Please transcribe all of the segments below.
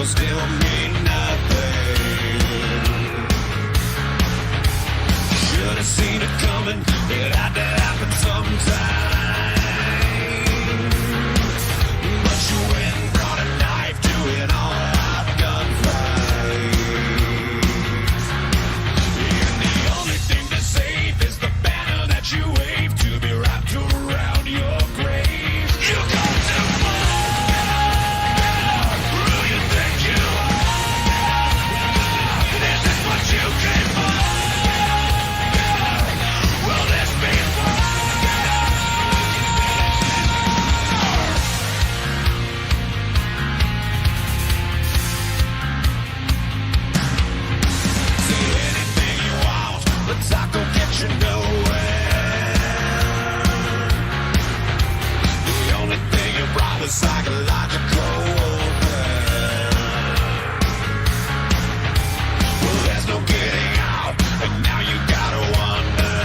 will still mean nothing. Should have seen it coming, it had to happen sometime. But you went and brought a knife to an all-out gunfight. And the only thing to save is the banner that you wave to be wrapped around your grave. You go too far. Who you think you are? Is this what you came for? Will this be fun? See anything you want, but taco get you nowhere. The only thing you brought was psychological warfare. Well, there's no getting out, and now you gotta wonder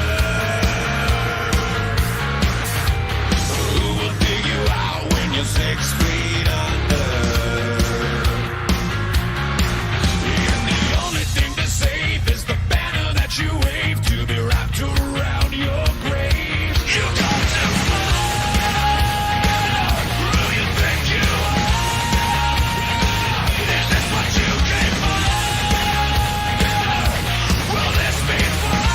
who will dig you out when you're 6 feet under. And the only thing to save is the banner that you wave to be wrapped around your grave. You go too far. Who you think you are? Is this what you came for? Will this be fun?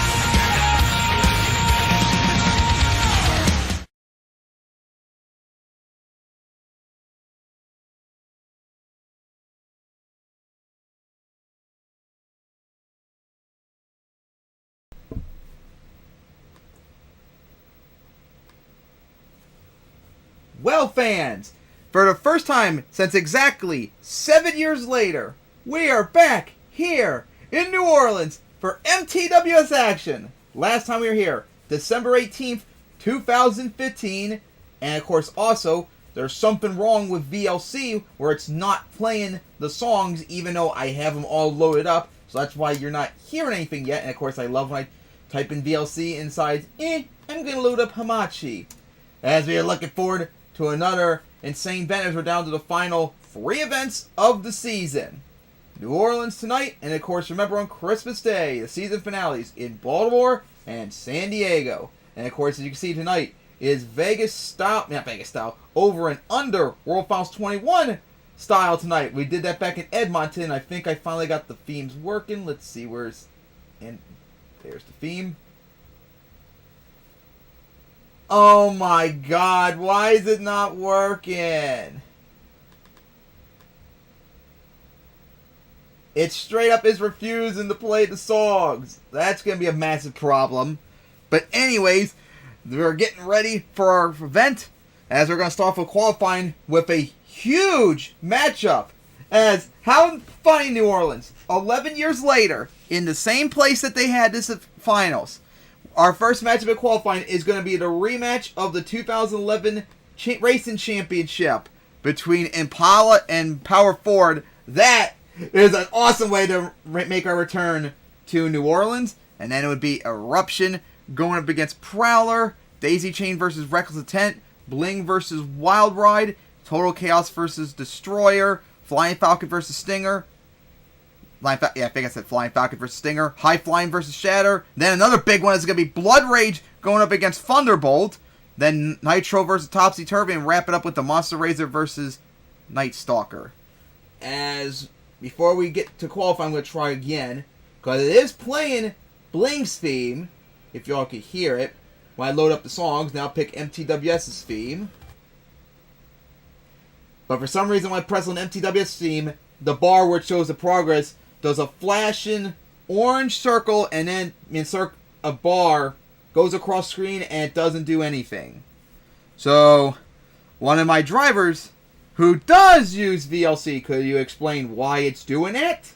Well, fans, for the first time since exactly 7 years later, we are back here in New Orleans for MTWS action. Last time we were here, December 18th, 2015. And of course, also, there's something wrong with VLC where it's not playing the songs even though I have them all loaded up. So that's why you're not hearing anything yet. And of course, I love when I type in VLC inside, I'm going to load up Hamachi. As we are looking forward to another insane event as we're down to the final 3 events of the season. New Orleans tonight, and of course remember on Christmas Day, the season finales in Baltimore and San Diego. And of course, as you can see tonight, is Vegas style, not Vegas style, over and under World Finals 21 style tonight. We did that back in Edmonton. I think I finally got the themes working. Let's see, and there's the theme. Oh my god, why is it not working? It straight up is refusing to play the songs. That's going to be a massive problem. But anyways, we're getting ready for our event, as we're going to start with qualifying with a huge matchup. As, how funny, New Orleans, 11 years later, in the same place that they had this finals, our first matchup at qualifying is going to be the rematch of the 2011 Racing Championship between Impala and Power Ford. That is an awesome way to make our return to New Orleans. And then it would be Eruption going up against Prowler, Daisy Chain versus Reckless Intent, Bling versus Wild Ride, Total Chaos versus Destroyer, Flying Falcon versus Stinger. I think I said Flying Falcon versus Stinger. High Flying versus Shatter. Then another big one is going to be Blood Rage going up against Thunderbolt. Then Nitro versus Topsy Turvy, and wrap it up with the Monster Razor versus Night Stalker. As before we get to qualify, I'm going to try again, because it is playing Bling's theme, if y'all can hear it. When I load up the songs, now pick MTWS's theme. But for some reason when I press on MTWS theme, the bar where it shows the progress does a flashing orange circle, and then insert a bar, goes across screen, and it doesn't do anything. So, one of my drivers who does use VLC, could you explain why it's doing it?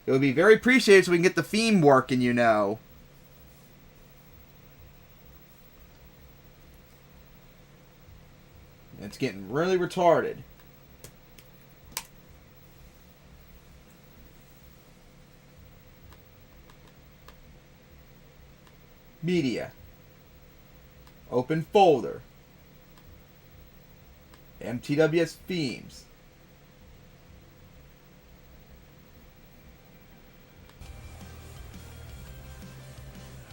It would be very appreciated so we can get the theme working, you know. It's getting really retarded. Media. Open folder. MTWS themes.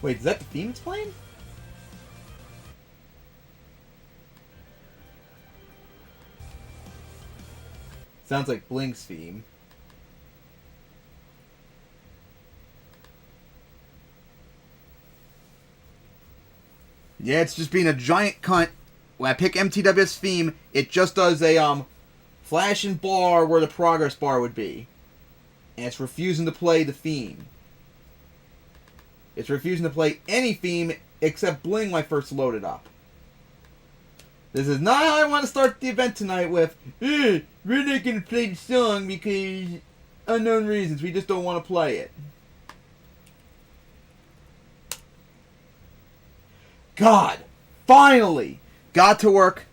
Wait, is that the theme it's playing? Sounds like Blink's theme. Yeah, it's just being a giant cunt. When I pick MTWS theme, it just does a flash and bar where the progress bar would be. And it's refusing to play the theme. It's refusing to play any theme except Bling when I first loaded up. This is not how I want to start the event tonight with, we're not going to play the song because unknown reasons. We just don't want to play it. God, finally got to work.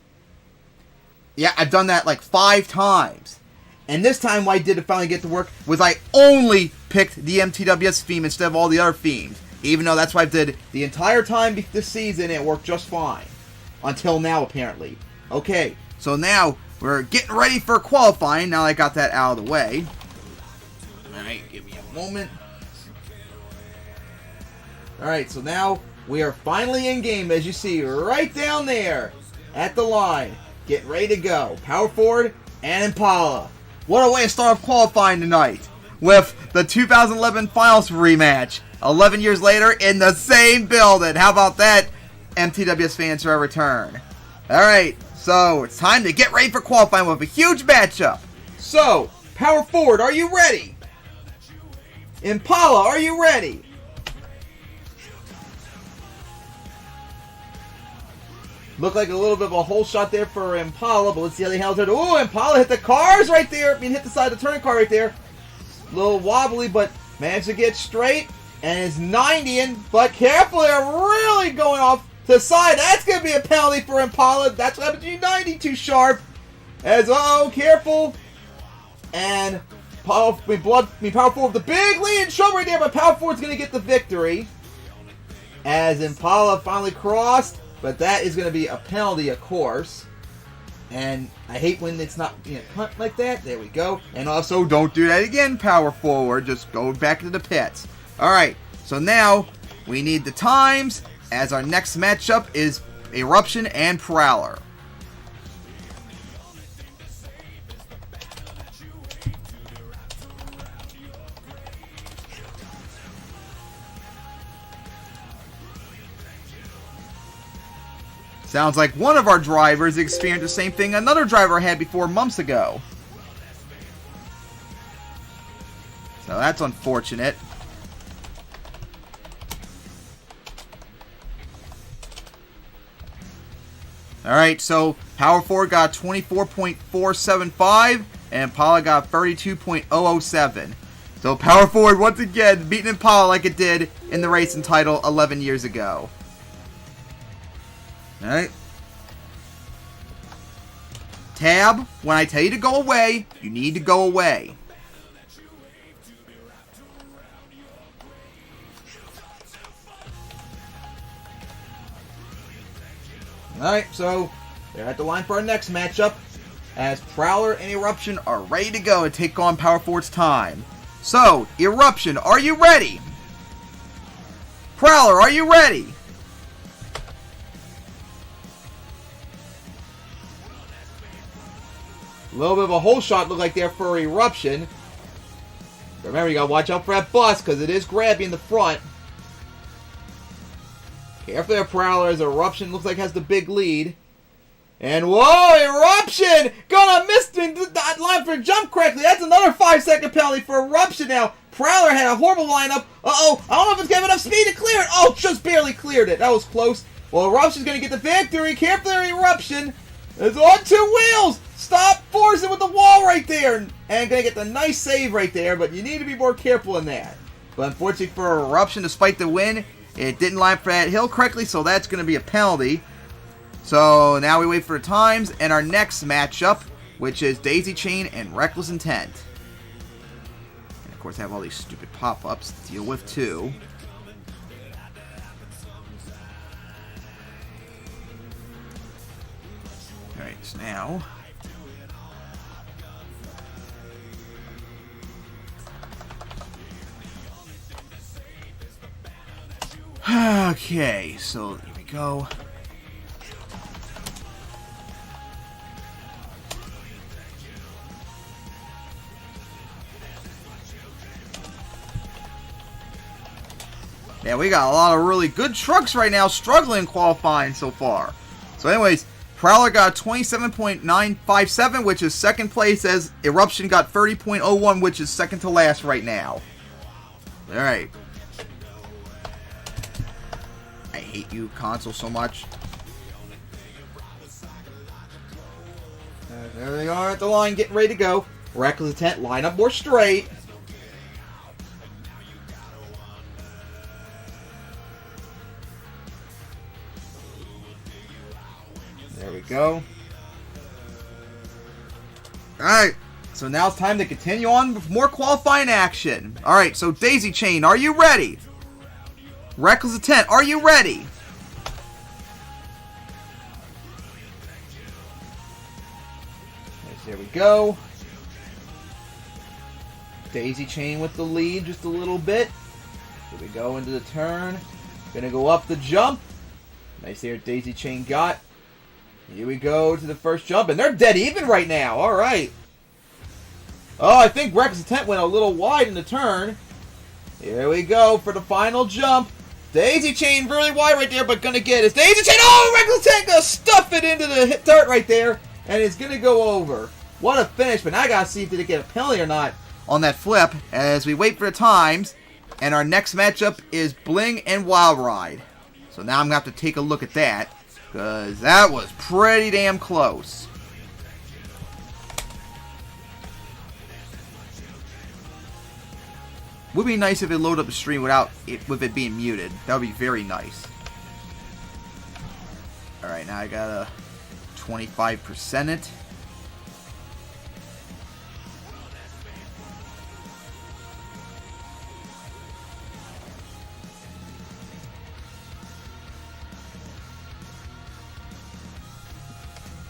Yeah, I've done that like 5 times. And this time what I did to finally get to work was I only picked the MTWS theme instead of all the other themes. Even though that's what I did the entire time this season, it worked just fine. Until now, apparently. Okay, so now we're getting ready for qualifying. Now I got that out of the way. Alright, give me a moment. Alright, so now we are finally in game, as you see, right down there at the line. Getting ready to go. Power forward and Impala. What a way to start off qualifying tonight with the 2011 Finals rematch. 11 years later in the same building. How about that, MTWS fans, for a return? Alright, so it's time to get ready for qualifying with a huge matchup. So, power forward, are you ready? Impala, are you ready? Looked like a little bit of a hole shot there for Impala, but let's see how the hell's it. Ooh, Impala hit the cars right there. I mean, hit the side of the turning car right there. A little wobbly, but managed to get straight. And is 90ing, but careful, they're really going off to the side. That's going to be a penalty for Impala. That's what happened to you, 90 too sharp. As, careful. And Power Forward with the big lead and trouble right there, but Power Forward's going to get the victory. As Impala finally crossed, but that is going to be a penalty, of course. And I hate when it's not being cut like that. There we go. And also, don't do that again, Power Forward. Just go back to the pits. Alright, so now we need the times, as our next matchup is Eruption and Prowler. Sounds like one of our drivers experienced the same thing another driver had before months ago. So that's unfortunate. Alright, so Power Forward got 24.475 and Impala got 32.007. So Power Forward once again beating Impala like it did in the racing title 11 years ago. Alright. Tab, when I tell you to go away, you need to go away. Alright, so they're at the line for our next matchup, as Prowler and Eruption are ready to go and take on Power Forward's time. So, Eruption, are you ready? Prowler, are you ready? A little bit of a hole shot looked like there for Eruption. Remember, you gotta watch out for that bus, because it is grabby in the front. Careful there, Prowler, as Eruption looks like has the big lead. And whoa, Eruption! Gonna miss that line for a jump correctly. That's another 5-second penalty for Eruption now. Prowler had a horrible lineup. Uh-oh, I don't know if it's got enough speed to clear it. Oh, just barely cleared it. That was close. Well, Eruption's gonna get the victory. Careful there, Eruption. It's on 2 wheels. Stop forcing with the wall right there. And gonna get the nice save right there, but you need to be more careful in that. But unfortunately for Eruption, despite the win, it didn't line up for that hill correctly, so that's going to be a penalty. So now we wait for the times and our next matchup, which is Daisy Chain and Reckless Intent. And of course I have all these stupid pop-ups to deal with too. Alright, so now Okay, so here we go. Yeah, we got a lot of really good trucks right now struggling qualifying so far. So anyways, Prowler got 27.957, which is second place, as Eruption got 30.01, which is second to last right now. Alright. I hate you, console, so much. There they are at the line, getting ready to go. Reckless Intent, line up more straight. There we go. Alright, so now it's time to continue on with more qualifying action. Alright, so Daisy Chain, are you ready? Reckless Intent, are you ready? There we go. Daisy Chain with the lead just a little bit. Here we go into the turn. Gonna go up the jump. Nice there, Daisy Chain got. Here we go to the first jump, and they're dead even right now. All right. Oh, I think Reckless Intent went a little wide in the turn. Here we go for the final jump. Daisy Chain really wide right there, but gonna get it. Daisy Chain. Oh, Reckless Intent gonna stuff it into the dirt right there, and it's gonna go over. What a finish! But now I gotta see if they get a penalty or not on that flip as we wait for the times. And our next matchup is Bling and Wild Ride. So now I'm gonna have to take a look at that, because that was pretty damn close. Would be nice if it loaded up the stream without it being muted. That would be very nice. Alright, now I got a 25% it.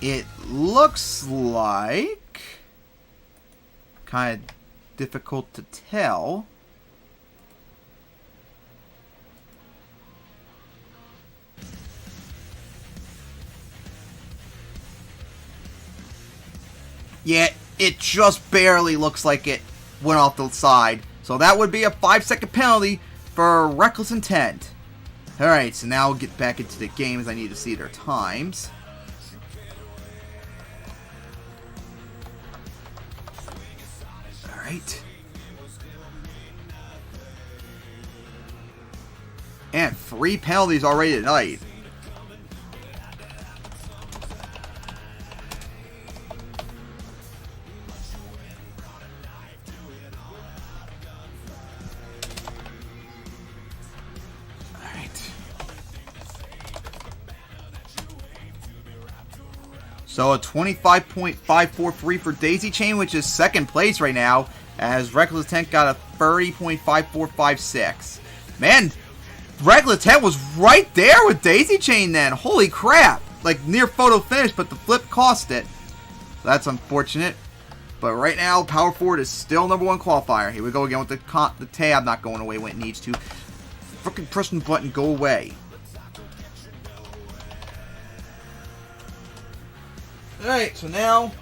It looks like kind of difficult to tell. Yeah, it just barely looks like it went off the side. So that would be a 5-second penalty for Reckless Intent. Alright, so now we'll get back into the games. I need to see their times. Alright. And 3 penalties already tonight. So a 25.543 for Daisy Chain, which is second place right now, as Reckless Intent got a 30.5456. Man, Reckless Intent was right there with Daisy Chain then. Holy crap. Like near photo finish, but the flip cost it. So that's unfortunate. But right now, Power Forward is still #1 qualifier. Here we go again with the tab not going away when it needs to. Frickin' press the button, go away. Alright, so now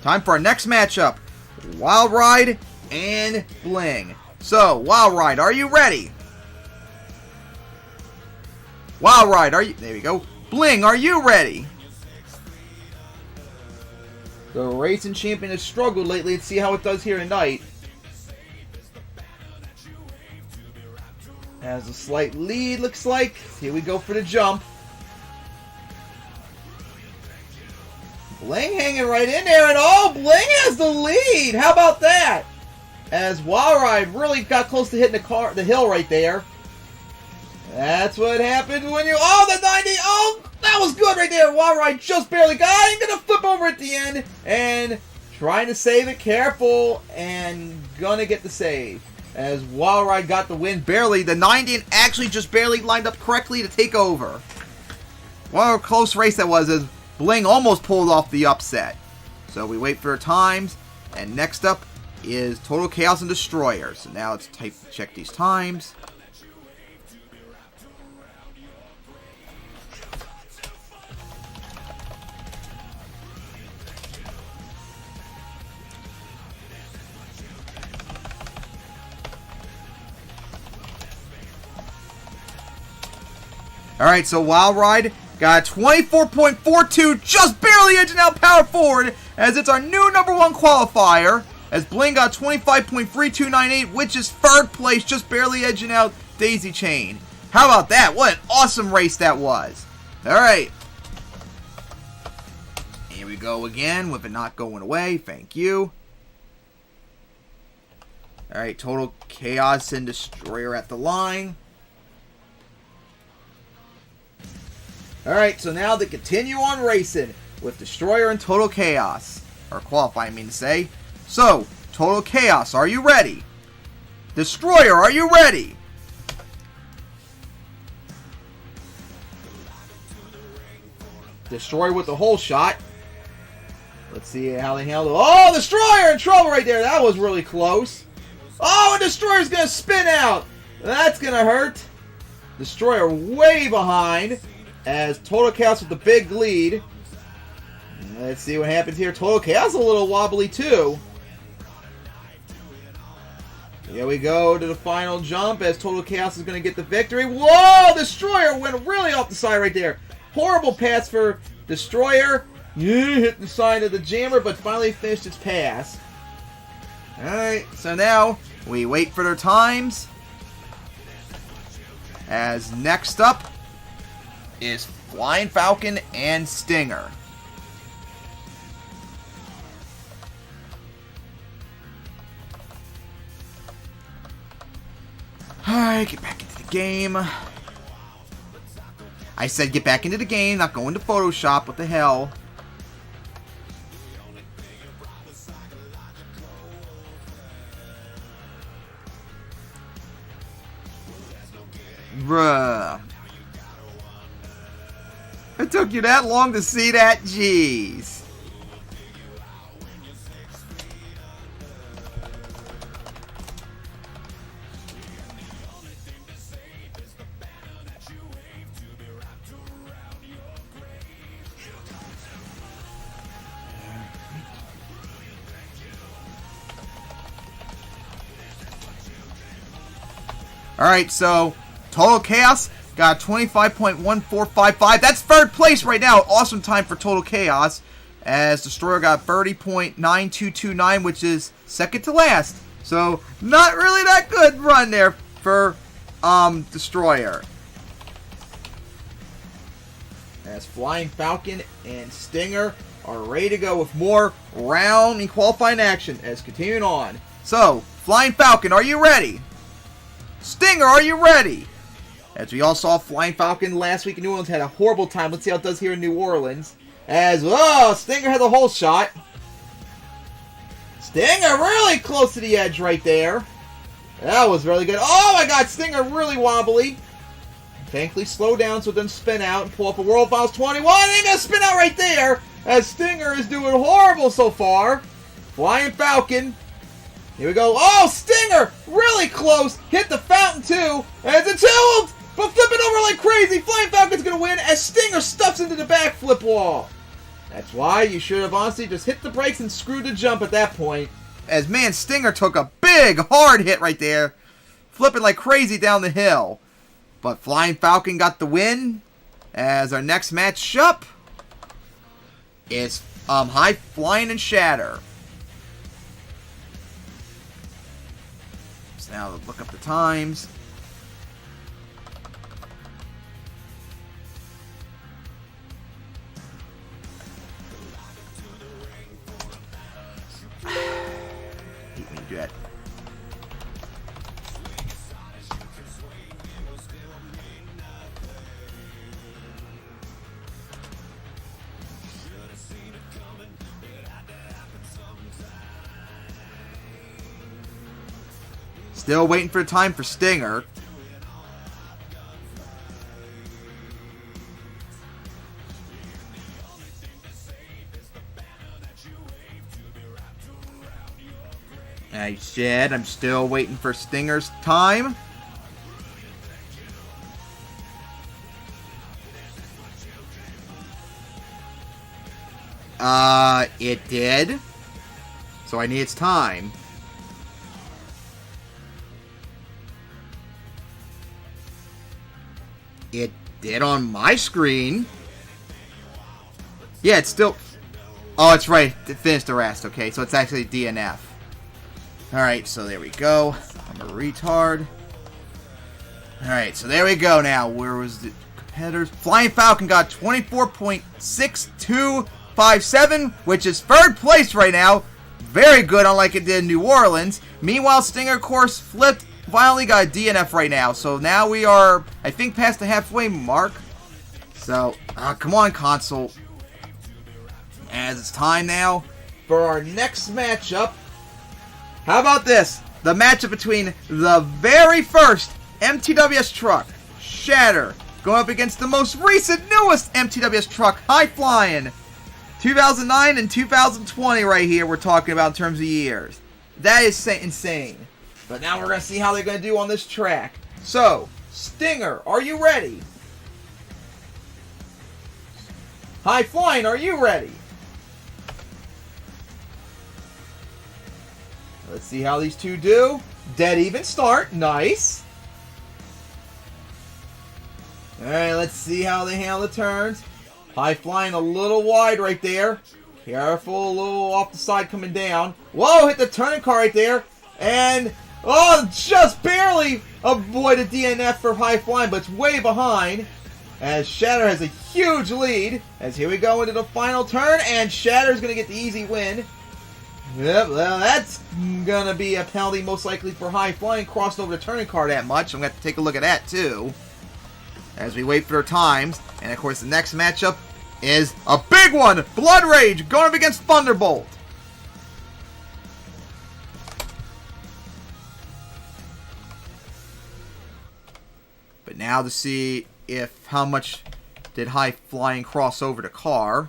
time for our next matchup. Wild Ride and Bling. So, Wild Ride, are you ready? Wild Ride, are you... There we go. Bling, are you ready? The racing champion has struggled lately. Let's see how it does here tonight. Has a slight lead, looks like. Here we go for the jump. Bling hanging right in there, and oh, Bling has the lead. How about that? As Wild Ride really got close to hitting the hill right there. That's what happens when you... Oh, the 90... Oh, that was good right there. Wild Ride just barely got it. Gonna flip over at the end and trying to save it. Careful, and gonna get the save. As Wild Ride got the win barely. The 90 actually just barely lined up correctly to take over. What a close race that was, as Bling almost pulled off the upset. So we wait for our times. And next up, is Total Chaos and Destroyer. So now let's check these times. Alright, so Wild Ride got 24.42, just barely edging out Power Forward, as it's our new #1 qualifier. As Bling got 25.3298, which is third place, just barely edging out Daisy Chain. How about that? What an awesome race that was. Alright. Here we go again, with it not going away. Thank you. Alright, Total Chaos and Destroyer at the line. Alright, so now to continue on racing with Destroyer and Total Chaos. Or qualifying, I mean to say. So, Total Chaos, are you ready? Destroyer, are you ready? Destroyer with the hole shot. Let's see how they handle it. Oh, Destroyer in trouble right there. That was really close. Oh, and Destroyer's going to spin out. That's going to hurt. Destroyer way behind. As Total Chaos with the big lead. Let's see what happens here. Total Chaos a little wobbly too. Here we go to the final jump as Total Chaos is going to get the victory. Whoa! Destroyer went really off the side right there. Horrible pass for Destroyer. Hit the side of the jammer, but finally finished its pass. Alright, so now we wait for their times. As next up is Flying Falcon and Stinger. Alright, get back into the game. I said get back into the game, not go into Photoshop. What the hell? Bruh. It took you that long to see that? Jeez. Alright, so Total Chaos got 25.1455. That's third place right now. Awesome time for Total Chaos. As Destroyer got 30.9229, which is second to last. So, not really that good run there for Destroyer. As Flying Falcon and Stinger are ready to go with more round and qualifying action. As continuing on. So, Flying Falcon, are you ready? Stinger, are you ready? As we all saw, Flying Falcon last week in New Orleans had a horrible time. Let's see how it does here in New Orleans. As, oh, Stinger had the whole shot. Stinger really close to the edge right there. That was really good. Oh my god, Stinger really wobbly. Thankfully slow down so it doesn't spin out and pull up a World Finals 21. They're going to spin out right there. As Stinger is doing horrible so far. Flying Falcon. Here we go. Oh, Stinger! Really close. Hit the fountain, too. As it's two, but flipping over like crazy. Flying Falcon's going to win as Stinger stuffs into the backflip wall. That's why you should have honestly just hit the brakes and screwed the jump at that point. As, man, Stinger took a big, hard hit right there. Flipping like crazy down the hill. But Flying Falcon got the win. As our next match up is High Flying and Shatter. Now look up the times. Hate me to do that. Still waiting for time for Stinger. I said I'm still waiting for Stinger's time. It did. So I need its time. It did on my screen. Yeah, it's still... Oh, it's right. It finished the rest. Okay, so it's actually DNF. Alright, so there we go. I'm a retard. Alright, so there we go now. Where was the competitors? Flying Falcon got 24.6257, which is third place right now. Very good, unlike it did in New Orleans. Meanwhile, Stinger, of course, flipped. Finally got a DNF right now. So now we are, I think, past the halfway mark. So, come on, console. As it's time now for our next matchup. How about this? The matchup between the very first MTWS truck, Shatter, going up against the most recent, newest MTWS truck, High Flying. 2009 and 2020 right here we're talking about in terms of years. That is insane. But now we're going to see how they're going to do on this track. So, Stinger, are you ready? High Flying, are you ready? Let's see how these two do. Dead even start. Nice. Alright, let's see how they handle the turns. High Flying a little wide right there. Careful, a little off the side coming down. Whoa, hit the turning car right there. And, oh, just barely avoided DNF for High Flying, but it's way behind. As Shatter has a huge lead. As here we go into the final turn, and Shatter's going to get the easy win. Yep, well, that's going to be a penalty most likely for High Flying. Crossed over the turning car that much. I'm going to have to take a look at that, too. As we wait for their times. And, of course, the next matchup is a big one. Blood Rage going up against Thunderbolt. But now to see if how much did High Flying cross over the car.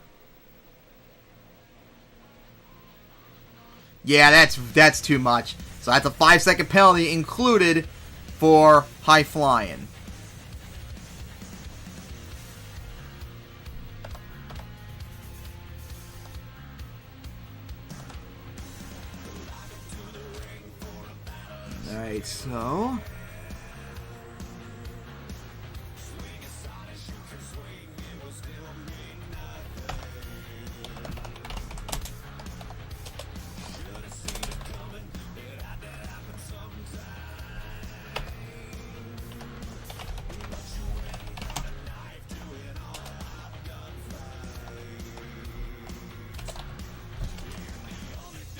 Yeah, that's too much. So that's a 5-second penalty included for High Flying. Alright, so...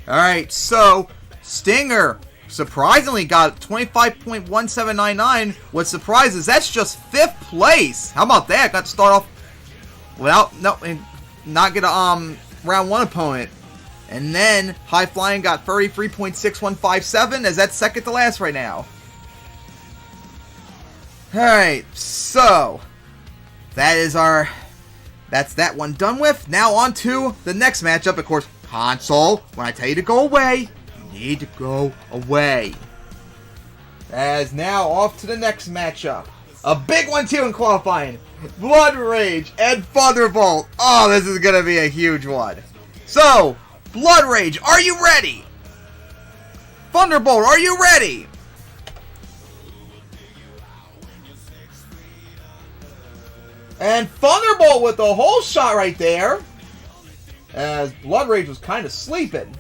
Alright, so Stinger surprisingly got 25.1799. What surprises, that's just 5th place. How about that? Got to start off without not get a round 1 opponent. And then High Flying got 33.6157 as that's second to last right now. Alright, so that's that one done with. Now on to the next matchup, of course. Console, when I tell you to go away, you need to go away. As now off to the next matchup. A big one too in qualifying. Blood Rage and Thunderbolt. Oh, this is going to be a huge one. So, Blood Rage, are you ready? Thunderbolt, are you ready? And Thunderbolt with the whole shot right there. As Blood Rage was kind of sleeping.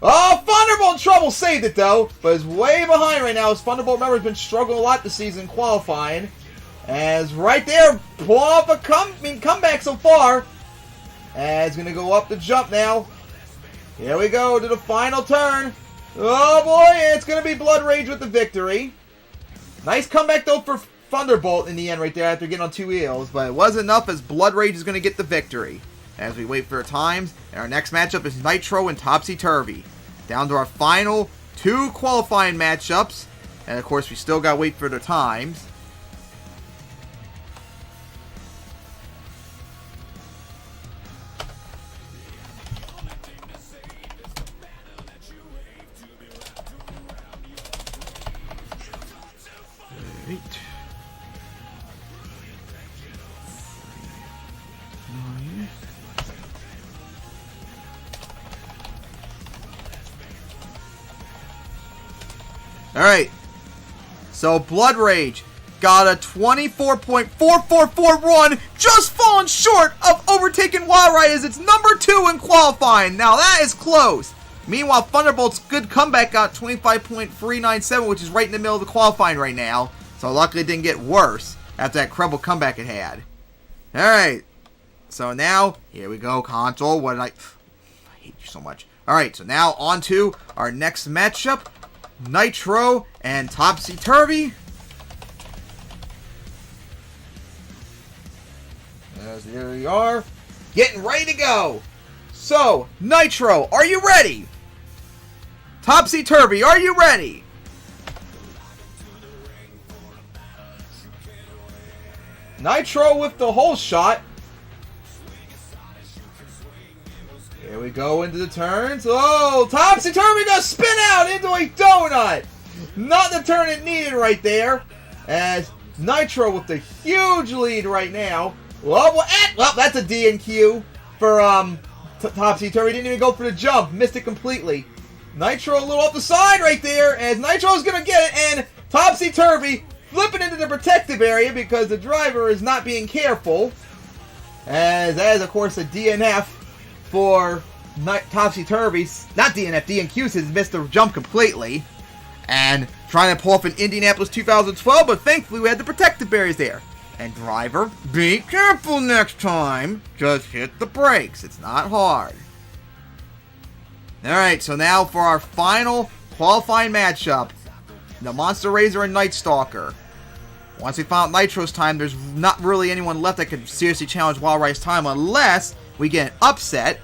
Oh, Thunderbolt in trouble, saved it though, but is way behind right now as Thunderbolt, remember, has been struggling a lot this season qualifying. As right there, pull off a comeback so far. As going to go up the jump now. Here we go to the final turn. Oh boy, it's going to be Blood Rage with the victory. Nice comeback though for Thunderbolt in the end right there after getting on 2 wheels, but it wasn't enough as Blood Rage is going to get the victory. As we wait for our times, and our next matchup is Nitro and Topsy Turvy. Down to our final 2 qualifying matchups, and of course we still got to wait for their times. Alright. 9. Alright. So Blood Rage got a 24.4441, just falling short of overtaking Wild Ride as its number 2 in qualifying. Now that is close. Meanwhile, Thunderbolt's good comeback got 25.397, which is right in the middle of the qualifying right now. So luckily it didn't get worse after that incredible comeback it had. Alright. So now, here we go, console. I hate you so much. Alright, so now on to our next matchup. Nitro and Topsy Turvy. There we are. Getting ready to go. So, Nitro, are you ready? Topsy Turvy, are you ready? Nitro with the whole shot. Here we go into the turns. Oh, Topsy Turvy gonna spin out into a donut. Not the turn it needed right there. As Nitro with the huge lead right now. Well, that's a DNQ for Topsy Turvy. Didn't even go for the jump. Missed it completely. Nitro a little off the side right there. As Nitro's gonna get it. And Topsy Turvy flipping into the protective area because the driver is not being careful. As that is, of course, a DNF for Topsy Turvy's, not DNF, DNQ has missed the jump completely. And trying to pull off an Indianapolis 2012, but thankfully we had the protective barriers there. And driver, be careful next time. Just hit the brakes. It's not hard. Alright, so now for our final qualifying matchup. The Monster Razor and Night Stalker. Once we found Nitro's time, there's not really anyone left that could seriously challenge Wild Ride's time unless we get an upset.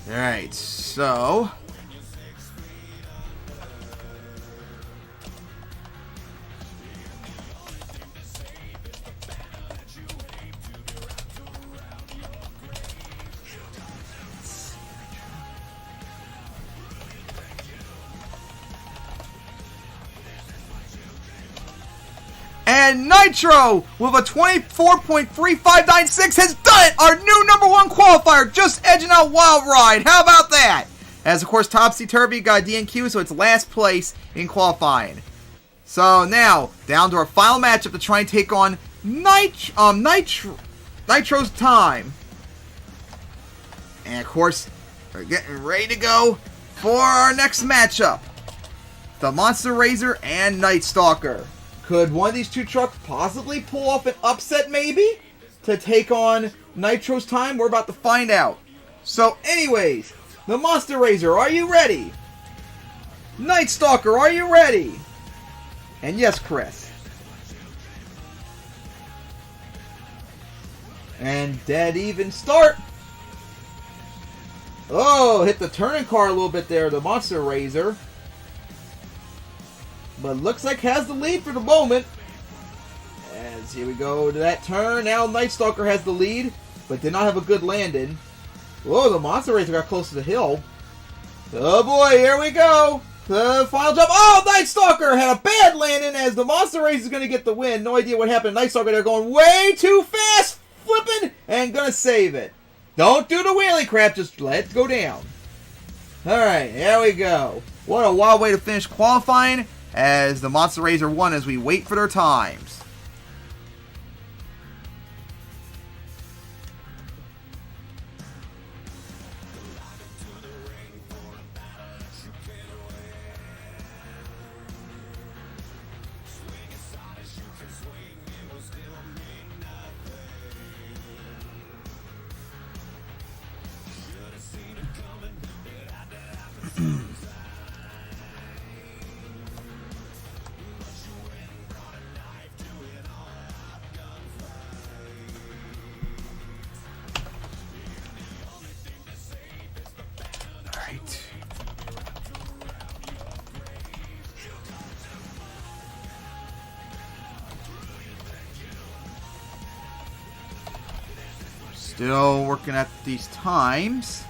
Alright, so and Nitro with a 24.3596 has done it! Our new number 1 qualifier, just edging out Wild Ride. How about that? As of course Topsy Turvy got DNQ, so it's last place in qualifying. So now down to our final matchup to try and take on Nitro's time. And of course we're getting ready to go for our next matchup. The Monster Razor and Night Stalker. Could one of these two trucks possibly pull off an upset maybe to take on Nitro's time? We're about to find out. So anyways, the Monster Razor, are you ready? Night Stalker, are you ready? And yes, Chris. And dead even start. Oh, hit the turning car a little bit there, the Monster Razor. But looks like has the lead for the moment. As here we go to that turn. Now Night Stalker has the lead, but did not have a good landing. Whoa, the Monster Razor got close to the hill. Oh boy, here we go. The final jump. Oh, Night Stalker had a bad landing as the Monster Razor is going to get the win. No idea what happened. Night Stalker, they're going way too fast. Flipping and going to save it. Don't do the wheelie crap. Just let it go down. Alright, here we go. What a wild way to finish qualifying. As the Monster Razor won as we wait for their times. Still working at these times.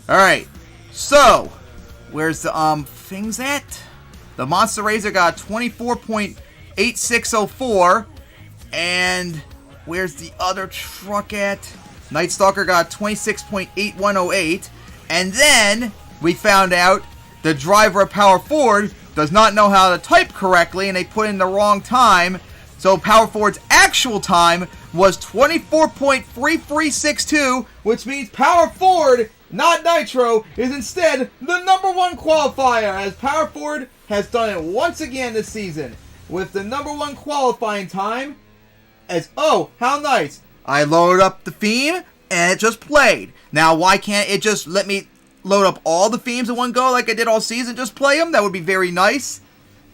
Alright, so, where's the, things at? The Monster Razor got 24.8604, and where's the other truck at? Night Stalker got 26.8108, and then we found out the driver of Power Forward does not know how to type correctly, and they put in the wrong time, so Power Forward's actual time was 24.3362, which means Power Forward, not Nitro, is instead the #1 qualifier, as Power Forward has done it once again this season with the #1 qualifying time. As, oh, how nice, I loaded up the theme and it just played. Now, why can't it just let me load up all the themes in one go like I did all season, just play them? That would be very nice.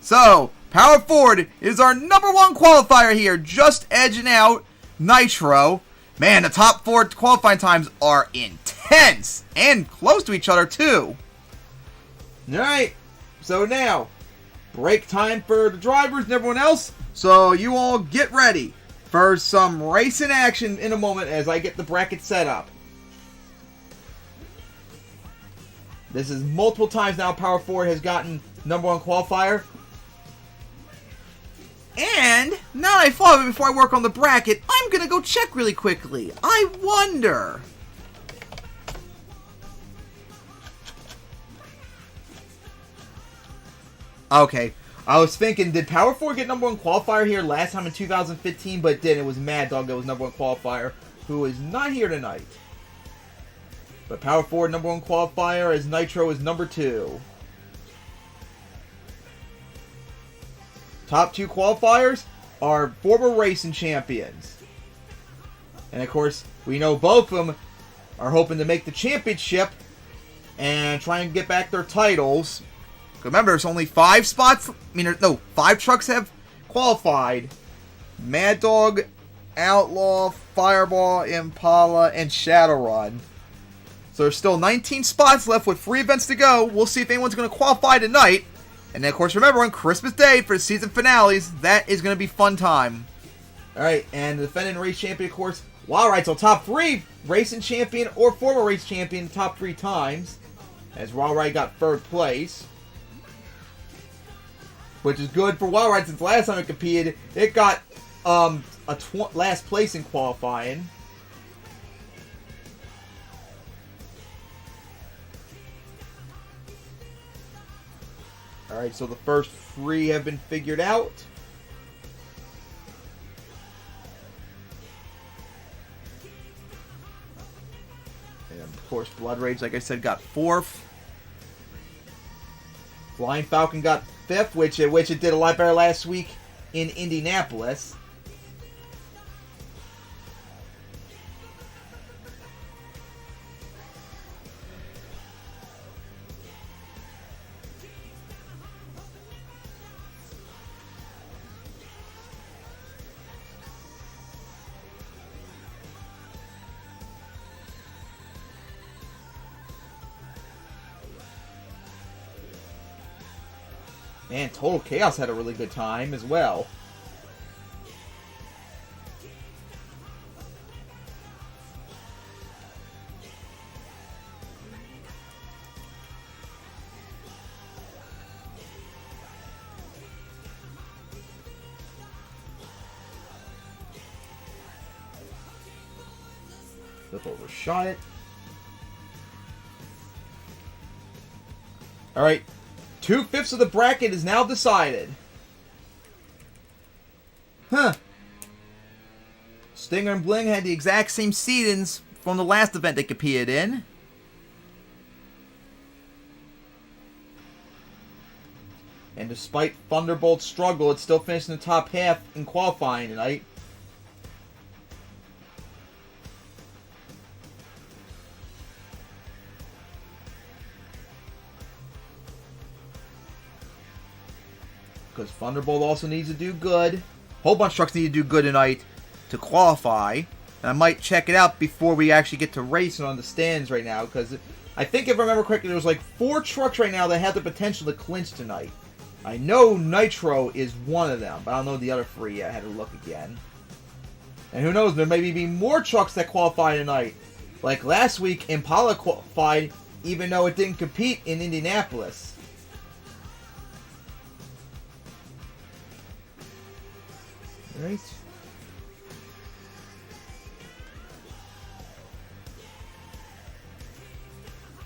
So, Power Forward is our #1 qualifier here, just edging out Nitro. Man, the top 4 qualifying times are intense and close to each other too. Alright, so now, break time for the drivers and everyone else. So you all get ready for some racing action in a moment as I get the bracket set up. This is multiple times now Power Forward has gotten #1 qualifier. And, now that I thought of it before I work on the bracket, I'm gonna go check really quickly. I wonder. Okay, I was thinking, did Power Forward get #1 qualifier here last time in 2015? But it didn't. It was Mad Dog that was #1 qualifier, who is not here tonight. But Power Forward #1 qualifier, as Nitro is #2. Top 2 qualifiers are former racing champions. And of course, we know both of them are hoping to make the championship and try and get back their titles. Remember, there's only 5 spots. 5 trucks have qualified. Mad Dog, Outlaw, Fireball, Impala, and Shadowrun. So there's still 19 spots left with 3 events to go. We'll see if anyone's going to qualify tonight. And then, of course, remember, on Christmas Day for the season finales, that is going to be fun time. Alright, and the defending race champion, of course, Wild Ride. So top 3 racing champion or former race champion top 3 times. As Wild Ride got 3rd place. Which is good for Wild Ride since last time it competed, it got last place in qualifying. Alright, so the first 3 have been figured out. And of course, Blood Rage, like I said, got 4th. Flying Falcon got 5th, which it did a lot better last week in Indianapolis. Man, Total Chaos had a really good time as well. Flip overshot it. Alright. 2/5 of the bracket is now decided. Huh. Stinger and Bling had the exact same seedings from the last event they competed in. And despite Thunderbolt's struggle, it still finished in the top half in qualifying tonight. Because Thunderbolt also needs to do good. A whole bunch of trucks need to do good tonight to qualify. And I might check it out before we actually get to racing on the stands right now. Because I think if I remember correctly, there's like 4 trucks right now that have the potential to clinch tonight. I know Nitro is one of them, but I don't know the other 3 yet. I had to look again. And who knows, there may be more trucks that qualify tonight. Like last week, Impala qualified even though it didn't compete in Indianapolis. Right.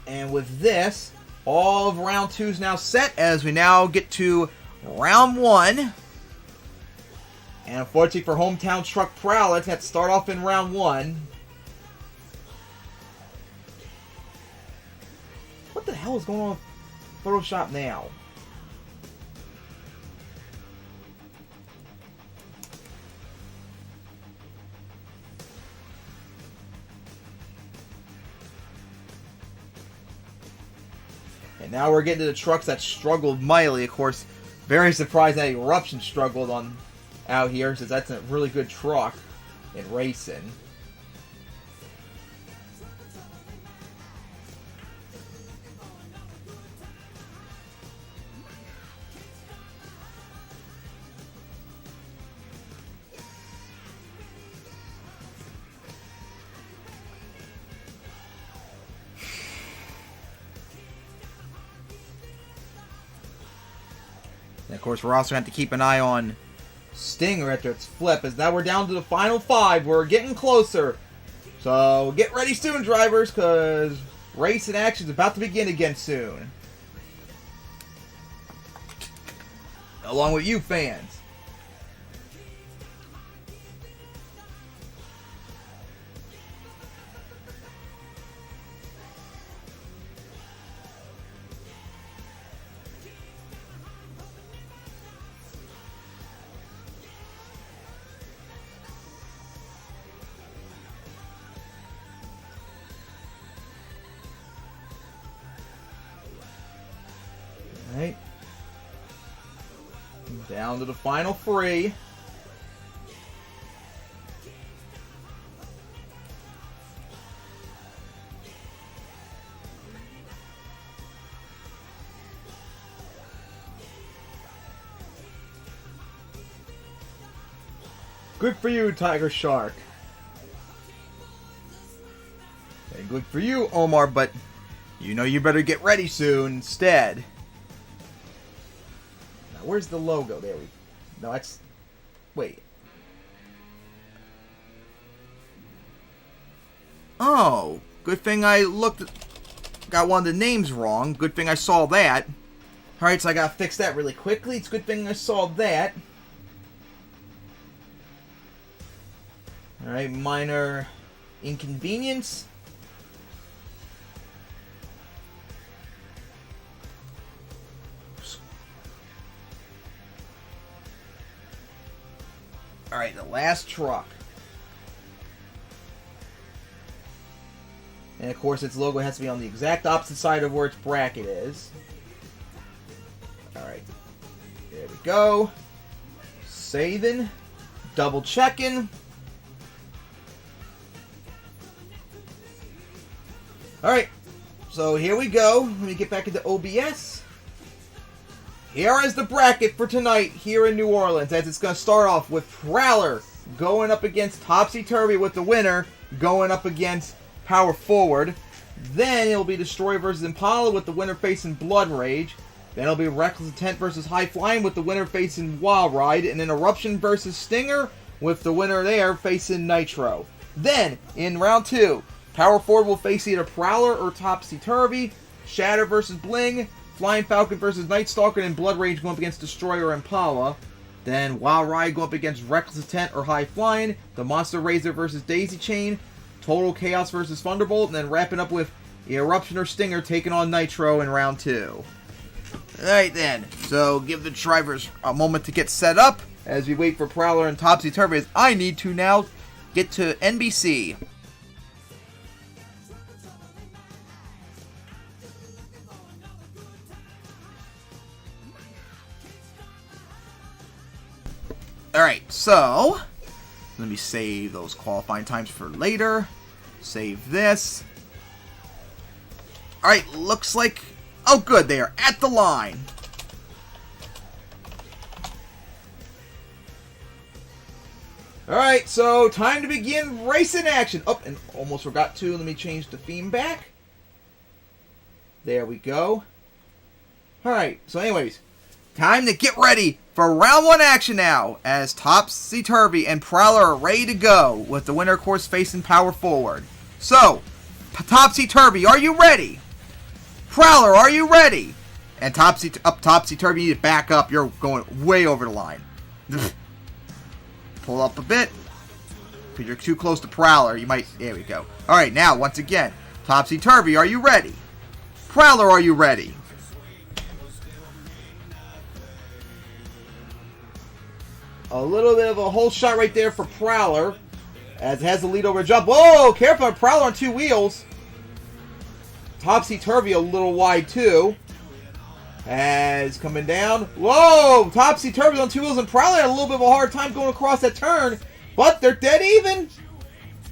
And with this, all of round 2 is now set as we now get to round 1. And unfortunately for Hometown Truck Prowler, it's had to start off in round 1. What the hell is going on with Photoshop now? And now we're getting to the trucks that struggled mightily. Of course, very surprised that Eruption struggled on out here, since that's a really good truck in racing. And of course, we're also going to have to keep an eye on Stinger after its flip, as now we're down to the final 5. We're getting closer. So get ready soon, drivers, because racing action is about to begin again soon. Along with you fans. Alright. Down to the final 3. Good for you, Tiger Shark. And good for you, Omar, but you know you better get ready soon instead. Where's the logo? There we... No, that's... Wait. Oh. Good thing I looked... Got one of the names wrong. Good thing I saw that. Alright, so I gotta fix that really quickly. It's a good thing I saw that. Alright, minor inconvenience. Alright, the last truck. And of course its logo has to be on the exact opposite side of where its bracket is. Alright. There we go. Saving. Double checking. Alright. So here we go. Let me get back into OBS. Here is the bracket for tonight here in New Orleans, as it's going to start off with Prowler going up against Topsy Turvy, with the winner going up against Power Forward. Then it'll be Destroyer versus Impala, with the winner facing Blood Rage. Then it'll be Reckless Intent versus High Flying, with the winner facing Wild Ride. And then Eruption versus Stinger, with the winner there facing Nitro. Then, in round 2, Power Forward will face either Prowler or Topsy Turvy. Shatter versus Bling. Flying Falcon versus Night Stalker, and Blood Rage going up against Destroyer or Impala. Then Wild Ride going up against Reckless Intent or High Flying. The Monster Razor versus Daisy Chain. Total Chaos versus Thunderbolt. And then wrapping up with Eruption or Stinger taking on Nitro in round 2. Alright then, so give the drivers a moment to get set up as we wait for Prowler and Topsy Turvy, as I need to now get to NBC. Alright, so let me save those qualifying times for later. Save this. Alright, looks like... Oh good, they are at the line. Alright, so time to begin racing action. Oh, and almost forgot to. Let me change the theme back. There we go. Alright, so anyways, time to get ready for round one action now, as Topsy Turvy and Prowler are ready to go, with the winner, of course, facing power forward. So, Topsy Turvy, are you ready? Prowler, are you ready? And Topsy Turvy, you need to back up. You're going way over the line. Pull up a bit. If you're too close to Prowler, you might... There we go. Alright, now, once again, Topsy Turvy, are you ready? Prowler, are you ready? A little bit of a hole shot right there for Prowler, as it has the lead over a jump. Whoa, careful, Prowler on two wheels. Topsy Turvy a little wide too. As coming down. Whoa, Topsy Turvy on two wheels, and Prowler had a little bit of a hard time going across that turn. But they're dead even.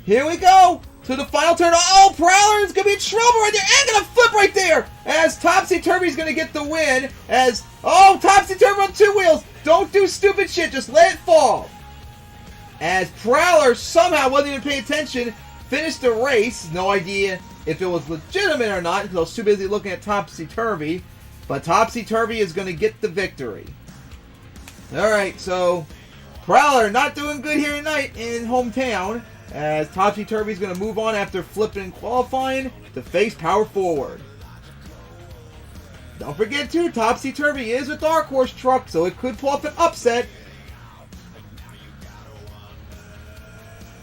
Here we go to the final turn. Oh, Prowler is going to be in trouble right there. And going to flip right there. As Topsy Turvy is going to get the win. As, oh, Topsy Turvy on two wheels. Don't do stupid shit. Just let it fall. As Prowler somehow wasn't even paying attention. Finished the race. No idea if it was legitimate or not, because I was too busy looking at Topsy Turvy. But Topsy Turvy is going to get the victory. Alright, so Prowler not doing good here tonight in hometown, as Topsy Turvy is going to move on after flipping and qualifying to face power forward. Don't forget too, Topsy Turvy is a dark horse truck, so it could pull off an upset.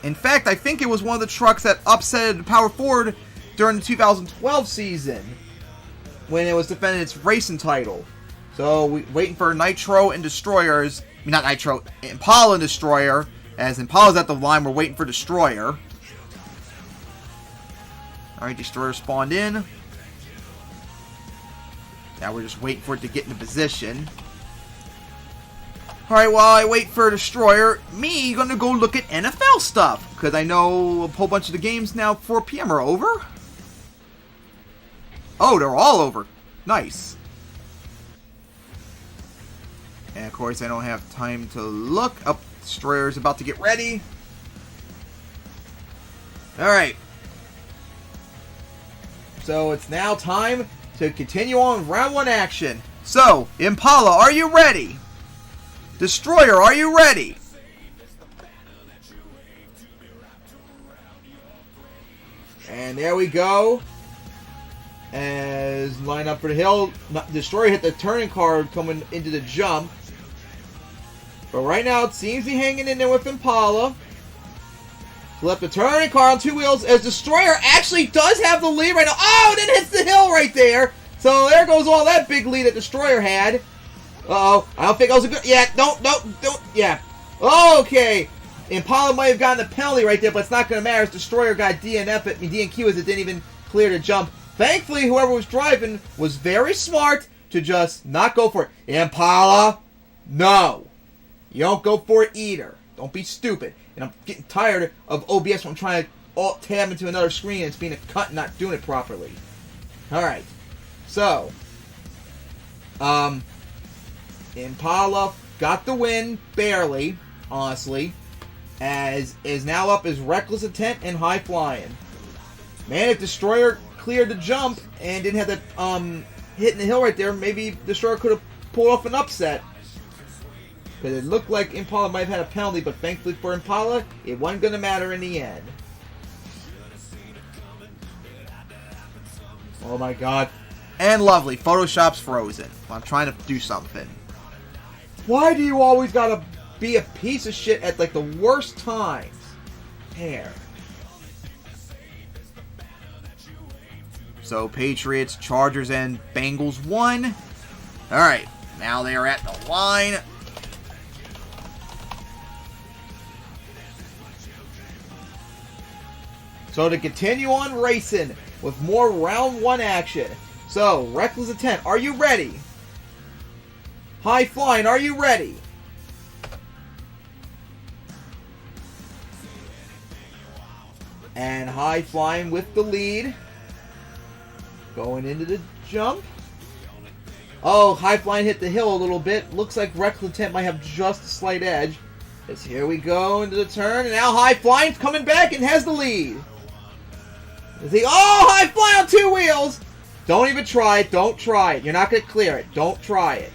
In fact, I think it was one of the trucks that upset power forward during the 2012 season, when it was defending its racing title. So, waiting for Nitro and Destroyers. I mean, not Nitro, Impala and Destroyer. As Impala's at the line, we're waiting for Destroyer. Alright, Destroyer spawned in. Now we're just waiting for it to get into position. Alright, while I wait for Destroyer, me gonna go look at NFL stuff. Because I know a whole bunch of the games now, 4 PM are over. Oh, they're all over. Nice. And of course, I don't have time to look. Oh, Destroyer's about to get ready. Alright. So it's now time to continue on round one action. So, Impala, are you ready? Destroyer, are you ready? And there we go. As line up for the hill. Destroyer hit the turning card coming into the jump. But right now it seems to be hanging in there with Impala. Flip the turning car on two wheels as Destroyer actually does have the lead right now. Oh, and then hits the hill right there. So there goes all that big lead that Destroyer had. Uh-oh. I don't think that was a good... Yeah, don't. Yeah. Okay. Impala might have gotten a penalty right there, but it's not going to matter as Destroyer got DNQ as it didn't even clear the jump. Thankfully, whoever was driving was very smart to just not go for it. Impala, no. You don't go for it either. Don't be stupid. And I'm getting tired of OBS when I'm trying to alt-tab into another screen and it's being a cut and not doing it properly. Alright. So, Impala got the win, barely, honestly, as is now up as Reckless Intent and High Flying. Man, if Destroyer cleared the jump and didn't have that hitting the hill right there, maybe Destroyer could have pulled off an upset. Because it looked like Impala might have had a penalty, but thankfully for Impala, it wasn't going to matter in the end. Oh my god. And lovely, Photoshop's frozen. I'm trying to do something. Why do you always gotta be a piece of shit at like the worst times? There. So Patriots, Chargers, and Bengals won. Alright, now they are at the line. So to continue on racing with more round 1 action. So, Reckless Intent, are you ready? High Flying, are you ready? And High Flying with the lead. Going into the jump. Oh, High Flying hit the hill a little bit. Looks like Reckless Intent might have just a slight edge. As here we go into the turn. And now High Flying's coming back and has the lead. Oh, High Flying on 2 wheels. Don't even try it. Don't try it. You're not going to clear it. Don't try it.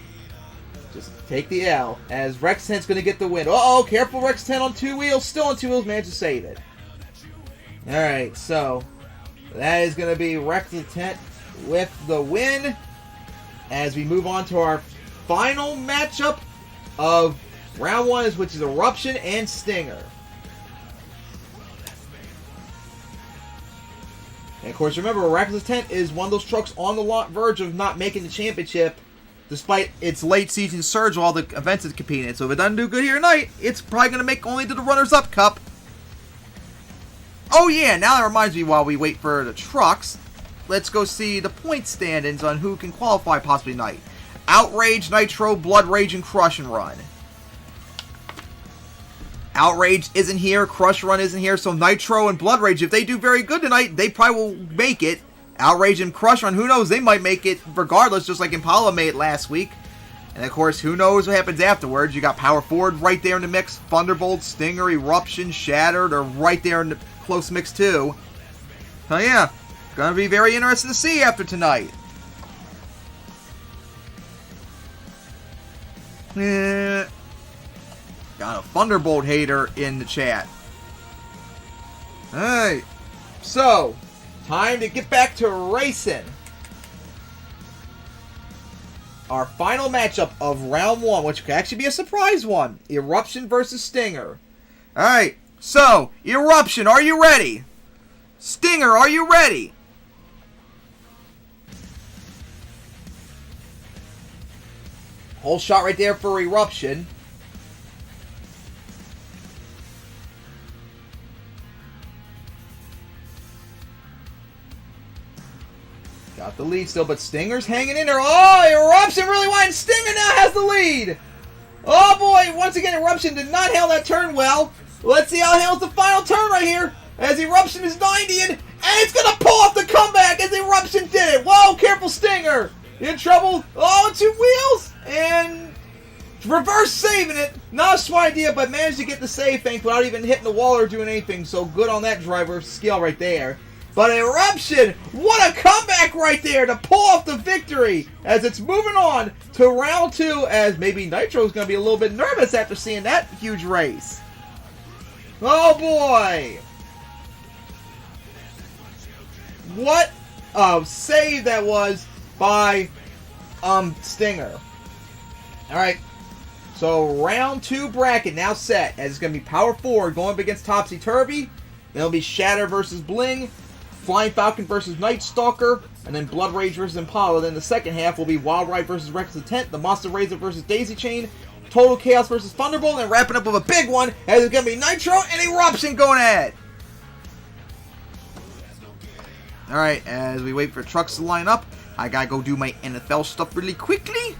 Just take the L. As Rex 10's going to get the win. Uh-oh, careful Rex 10 on 2 wheels. Still on 2 wheels. Managed to save it. Alright, so that is going to be Rex Intent with the win. As we move on to our final matchup of round 1, which is Eruption and Stinger. And of course, remember, Reckless Intent is one of those trucks on the verge of not making the championship, despite its late season surge of all the events it's competing in. So if it doesn't do good here tonight, it's probably going to make only to the Runners-Up Cup. Oh yeah, now that reminds me, while we wait for the trucks, let's go see the point standings on who can qualify possibly tonight. Outrage, Nitro, Blood Rage, and Crush and Run. Outrage isn't here, Crush Run isn't here, so Nitro and Blood Rage, if they do very good tonight, they probably will make it. Outrage and Crush Run, who knows, they might make it regardless, just like Impala made it last week. And of course, who knows what happens afterwards. You got Power Forward right there in the mix, Thunderbolt, Stinger, Eruption, Shattered are right there in the close mix too. So yeah, gonna be very interesting to see after tonight. Got a Thunderbolt hater in the chat. Alright. So, time to get back to racing. Our final matchup of round 1, which could actually be a surprise one. Eruption versus Stinger. Alright. So, Eruption, are you ready? Stinger, are you ready? Whole shot right there for Eruption. Got the lead still, but Stinger's hanging in there. Oh, Eruption really wide. Stinger now has the lead. Oh boy, once again, Eruption did not handle that turn well. Let's see how he handles the final turn right here. As Eruption is 90 and it's going to pull off the comeback as Eruption did it. Whoa, careful Stinger. In trouble. Oh, 2 wheels. And reverse saving it. Not a smart idea, but managed to get the save thing without even hitting the wall or doing anything. So good on that driver skill right there. But Eruption, what a comeback right there to pull off the victory as it's moving on to round 2, as maybe Nitro's going to be a little bit nervous after seeing that huge race. Oh boy. What a save that was by Stinger. Alright, so round 2 bracket now set, as it's going to be Power Forward going up against Topsy Turvy. Then it'll be Shatter versus Bling, Flying Falcon versus Night Stalker, and then Blood Rage versus Impala. Then the second half will be Wild Ride versus Reckless Intent, the Monster Razor versus Daisy Chain, Total Chaos versus Thunderbolt, and wrapping up with a big one, as it's going to be Nitro and Eruption going ahead. Alright, as we wait for trucks to line up, I gotta go do my NFL stuff really quickly.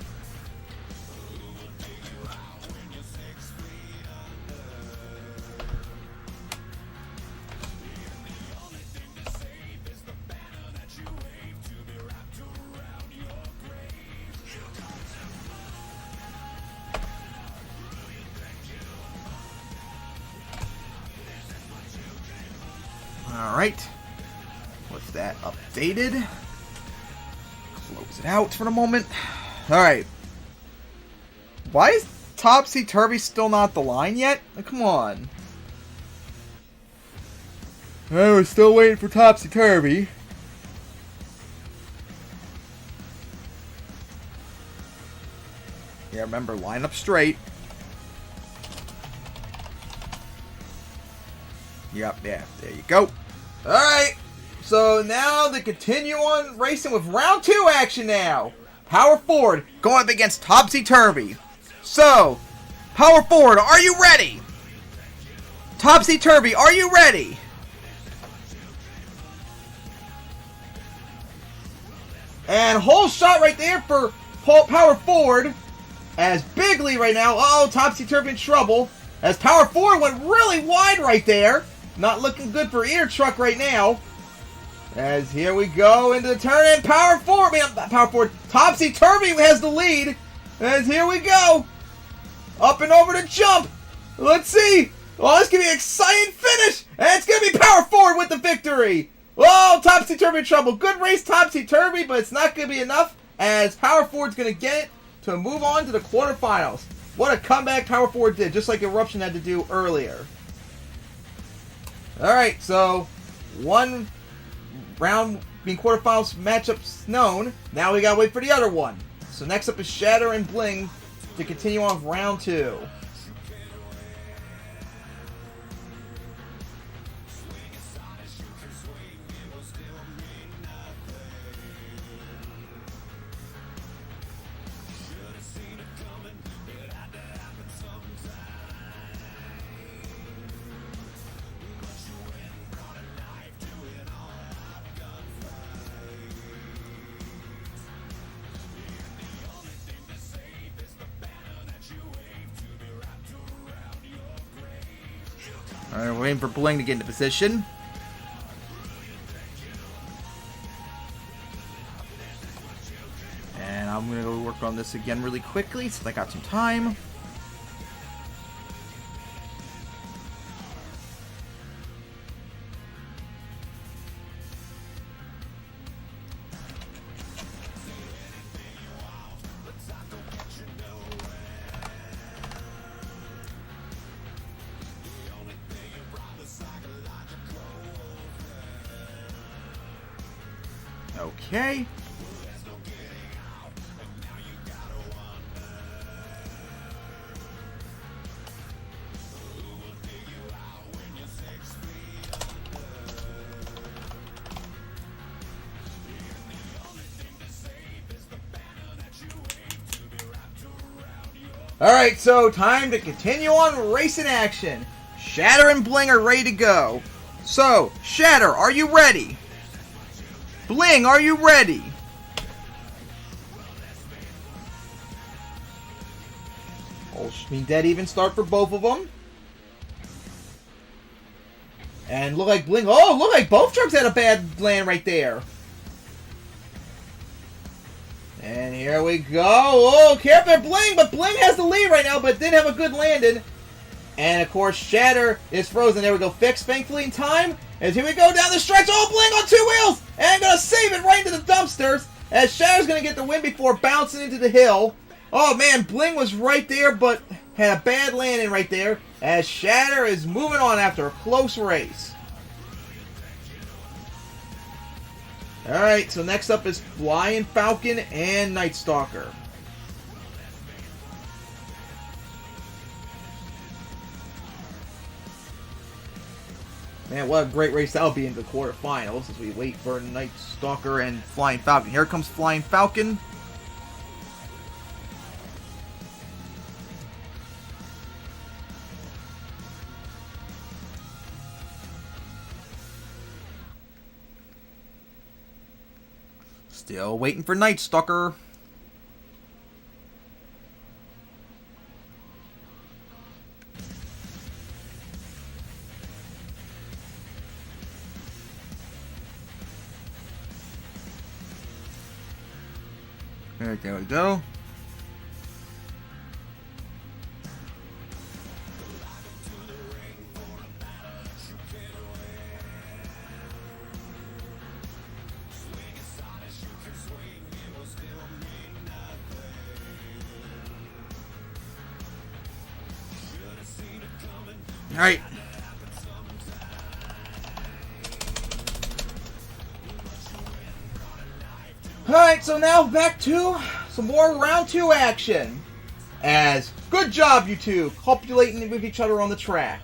Alright. With that updated. Close it out for the moment. Alright. Why is Topsy Turvy still not the line yet? Come on. Well, we're still waiting for Topsy Turvy. Yeah, remember, line up straight. Yep, yeah, there you go. Alright, so now to continue on racing with round 2 action now. Power Forward going up against Topsy Turvy. So, Power Forward, are you ready? Topsy Turvy, are you ready? And whole shot right there for Power Forward. As Bigley right now, Topsy Turvy in trouble. As Power Forward went really wide right there. Not looking good for Ear Truck right now. As here we go into the turn, and Power Forward, Topsy Turvy has the lead. As here we go. Up and over to jump. Let's see. Oh, this is going to be an exciting finish. And it's going to be Power Forward with the victory. Oh, Topsy Turvy in trouble. Good race, Topsy Turvy, but it's not going to be enough as Power Forward's going to get it to move on to the quarterfinals. What a comeback Power Forward did, just like Eruption had to do earlier. Alright, so one round being quarterfinals matchups known. Now we gotta wait for the other one. So next up is Shatter and Bling to continue on with round 2. Alright, we're waiting for Bling to get into position. And I'm going to go work on this again really quickly since I got some time. Okay. Alright, so time to continue on racing action. Shatter and Bling are ready to go. So, Shatter, are you ready? Bling, are you ready? Dead even start for both of them. And look like Bling. Oh, look like both trucks had a bad land right there. And here we go. Oh, careful Bling, but Bling has the lead right now, but didn't have a good landing. And of course, Shatter is frozen. There we go. Fixed, thankfully, in time. As here we go down the stretch. Oh, Bling on 2 wheels. And gonna save it right into the dumpsters. As Shatter's gonna get the win before bouncing into the hill. Oh man, Bling was right there, but had a bad landing right there. As Shatter is moving on after a close race. Alright, so next up is Flying Falcon and Night Stalker. Man, what a great race that'll be in the quarterfinals as we wait for Night Stalker and Flying Falcon. Here comes Flying Falcon. Still waiting for Night Stalker. Alright, there we go. Alright. Alright, so now back to some more round 2 action. As, good job you two, copulating with each other on the track.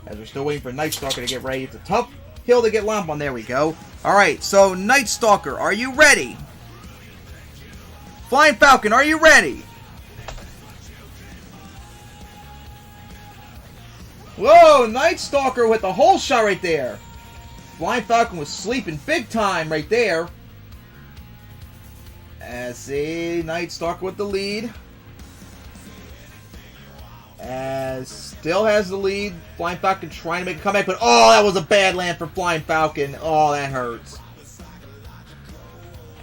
As we're still waiting for Night Stalker to get ready. It's a tough hill to get lump on. There we go. Alright, so Night Stalker, are you ready? Flying Falcon, are you ready? Whoa, Night Stalker with the whole shot right there. Flying Falcon was sleeping big time right there. As see, Night Stalker with the lead. As still has the lead. Flying Falcon trying to make a comeback, but oh, that was a bad land for Flying Falcon. Oh, that hurts.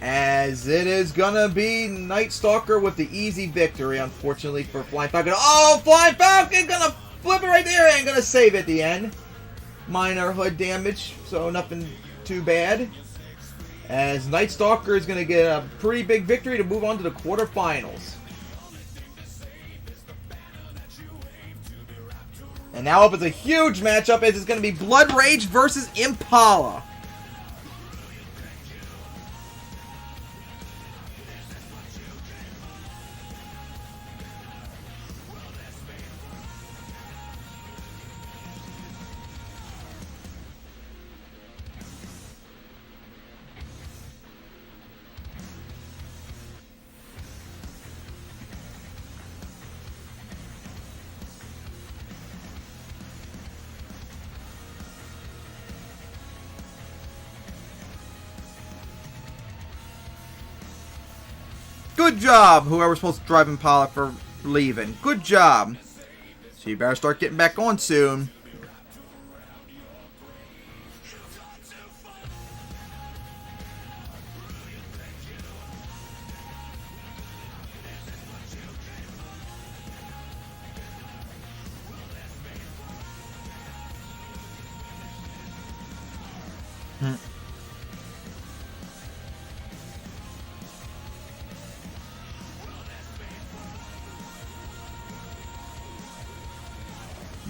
As it is gonna be Night Stalker with the easy victory, unfortunately for Flying Falcon. Oh, Flying Falcon gonna flip it right there and gonna save at the end. Minor hood damage, so nothing too bad. As Night Stalker is gonna get a pretty big victory to move on to the quarterfinals. And now up is a huge matchup as it's going to be Blood Rage versus Impala. Good job, whoever's supposed to drive Impala for leaving. Good job. So you better start getting back on soon.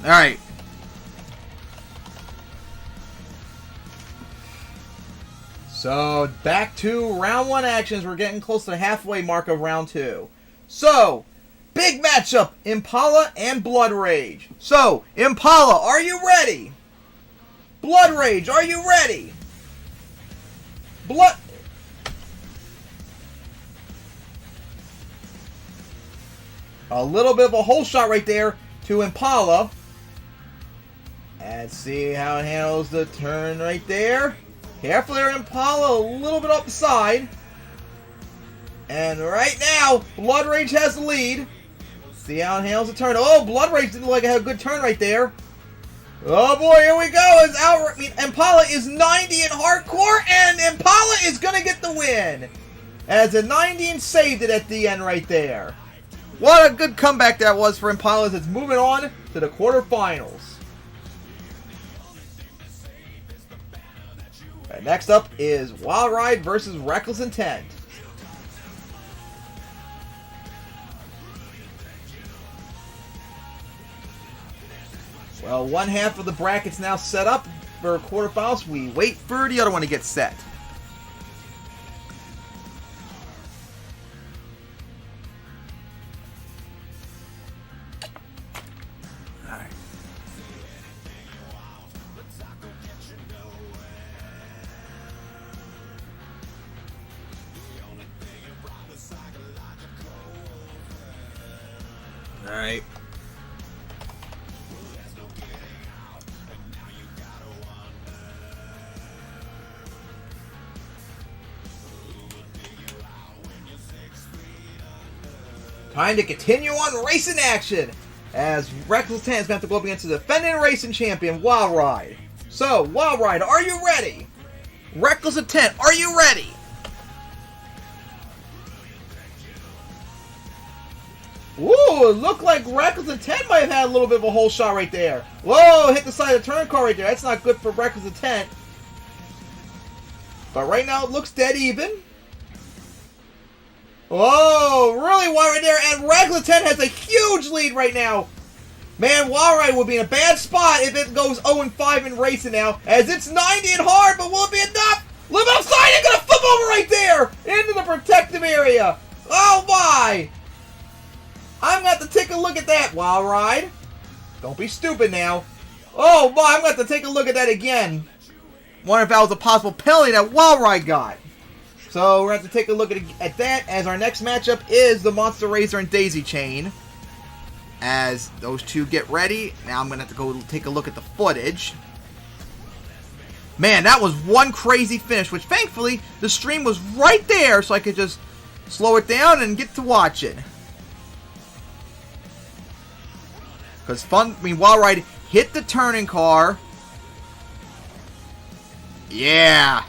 Alright. So, back to round 1 actions. We're getting close to the halfway mark of round 2. So, big matchup. Impala and Blood Rage. So, Impala, are you ready? Blood Rage, are you ready? A little bit of a hole shot right there to Impala. Let's see how it handles the turn right there. Careful there, Impala, a little bit up the side. And right now, Blood Rage has the lead. See how it handles the turn. Oh, Blood Rage didn't look like it had a good turn right there. Oh boy, here we go. Impala is 90 in hardcore, and Impala is going to get the win. As a 90 and saved it at the end right there. What a good comeback that was for Impala as it's moving on to the quarterfinals. Right, next up is Wild Ride versus Reckless Intent. Well, one half of the bracket's now set up for quarterfinals. We wait for the other one to get set. Alright. Alright. Time to continue on racing action as Reckless Intent is going to have to go up against the defending racing champion, Wild Ride. So, Wild Ride, are you ready? Reckless Intent, are you ready? Ooh, it looked like Reckless Intent might have had a little bit of a hole shot right there. Whoa, hit the side of the turn car right there. That's not good for Reckless Intent. But right now it looks dead even. Whoa, really wide right there, and Reckless Intent has a huge lead right now. Man, Wild Ride would be in a bad spot if it goes 0-5 in racing now, as it's 90 and hard, but will it be enough? Look outside, it's gonna flip over right there into the protective area. Oh my! I'm gonna have to take a look at that, Wild Ride. Don't be stupid now. Oh my, I'm gonna have to take a look at that again. Wonder if that was a possible penalty that Wild Ride got. So we're going to have to take a look at that, as our next matchup is the Monster Razor and Daisy Chain. As those two get ready, now I'm going to have to go take a look at the footage. Man, that was one crazy finish, which thankfully the stream was right there, so I could just slow it down and get to watch it. Because Wild Ride hit the turning car. Yeah.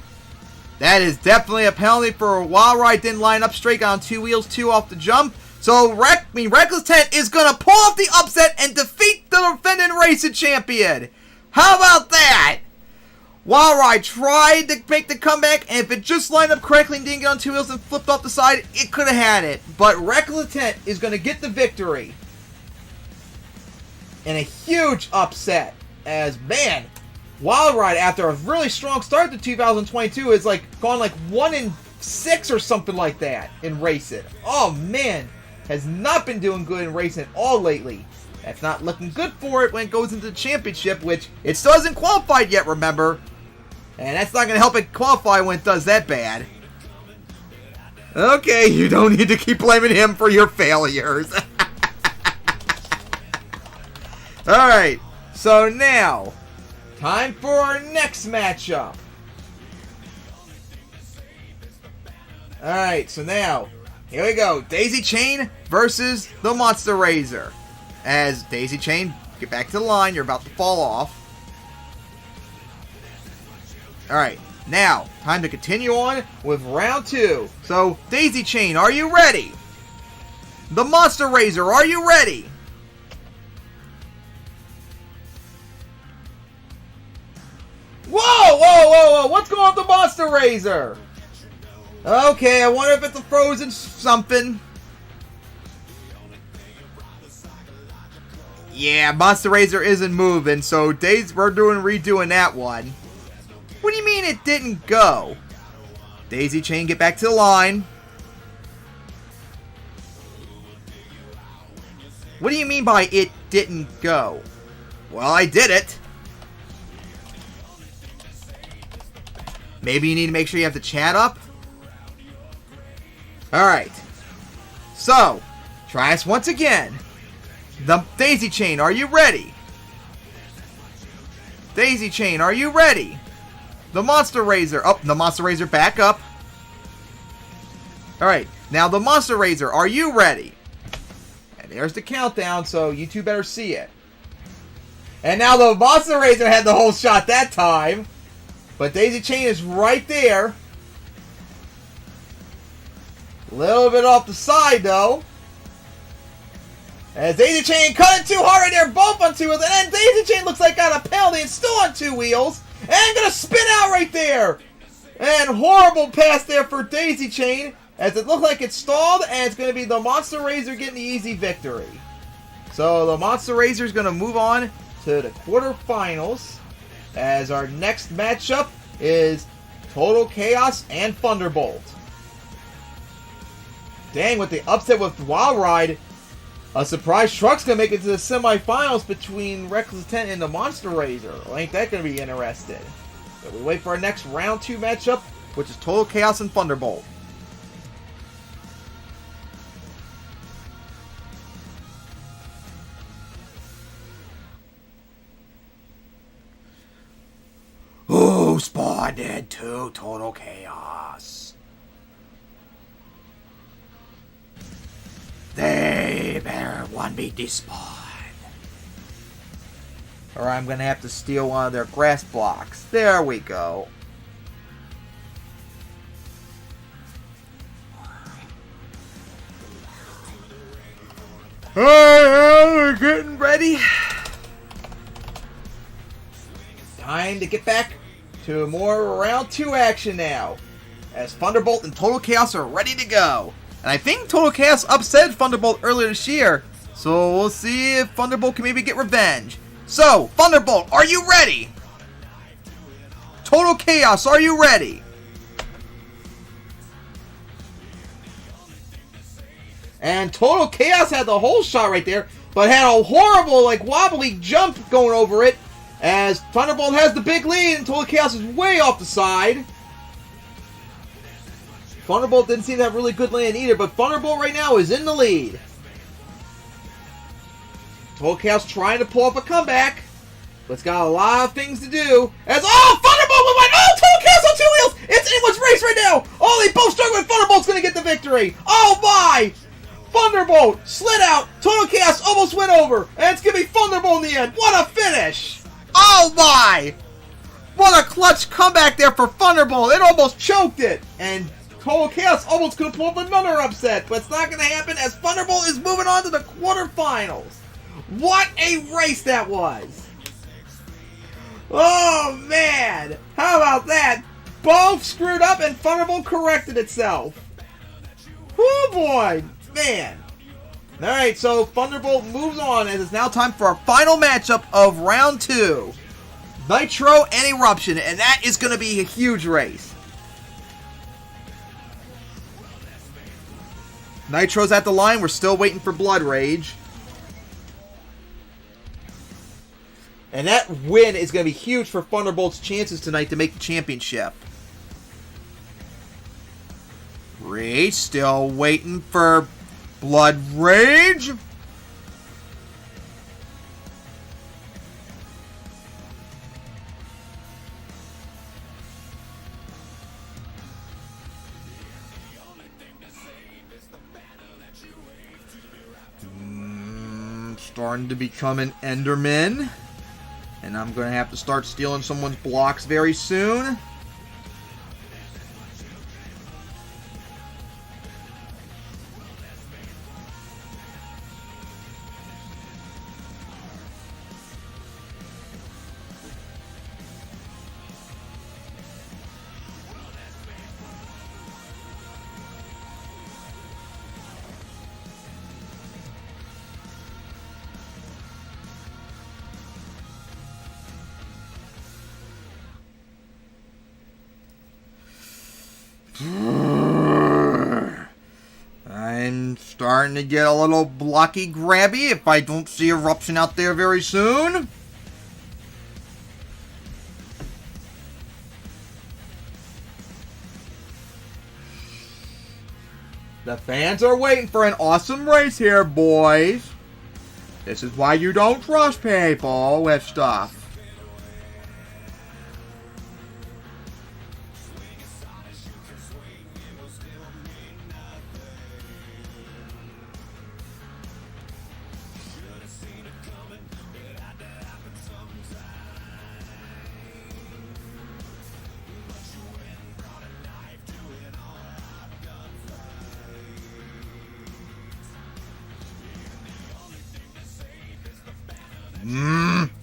That is definitely a penalty for Wild Ride. Didn't line up straight, got on two wheels, two off the jump. So, Reckless 10 is going to pull off the upset and defeat the defending racing champion. How about that? Wild Ride tried to make the comeback, and if it just lined up correctly and didn't get on two wheels and flipped off the side, it could have had it. But Reckless 10 is going to get the victory. In a huge upset. As, man, Wild Ride, after a really strong start to 2022, is gone 1-6 or something like that in racing. Oh, man. Has not been doing good in racing at all lately. That's not looking good for it when it goes into the championship, which it still hasn't qualified yet, remember. And that's not going to help it qualify when it does that bad. Okay, you don't need to keep blaming him for your failures. Alright, so now, time for our next matchup. Alright, so now, here we go. Daisy Chain versus the Monster Razor. As Daisy Chain, get back to the line, you're about to fall off. Alright, now, time to continue on with round 2. So, Daisy Chain, are you ready? The Monster Razor, are you ready? Whoa! What's going on with the Monster Razor? Okay, I wonder if it's a frozen something. Yeah, Monster Razor isn't moving, so we're redoing that one. What do you mean it didn't go? Daisy Chain, get back to the line. What do you mean by it didn't go? Well, I did it. Maybe you need to make sure you have the chat up. Alright. So, try us once again. The Daisy Chain, are you ready? Daisy Chain, are you ready? The Monster Razor. Oh, the Monster Razor back up. Alright, now the Monster Razor, are you ready? And there's the countdown, so you two better see it. And now the Monster Razor had the whole shot that time. But Daisy Chain is right there. A little bit off the side, though. As Daisy Chain cut it too hard right there, both on two wheels. And then Daisy Chain looks like got a penalty. It's still on two wheels. And gonna spin out right there. And horrible pass there for Daisy Chain. As it looked like it stalled. And it's going to be the Monster Razor getting the easy victory. So the Monster Razor is going to move on to the quarterfinals. As our next matchup is Total Chaos and Thunderbolt. Dang, with the upset with Wild Ride, a surprise truck's going to make it to the semifinals between Reckless 10 and the Monster Razor. Well, ain't that going to be interesting? So we wait for our next round 2 matchup, which is Total Chaos and Thunderbolt. Who spawned into Total Chaos? They better one be despawned. Or I'm going to have to steal one of their grass blocks. There we go. Alright, we're getting ready. Time to get back to more round 2 action now. As Thunderbolt and Total Chaos are ready to go. And I think Total Chaos upset Thunderbolt earlier this year. So we'll see if Thunderbolt can maybe get revenge. So, Thunderbolt, are you ready? Total Chaos, are you ready? And Total Chaos had the whole shot right there, but had a horrible, wobbly jump going over it. As Thunderbolt has the big lead and Total Chaos is way off the side. Thunderbolt didn't seem to have really good land either, but Thunderbolt right now is in the lead. Total Chaos trying to pull up a comeback, but it's got a lot of things to do. As Thunderbolt went! Oh, Total Chaos on 2 wheels! It's anyone's race right now! Oh, they both struggling. Thunderbolt's gonna get the victory! Oh my! Thunderbolt slid out. Total Chaos almost went over, and it's gonna be Thunderbolt in the end. What a finish! Oh my! What a clutch comeback there for Thunderbolt. It almost choked it, and Total Chaos almost could have pulled another upset, but it's not gonna happen as Thunderbolt is moving on to the quarterfinals. What a race that was! Oh man! How about that? Both screwed up and Thunderbolt corrected itself. Oh boy! Man. Alright, so Thunderbolt moves on as it's now time for our final matchup of round 2. Nitro and Eruption, and that is going to be a huge race. Nitro's at the line. We're still waiting for Blood Rage. And that win is going to be huge for Thunderbolt's chances tonight to make the championship. Rage still waiting for Blood Rage. Starting to become an Enderman. And I'm going to have to start stealing someone's blocks very soon. I'm starting to get a little blocky grabby if I don't see Eruption out there very soon. The fans are waiting for an awesome race here, boys. This is why you don't trust people with stuff.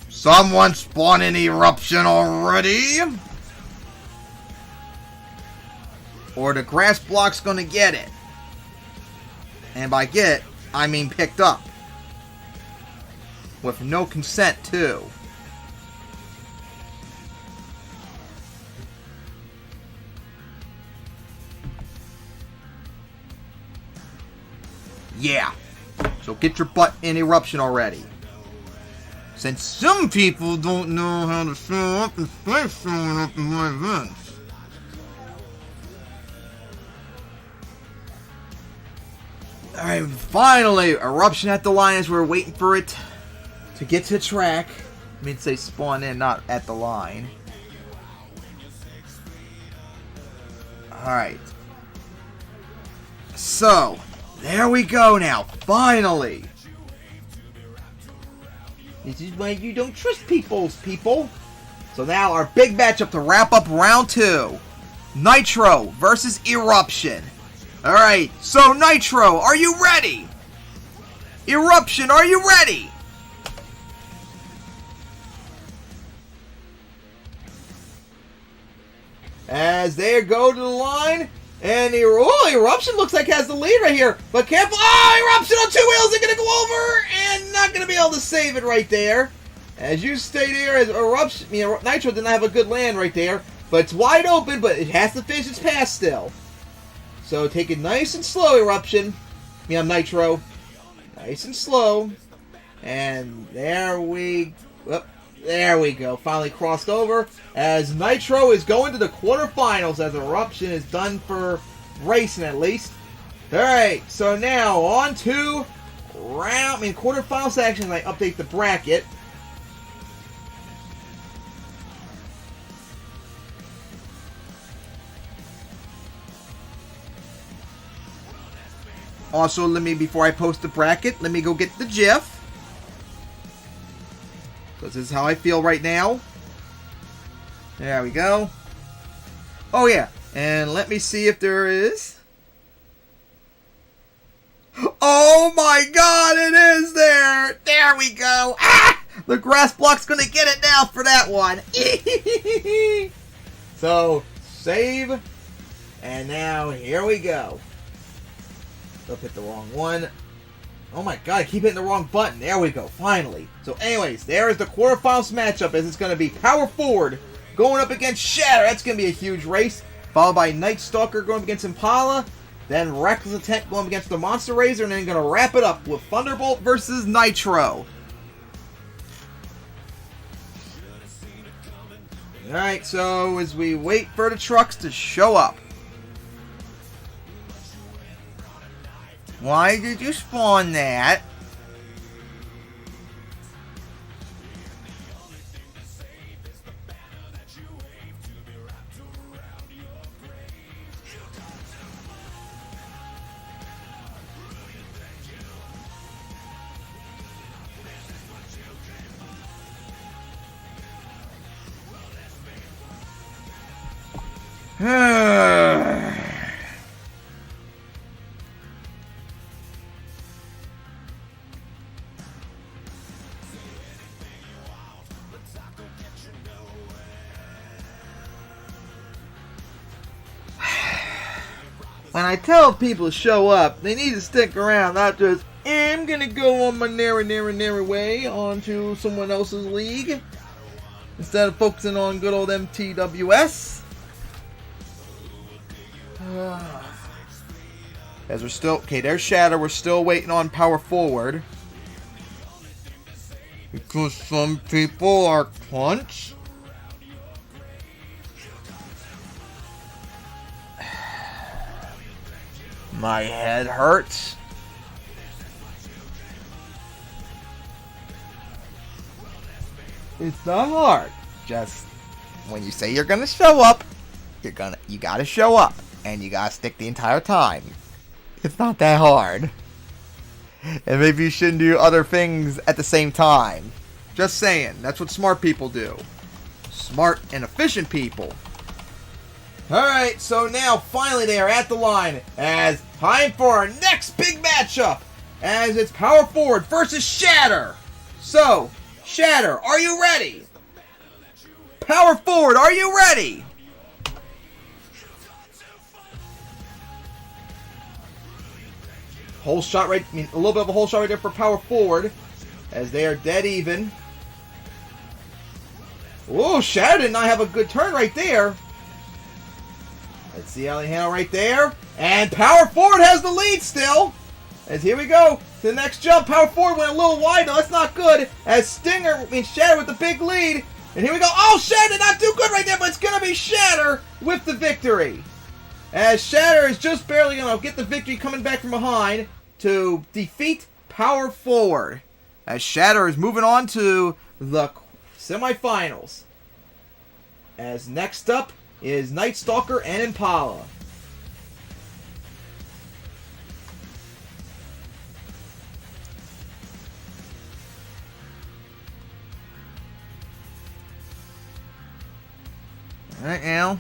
Someone spawn an Eruption already? Or the grass block's gonna get it. And by get, I mean picked up. With no consent, too. Yeah. So get your butt in Eruption already. Since some people don't know how to show up and stay showing up in my events. Alright, finally, Eruption at the line as we're waiting for it to get to the track. I mean, say spawn in, not at the line. Alright. So, there we go now, finally. This is why you don't trust people. So now our big matchup to wrap up round 2. Nitro versus Eruption. Alright, so Nitro, are you ready? Eruption, are you ready? As they go to the line, and Eruption looks like has the lead right here. But careful, Eruption on 2 wheels, they're going to go over, and not going to be able to save it right there. As you stay there, as Eruption, Nitro did not have a good land right there. But it's wide open, but it has to finish its pass still. So take it nice and slow, Eruption. Nitro. Nice and slow. And there we go. Finally crossed over. As Nitro is going to the quarterfinals as Eruption is done for racing at least. Alright, so now on to quarterfinals action. I update the bracket. Also, before I post the bracket, let me go get the GIF. Because this is how I feel right now. There we go. Oh yeah, and let me see if there is. Oh my god, it is there! There we go! Ah! The grass block's gonna get it now for that one. So, save. And now, here we go. I'll hit the wrong one. Oh my god, I keep hitting the wrong button. There we go, finally. So anyways, there is the quarterfinals matchup, as it's going to be Power Forward going up against Shatter. That's going to be a huge race. Followed by Night Stalker going up against Impala. Then Reckless Intent going up against the Monster Razor. And then going to wrap it up with Thunderbolt versus Nitro. Alright, so as we wait for the trucks to show up. Why did you spawn that? When I tell people to show up, they need to stick around, not just, I'm gonna go on my nary way onto someone else's league, instead of focusing on good old MTWS. As we're still, okay, there's Shadow, we're still waiting on Power Forward. Because some people are cunts. My head hurts. It's not hard. Just when you say you're gonna show up, you gotta show up, and you gotta stick the entire time. It's not that hard. And maybe you shouldn't do other things at the same time. Just saying. That's what smart people do. Smart and efficient people. Alright, so now finally they are at the line as time for our next big matchup, as it's Power Forward versus Shatter. So, Shatter, are you ready? Power Forward, are you ready? Whole shot right, a little bit of a whole shot right there for Power Forward, as they are dead even. Whoa, Shatter did not have a good turn right there. Let's see how they handle right there. And Power Forward has the lead still. As here we go to the next jump. Power Forward went a little wide. No, that's not good. As Shatter with the big lead. And here we go. Oh, Shatter did not do good right there, but it's going to be Shatter with the victory. As Shatter is just barely going to get the victory coming back from behind to defeat Power Forward. As Shatter is moving on to the semifinals. As next up is Night Stalker and Impala. Alright, now.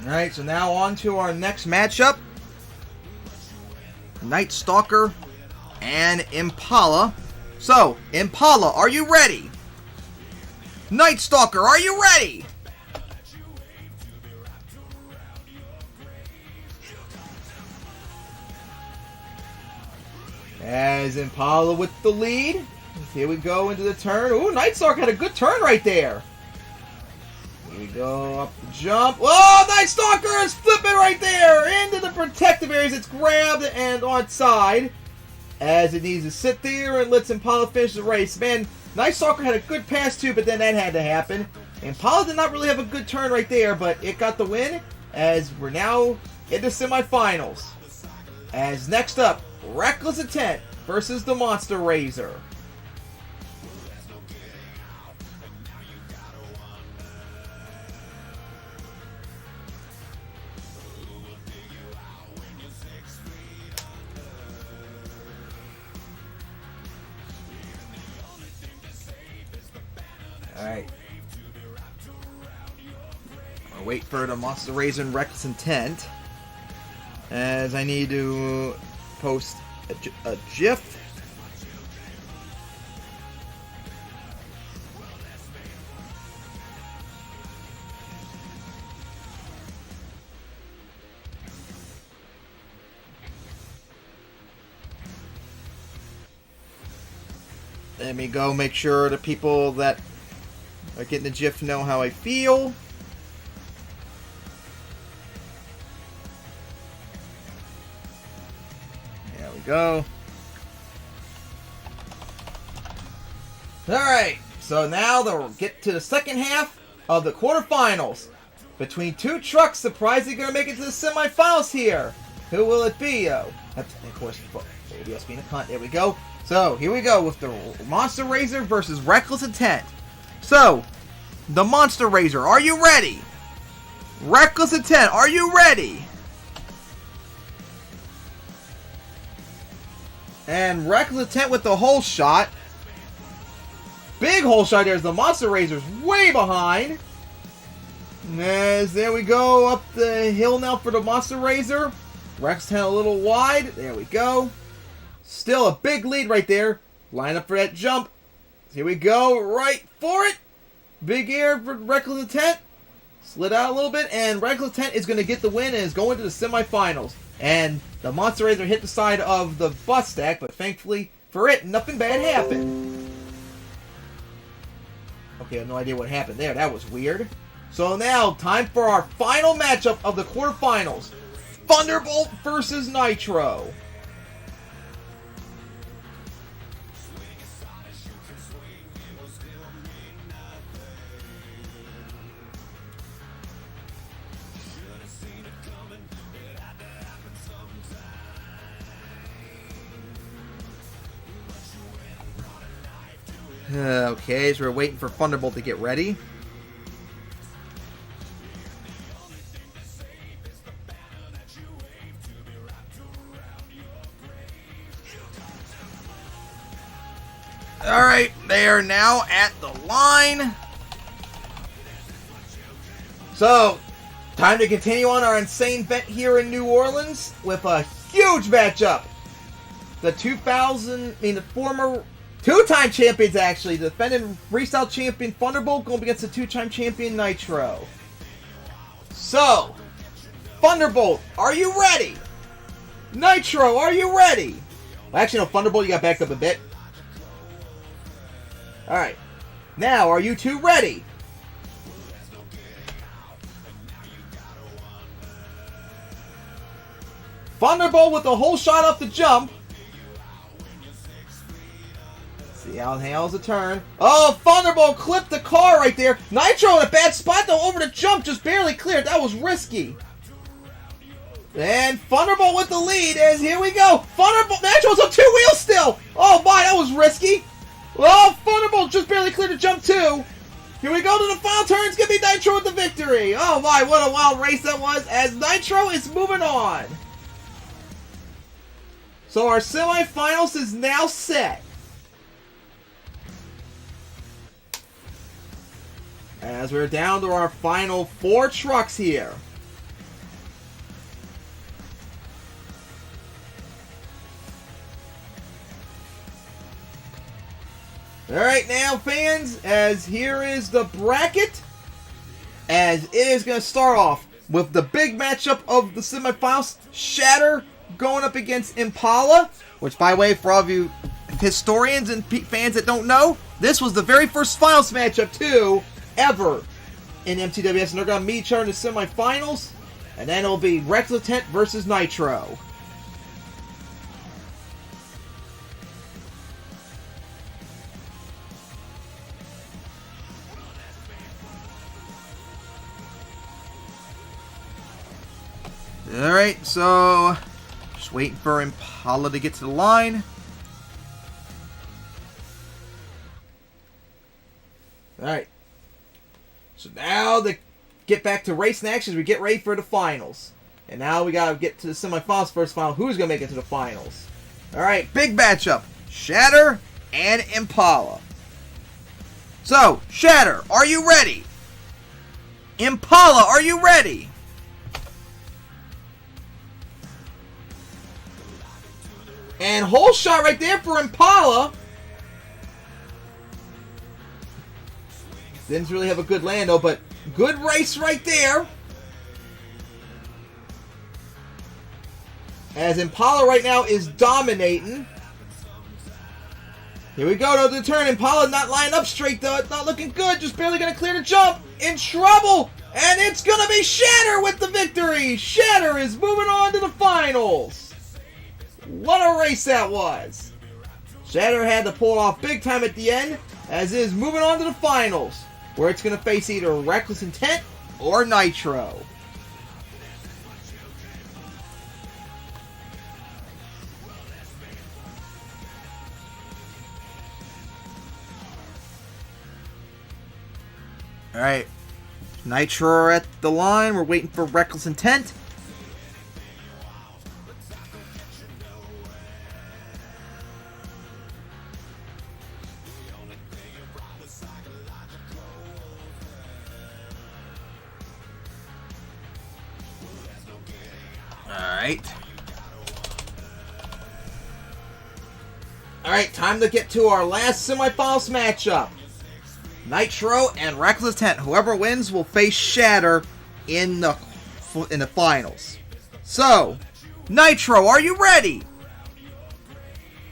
Alright, so now on to our next matchup. Night Stalker and Impala. So, Impala, are you ready? Night Stalker, are you ready? As Impala with the lead. Here we go into the turn. Ooh, Night Stalker had a good turn right there. Here we go, up the jump. Oh, Night Stalker is flipping right there into the protective areas. It's grabbed and on side as it needs to sit there and lets Impala finish the race. Man, Night Stalker had a good pass too, but then that had to happen. Impala did not really have a good turn right there, but it got the win as we're now in the semifinals. As next up, Reckless Intent versus the Monster Razor. Alright. I'll wait for the Monster Razor and Reckless Intent. As I need to post a GIF. Let me go make sure the people that are getting the GIF know how I feel. There we go. Alright, so now we'll get to the second half of the quarterfinals. Between two trucks surprisingly going to make it to the semifinals here. Who will it be, yo? That's, of course, ABS being a cunt. There we go. So, here we go with the Monster Razor versus Reckless Intent. So, the Monster Razor, are you ready? Reckless Intent, are you ready? And Reckless Intent with the hole shot. Big hole shot there as the Monster Razor's way behind. As there we go, up the hill now for the Monster Razor. Reckless Intent a little wide. There we go. Still a big lead right there. Line up for that jump. Here we go, right for it. Big air for Reckless Intent. Slid out a little bit, and Reckless Intent is going to get the win and is going to the semifinals. And the Monster Razor hit the side of the bus stack, but thankfully for it, nothing bad happened. Okay, I have no idea what happened there. That was weird. So now, time for our final matchup of the quarterfinals. Thunderbolt versus Nitro. Okay, so we're waiting for Thunderbolt to get ready. Alright, they are now at the line. So, time to continue on our insane event here in New Orleans with a huge matchup. The former two-time champions, actually. The defending freestyle champion Thunderbolt going against the two-time champion Nitro. So, Thunderbolt, are you ready? Nitro, are you ready? Well, actually, no, Thunderbolt, you got backed up a bit. Alright. Now, are you two ready? Thunderbolt with a whole shot off the jump. See how it handles the turn. Oh, Thunderbolt clipped the car right there. Nitro in a bad spot though, over the jump, just barely cleared. That was risky. And Thunderbolt with the lead as here we go. Thunderbolt, Nitro's on two wheels still. Oh my, that was risky. Oh, Thunderbolt just barely cleared the jump too. Here we go to the final turn. It's going to be Nitro with the victory. Oh my, what a wild race that was as Nitro is moving on. So our semifinals is now set. As we're down to our final four trucks here. Alright now fans, as here is the bracket. As it is going to start off with the big matchup of the semifinals. Shatter going up against Impala. Which, by the way, for all of you historians and fans that don't know, this was the very first finals matchup too, ever, in MTWS, and they're going to meet each other in the semifinals. And then it'll be Reckless Intent versus Nitro. Alright, so just waiting for Impala to get to the line. Alright. So now to get back to racing action as we get ready for the finals. And now we gotta get to the semifinals, first final. Who's gonna make it to the finals? Alright, big matchup. Shatter and Impala. So, Shatter, are you ready? Impala, are you ready? And whole shot right there for Impala. Didn't really have a good land though, but good race right there. As Impala right now is dominating. Here we go to the turn. Impala not lining up straight though. It's not looking good. Just barely going to clear the jump. In trouble. And it's going to be Shatter with the victory. Shatter is moving on to the finals. What a race that was. Shatter had to pull it off big time at the end, as is moving on to the finals, where it's going to face either Reckless Intent or Nitro. Alright, Nitro are at the line. We're waiting for Reckless Intent. Alright, time to get to our last semifinals matchup. Nitro and Reckless Intent. Whoever wins will face Shatter in the finals. So, Nitro, are you ready?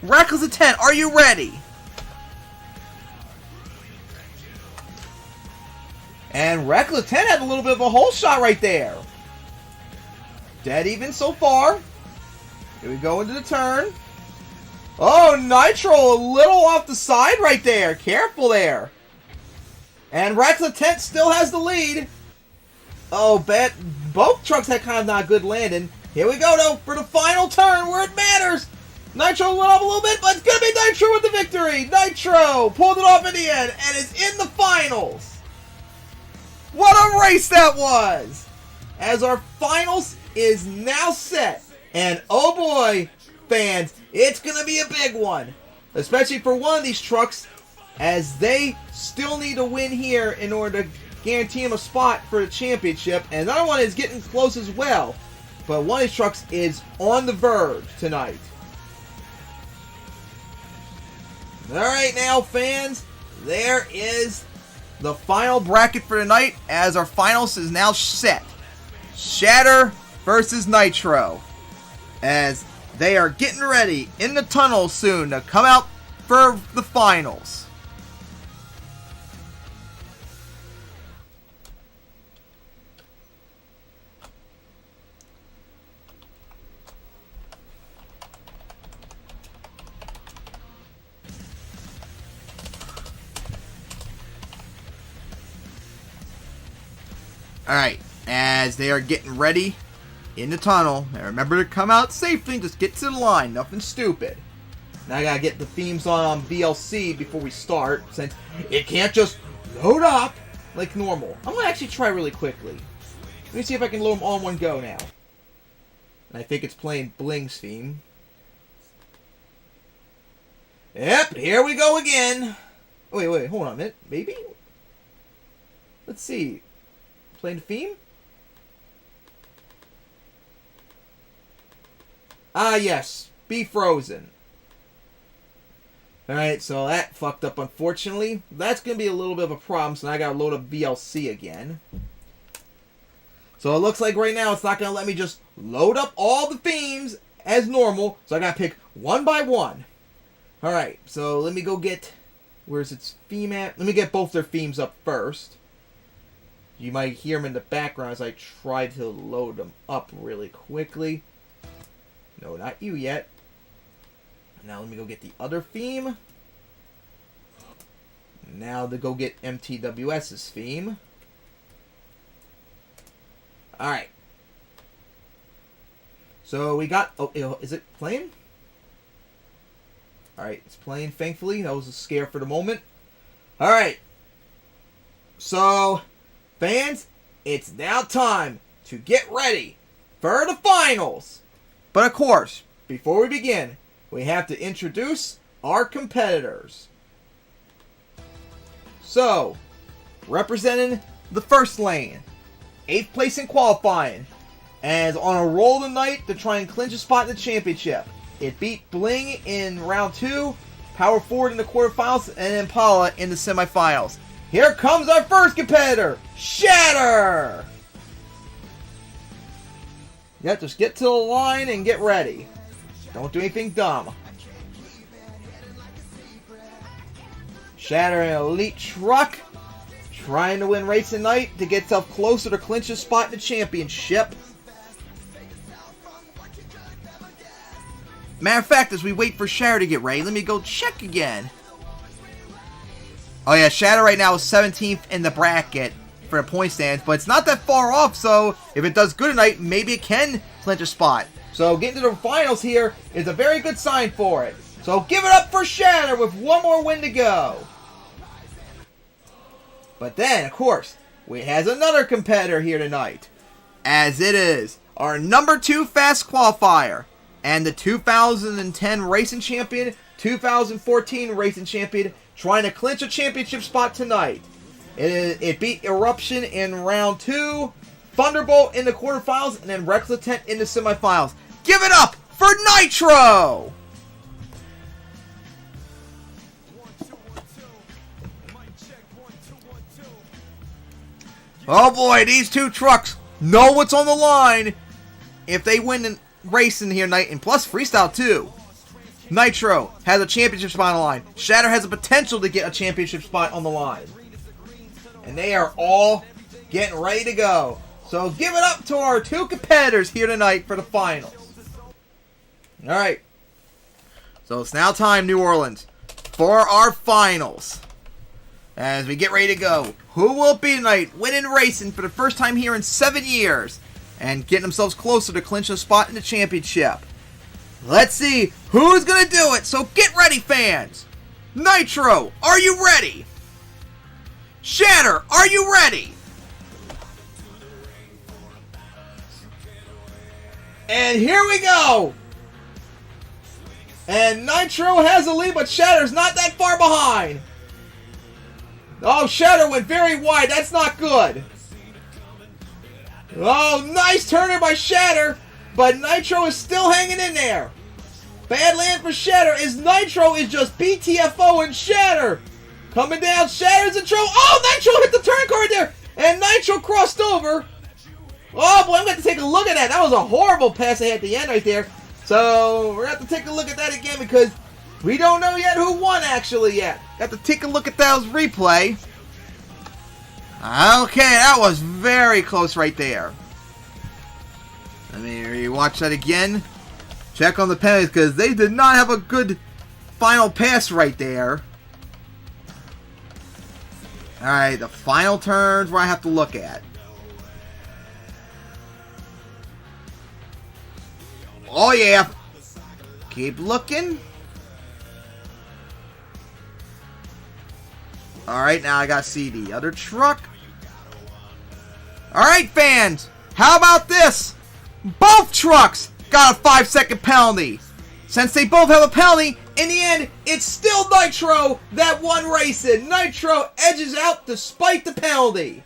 Reckless Intent, are you ready? And Reckless Intent had a little bit of a hole shot right there. Dead even so far. Here we go into the turn. Oh, Nitro a little off the side right there. Careful there. And Reckless Intent still has the lead. Oh, both trucks had kind of not good landing. Here we go, though, for the final turn where it matters. Nitro went up a little bit, but it's going to be Nitro with the victory. Nitro pulled it off in the end and is in the finals. What a race that was. As our finals is now set. And oh boy, fans, it's going to be a big one. Especially for one of these trucks, as they still need to win here in order to guarantee them a spot for the championship. And another one is getting close as well. But one of these trucks is on the verge tonight. Alright now, fans, there is the final bracket for tonight, as our finals is now set. Shatter versus Nitro, as they are getting ready in the tunnel soon to come out for the finals. Alright, as they are getting ready in the tunnel, and remember to come out safely and just get to the line, nothing stupid. Now I gotta get the themes on VLC before we start, since it can't just load up like normal. I'm gonna actually try really quickly. Let me see if I can load them all in one go now. And I think it's playing Bling's theme. Yep, here we go again. Wait, hold on a minute. Maybe? Let's see. Playing the theme? Ah, yes. Be Frozen. Alright, so that fucked up, unfortunately. That's going to be a little bit of a problem, so now I got to load up VLC again. So it looks like right now it's not going to let me just load up all the themes as normal, so I got to pick one by one. Alright, so let me go get... Where's its theme at? Let me get both their themes up first. You might hear them in the background as I try to load them up really quickly. No, not you yet. Now let me go get the other theme. Now to go get MTWS's theme. Alright. So we got... Oh, is it playing? Alright, it's playing, thankfully. That was a scare for the moment. Alright. So, fans, it's now time to get ready for the finals. But of course, before we begin, we have to introduce our competitors. So, representing the first lane, 8th place in qualifying, and on a roll tonight to try and clinch a spot in the championship. It beat Bling in round 2, Power Forward in the quarterfinals, and Impala in the semifinals. Here comes our first competitor, Shatter! Yep, just get to the line and get ready. Don't do anything dumb. Shatter, an elite truck, trying to win race tonight to get itself closer to clinch a spot in the championship. Matter of fact, as we wait for Shatter to get ready, let me go check again. Oh yeah, Shatter right now is 17th in the bracket for the point stands, but it's not that far off, so if it does good tonight, maybe it can clinch a spot. So getting to the finals here is a very good sign for it. So give it up for Shatter with one more win to go. But then, of course, we has another competitor here tonight, as it is our number 2 fast qualifier and the 2010 racing champion, 2014 racing champion, trying to clinch a championship spot tonight. It beat Eruption in round 2, Thunderbolt in the quarterfinals, and then Reckless Intent in the semifinals. Give it up for Nitro! Oh boy, these two trucks know what's on the line if they win in racing here tonight, and plus freestyle too. Nitro has a championship spot on the line. Shatter has the potential to get a championship spot on the line. And they are all getting ready to go. So give it up to our two competitors here tonight for the finals. Alright. So it's now time, New Orleans, for our finals. As we get ready to go. Who will it be tonight, winning racing for the first time here in 7 years, and getting themselves closer to clinching a spot in the championship? Let's see who's going to do it, so get ready, fans! Nitro, are you ready? Shatter, are you ready? And here we go! And Nitro has the lead, but Shatter's not that far behind. Oh, Shatter went very wide. That's not good. Oh, nice turner by Shatter, but Nitro is still hanging in there. Bad land for Shatter as Nitro is just BTFO and Shatter. Coming down, Shatter's in trouble. Oh, Nitro hit the turn card there, and Nitro crossed over. Oh, boy, I'm going to take a look at that. That was a horrible pass at the end right there. So, we're going to have to take a look at that again because we don't know yet who won actually yet. Have to take a look at that replay. Okay, that was very close right there. Let me rewatch that again. Check on the penalties because they did not have a good final pass right there. Alright, the final turns where I have to look at. Oh yeah. Keep looking. Alright, now I got see the other truck. Alright, fans. How about this? Both trucks got a 5-second penalty. Since they both have a penalty, in the end, it's still Nitro that won racing. Nitro edges out despite the penalty,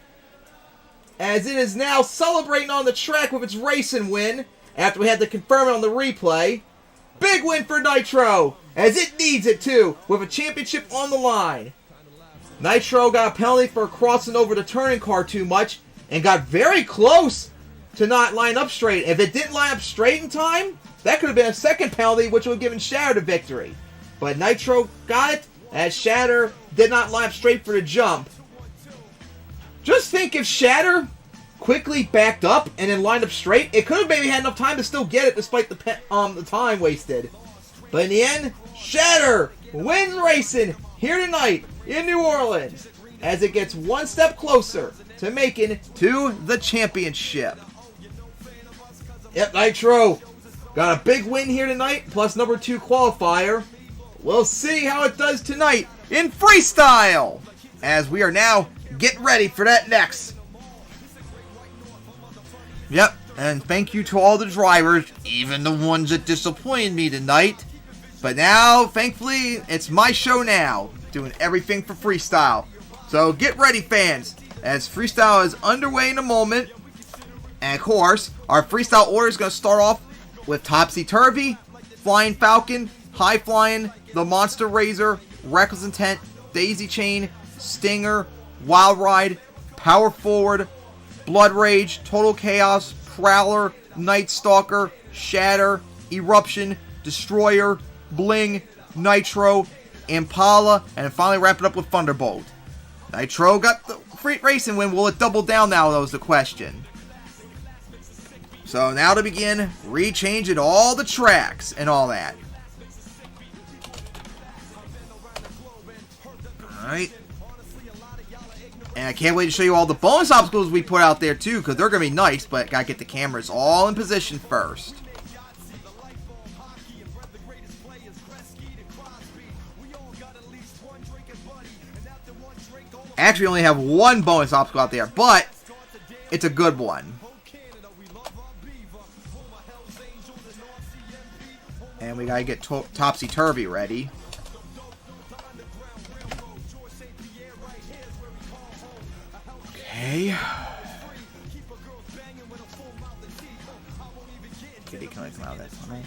as it is now celebrating on the track with its racing win after we had to confirm it on the replay. Big win for Nitro, as it needs it too, with a championship on the line. Nitro got a penalty for crossing over the turning car too much and got very close to not line up straight. If it didn't line up straight in time, that could have been a second penalty, which would have given Shatter the victory. But Nitro got it, as Shatter did not line up straight for the jump. Just think if Shatter quickly backed up and then lined up straight, it could have maybe had enough time to still get it despite the time wasted. But in the end, Shatter wins racing here tonight in New Orleans as it gets one step closer to making to the championship. Yep, Nitro got a big win here tonight, plus number 2 qualifier. We'll see how it does tonight in freestyle as we are now getting ready for that next. Yep, and thank you to all the drivers, even the ones that disappointed me tonight. But now, thankfully, it's my show now, doing everything for freestyle. So get ready, fans, as freestyle is underway in a moment. And of course, our freestyle order is going to start off with Topsy Turvy, Flying Falcon, High Flying, The Monster Razor, Reckless Intent, Daisy Chain, Stinger, Wild Ride, Power Forward, Blood Rage, Total Chaos, Prowler, Night Stalker, Shatter, Eruption, Destroyer, Bling, Nitro, Impala, and finally wrap it up with Thunderbolt. Nitro got the free racing win. Will it double down now? That was the question. So now to begin rechanging all the tracks and all that. Alright. And I can't wait to show you all the bonus obstacles we put out there too, because they're going to be nice, but gotta get the cameras all in position first. Actually, we only have one bonus obstacle out there, but it's a good one. And we gotta get Topsy Turvy ready. Okay. Kitty, can I come out of that tunnel?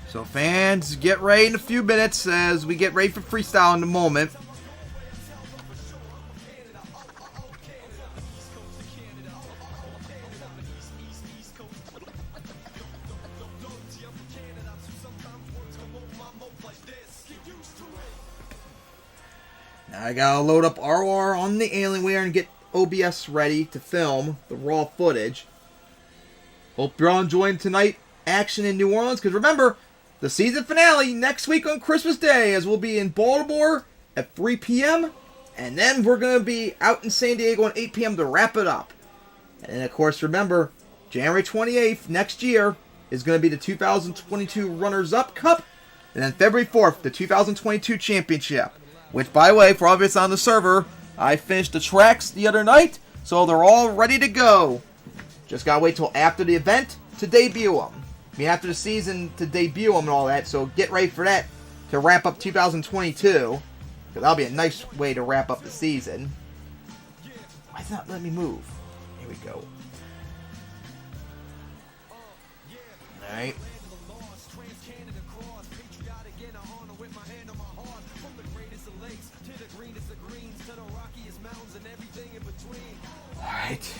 So fans, get ready in a few minutes as we get ready for freestyle in a moment. Now I gotta load up RR on the Alienware and get OBS ready to film the raw footage. Hope you're all enjoying tonight action in New Orleans, because remember, the season finale next week on Christmas Day, as we'll be in Baltimore at 3 p.m. And then we're going to be out in San Diego at 8 p.m. to wrap it up. And then, of course, remember, January 28th next year is going to be the 2022 Runners-Up Cup. And then February 4th, the 2022 Championship. Which, by the way, for all of us on the server, I finished the tracks the other night, so they're all ready to go. Just got to wait till after the event to debut them. I mean, after the season to debut them and all that, so get ready for that to wrap up 2022. Because that'll be a nice way to wrap up the season. Why is it not letting me move? Here we go. Alright. Alright.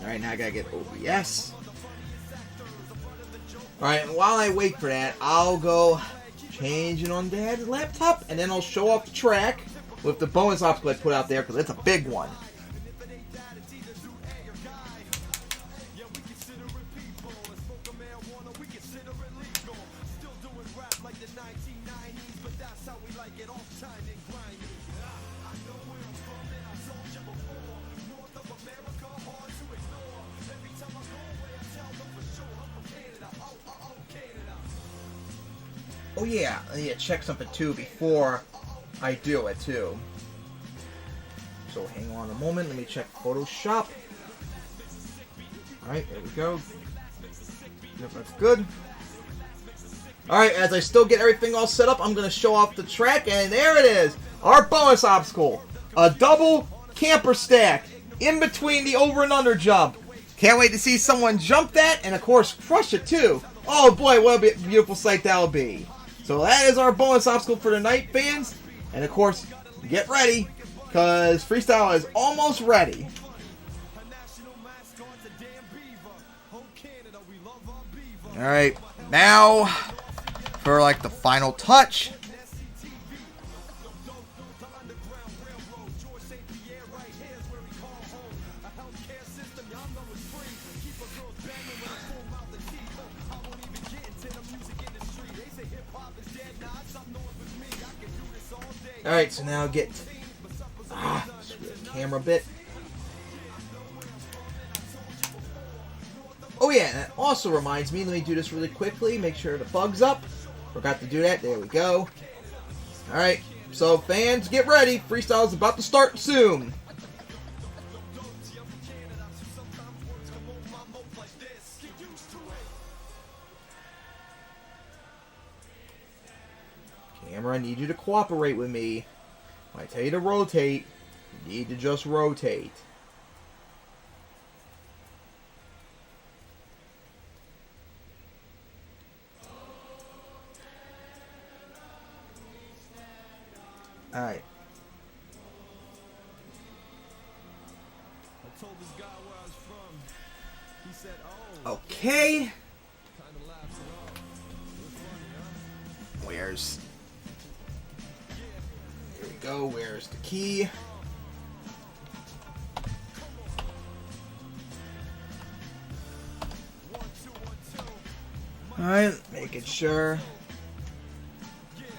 Alright, now I gotta get OBS. Alright, and while I wait for that, I'll go change it on Dad's laptop, and then I'll show off the track with the bonus obstacle I put out there, because it's a big one. Oh yeah, I need to check something too before I do it too. So hang on a moment, let me check Photoshop. Alright, there we go. Yep, that's good. Alright, as I still get everything all set up, I'm going to show off the track, and there it is! Our bonus obstacle! A double camper stack in between the over and under jump. Can't wait to see someone jump that, and of course crush it too. Oh boy, what a beautiful sight that'll be. So that is our bonus obstacle for tonight, fans. And of course, get ready, because freestyle is almost ready. Alright, now for like the final touch. Alright, so now get the camera bit. Oh yeah, and that also reminds me, let me do this really quickly, make sure the bug's up. Forgot to do that, there we go. Alright, so fans, get ready, freestyle's about to start soon. Camera, I need you to cooperate with me. When I tell you to rotate, you need to just rotate. Alright. Okay. Where's... Here we go. Where's the key? Alright, making sure.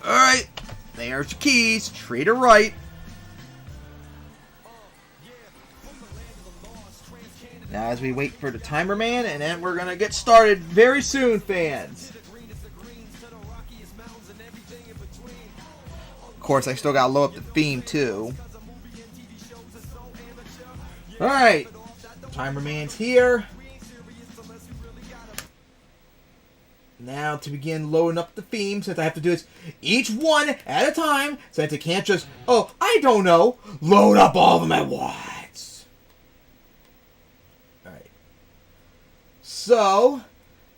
Alright, there's the keys. Tree to right. Now as we wait for the timer man, and then we're gonna get started very soon, fans. Of course, I still gotta load up the theme too. Alright, timer man's here. Now to begin loading up the theme, since I have to do this each one at a time, since it can't just, oh, I don't know, load up all of them at once. Alright. So,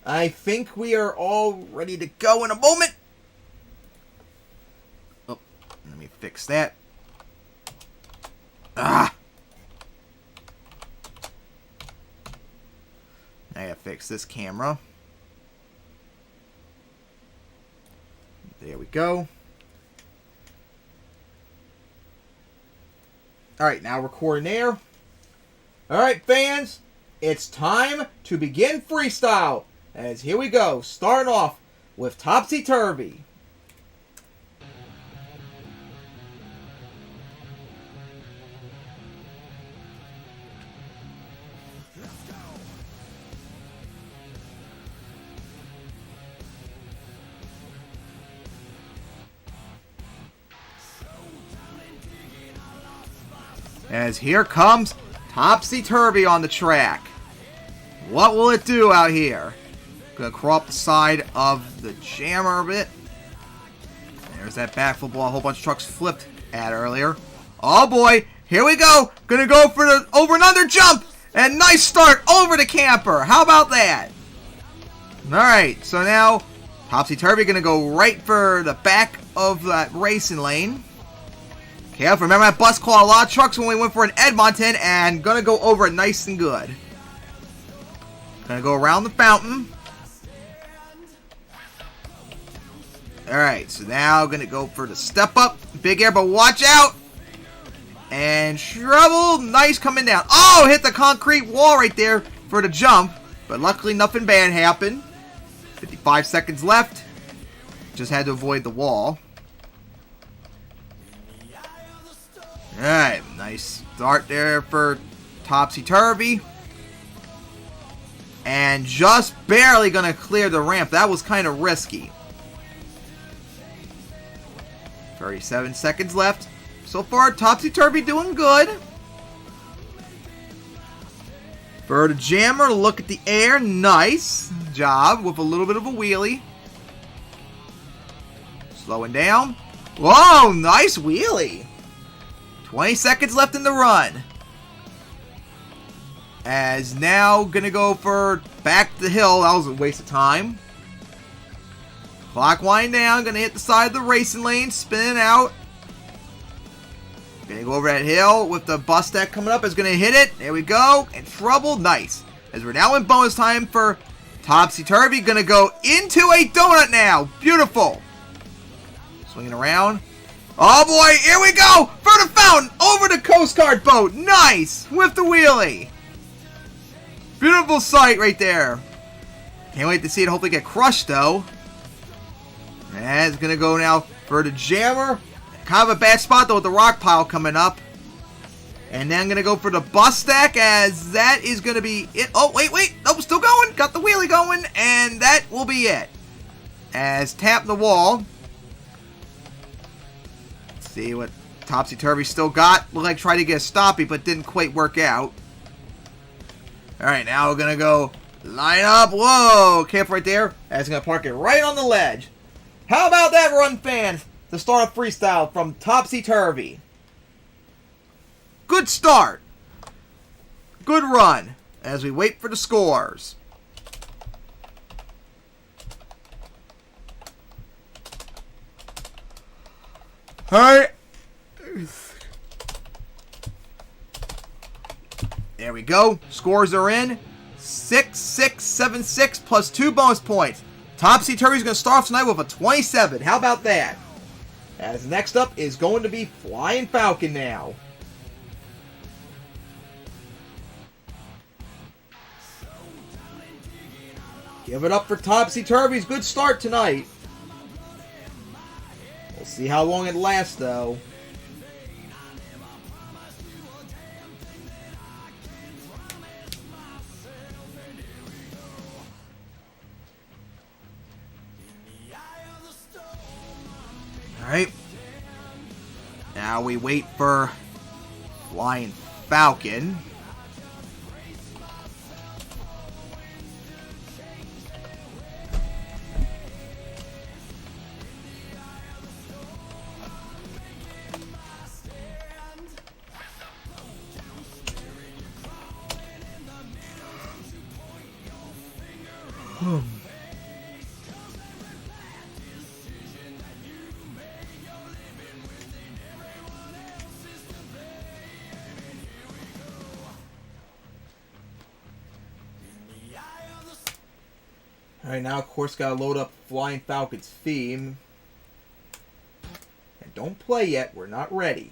I think we are all ready to go in a moment. Oh, let me fix that. Ah! Now I gotta fix this camera. There we go. Alright, now recording there. Alright, fans. It's time to begin freestyle. As here we go. Starting off with Topsy Turvy. As here comes Topsy Turvy on the track. What will it do out here? Gonna crawl up the side of the jammer a bit. There's that backflip ball a whole bunch of trucks flipped at earlier. Oh boy, here we go. Gonna go for the over and under jump. And nice start over the camper. How about that? Alright, so now Topsy Turvy gonna go right for the back of that racing lane. Okay, remember that bus caught a lot of trucks when we went for an Edmonton, and gonna go over it nice and good. Gonna go around the fountain. Alright, so now gonna go for the step up. Big air, but watch out! And trouble, nice coming down. Oh, hit the concrete wall right there for the jump. But luckily nothing bad happened. 55 seconds left. Just had to avoid the wall. Alright, nice start there for Topsy Turvy. And just barely gonna clear the ramp. That was kind of risky. 37 seconds left. So far, Topsy Turvy doing good. For the jammer, look at the air. Nice job with a little bit of a wheelie. Slowing down. Whoa, nice wheelie. 20 seconds left in the run. As now gonna go for back the hill. That was a waste of time. Clock wind down. Gonna hit the side of the racing lane. Spinning out. Gonna go over that hill with the bus deck coming up. Is gonna hit it. There we go. And trouble. Nice. As we're now in bonus time for Topsy-Turvy. Gonna go into a donut now. Beautiful. Swinging around. Oh boy, here we go! For the fountain! Over the Coast Guard boat! Nice! With the wheelie! Beautiful sight right there. Can't wait to see it hopefully get crushed though. And it's gonna go now for the jammer. Kind of a bad spot though with the rock pile coming up. And then I'm gonna go for the bus deck as that is gonna be it. Oh, wait! Nope, still going! Got the wheelie going, and that will be it. As tap the wall. See what Topsy-Turvy still got. Looked like tried to get a stoppie, but didn't quite work out. Alright, now we're going to go line up. Whoa, camp right there. That's going to park it right on the ledge. How about that run, fans? To start a freestyle from Topsy-Turvy. Good start. Good run. As we wait for the scores. Alright. There we go. Scores are in. 6, 6, 7, 6 plus 2 bonus points. Topsy-Turvy's going to start off tonight with a 27. How about that? As next up is going to be Flying Falcon now. Give it up for Topsy-Turvy's good start tonight. We'll see how long it lasts, though. Alright. Now we wait for Flying Falcon. Alright, now of course gotta load up Flying Falcon's theme. And don't play yet, we're not ready.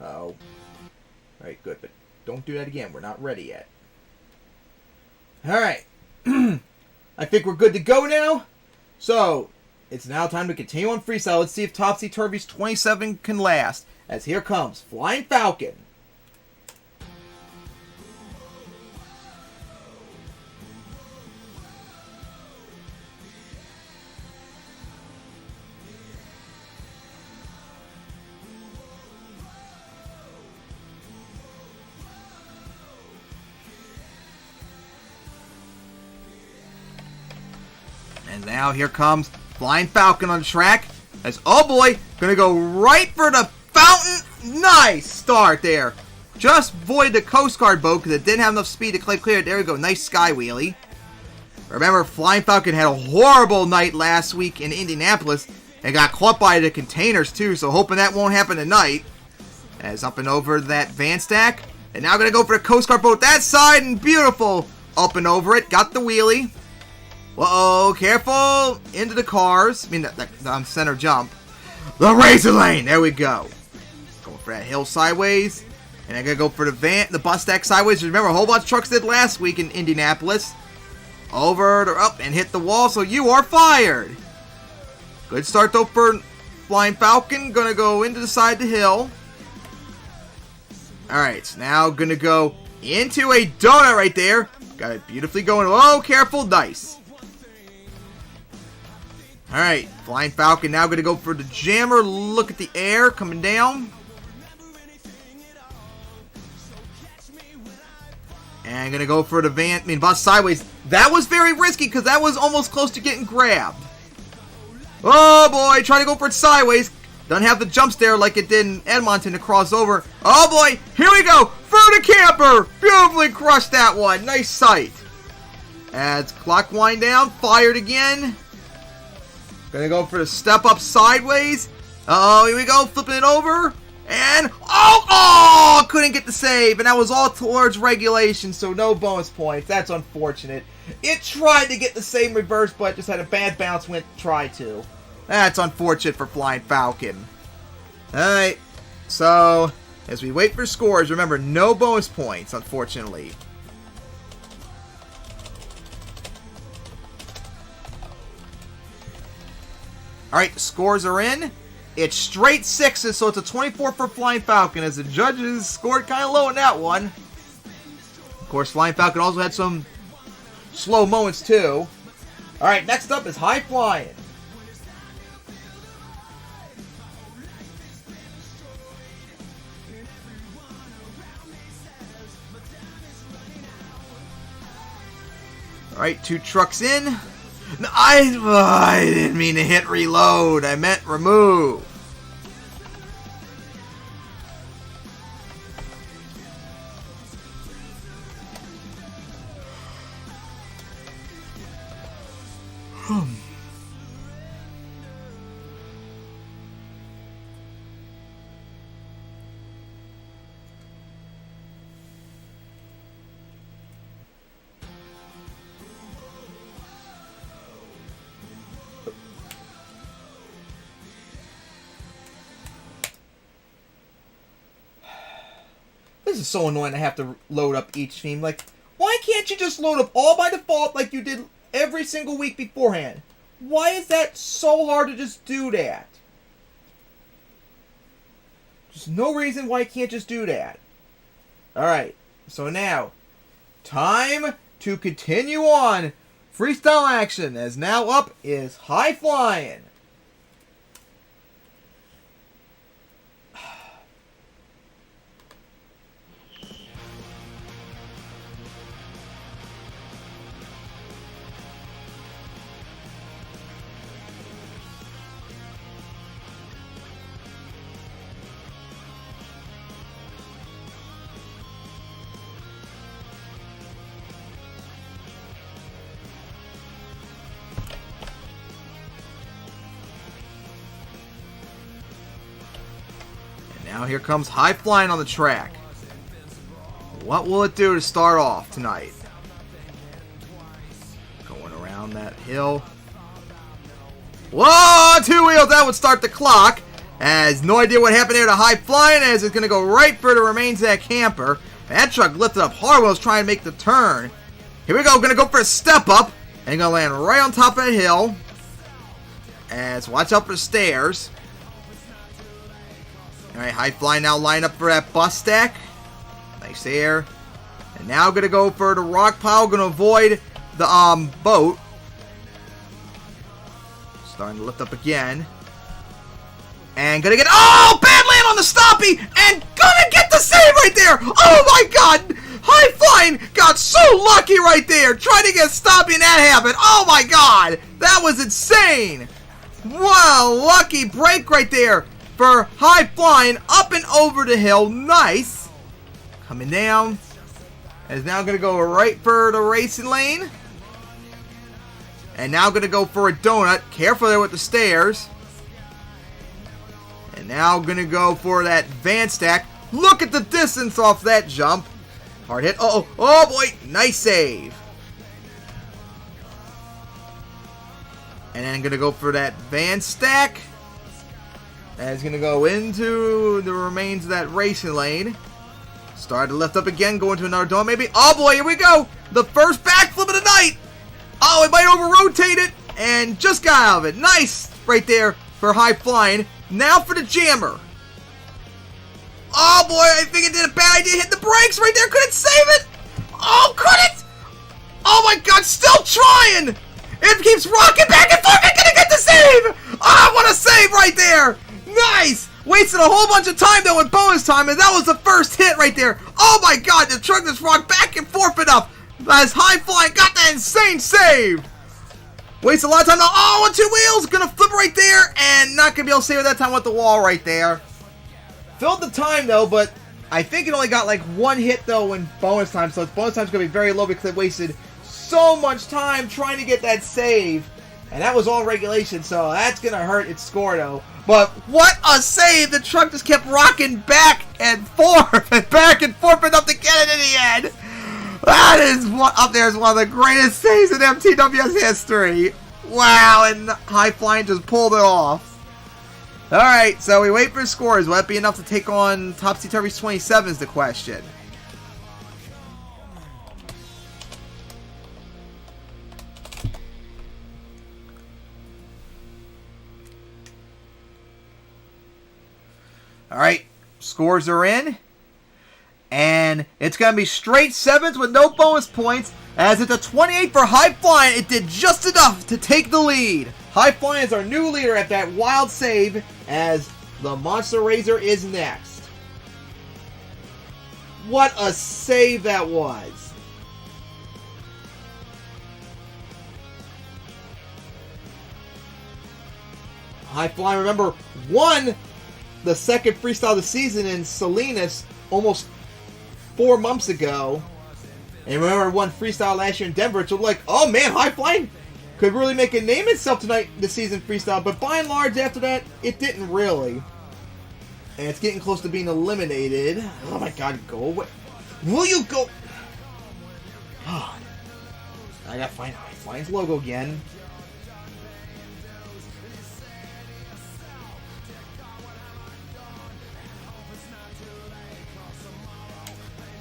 Oh. Alright, good, but don't do that again, we're not ready yet. Alright. I think we're good to go now. So, it's now time to continue on freestyle. Let's see if Topsy-Turvy's 27 can last. As here comes Flying Falcon. And now here comes Flying Falcon on the track. As, oh boy, gonna go right for the fountain. Nice start there. Just voided the Coast Guard boat because it didn't have enough speed to clear it. There we go, nice sky wheelie. Remember, Flying Falcon had a horrible night last week in Indianapolis and got caught by the containers too, so hoping that won't happen tonight. As up and over that van stack. And now gonna go for the Coast Guard boat that side, and beautiful. Up and over it, got the wheelie. Uh-oh, careful! Into the cars. I mean, the center jump. The razor lane! There we go. Going for that hill sideways. And I gotta go for the bus stack sideways. Remember, a whole bunch of trucks did last week in Indianapolis. Over, to up, and hit the wall, so you are fired. Good start, though, for Flying Falcon. Gonna go into the side of the hill. Alright, so now gonna go into a donut right there. Got it beautifully going. Oh, careful. Nice. Alright, Flying Falcon now going to go for the jammer. Look at the air coming down. And going to go for the bus sideways. That was very risky because that was almost close to getting grabbed. Oh boy, trying to go for it sideways. Doesn't have the jumps there like it did in Edmonton to cross over. Oh boy, here we go. For the camper. Beautifully crushed that one. Nice sight. As clock wind down, fired again. Gonna go for the step up sideways. Oh, here we go, flipping it over. And, couldn't get the save. And that was all towards regulation, so no bonus points. That's unfortunate. It tried to get the same reverse, but just had a bad bounce when it tried to. That's unfortunate for Flying Falcon. Alright, so as we wait for scores, remember, no bonus points, unfortunately. Alright, scores are in. It's straight sixes, so it's a 24 for Flying Falcon, as the judges scored kind of low in that one. Of course, Flying Falcon also had some slow moments, too. Alright, next up is High Flying. Alright, 2 trucks in. No, I didn't mean to hit reload. I meant remove. This is so annoying to have to load up each team. Like, why can't you just load up all by default like you did every single week beforehand? Why is that so hard to just do that? There's no reason why you can't just do that. Alright, so now, time to continue on. Freestyle action, as now up is High Flying. Now here comes High Flying on the track. What will it do to start off tonight? Going around that hill. Whoa! 2 wheels! That would start the clock. As no idea what happened there to High Flying, as it's going to go right for the remains of that camper. That truck lifted up hard while it was trying to make the turn. Here we go. Going to go for a step up. And going to land right on top of the hill. As watch out for the stairs. Alright, High Flying now line up for that bus stack. Nice air. And now going to go for the rock pile. Going to avoid the boat. Starting to lift up again. And going to get... Oh! Bad land on the stoppie! And going to get the save right there! Oh my god! High Flying got so lucky right there! Trying to get stoppie and that happened. Oh my god! That was insane! Wow! Lucky break right there for High Flying, up and over the hill. Nice. Coming down. And is now going to go right for the racing lane. And now going to go for a donut. Careful there with the stairs. And now going to go for that van stack. Look at the distance off that jump. Hard hit. Uh-oh. Oh boy. Nice save. And then going to go for that van stack. And it's going to go into the remains of that racing lane. Start to lift up again, go into another door maybe. Oh boy, here we go. The first backflip of the night. Oh, it might over-rotate it. And just got out of it. Nice right there for High Flying. Now for the jammer. Oh boy, I think it did a bad idea. Hit the brakes right there. Couldn't save it. Oh, couldn't. Oh my god, still trying. It keeps rocking back and forth. It's going to get the save. Oh, what a save right there. Nice! Wasted a whole bunch of time though in bonus time, and that was the first hit right there. Oh my god, the truck just rocked back and forth enough as High Flying got that insane save. Wasted a lot of time though. Oh, on 2 wheels! Gonna flip right there, and not gonna be able to save it that time with the wall right there. Filled the time though, but I think it only got like 1 hit though in bonus time, so its bonus time's gonna be very low because it wasted so much time trying to get that save. And that was all regulation, so that's going to hurt its score, though. But what a save! The truck just kept rocking back and forth and back and forth enough to get it in the end. That is up there as one of the greatest saves in MTWS history. Wow, and High Flying just pulled it off. Alright, so we wait for scores. Will that be enough to take on Topsy Turvy's 27 is the question. Alright, scores are in. And it's going to be straight 7s with no bonus points. As it's a 28 for High Flying, it did just enough to take the lead. High Flying is our new leader at that wild save, as the Monster Razor is next. What a save that was. High Flying, remember, won the second freestyle of the season in Salinas almost 4 months ago. And remember, won freestyle last year in Denver. So like, oh man, High Flying could really make a name itself tonight this season freestyle. But by and large, after that, it didn't really. And it's getting close to being eliminated. Oh my god, go away. Will you go? Oh, I gotta find High Flying's logo again.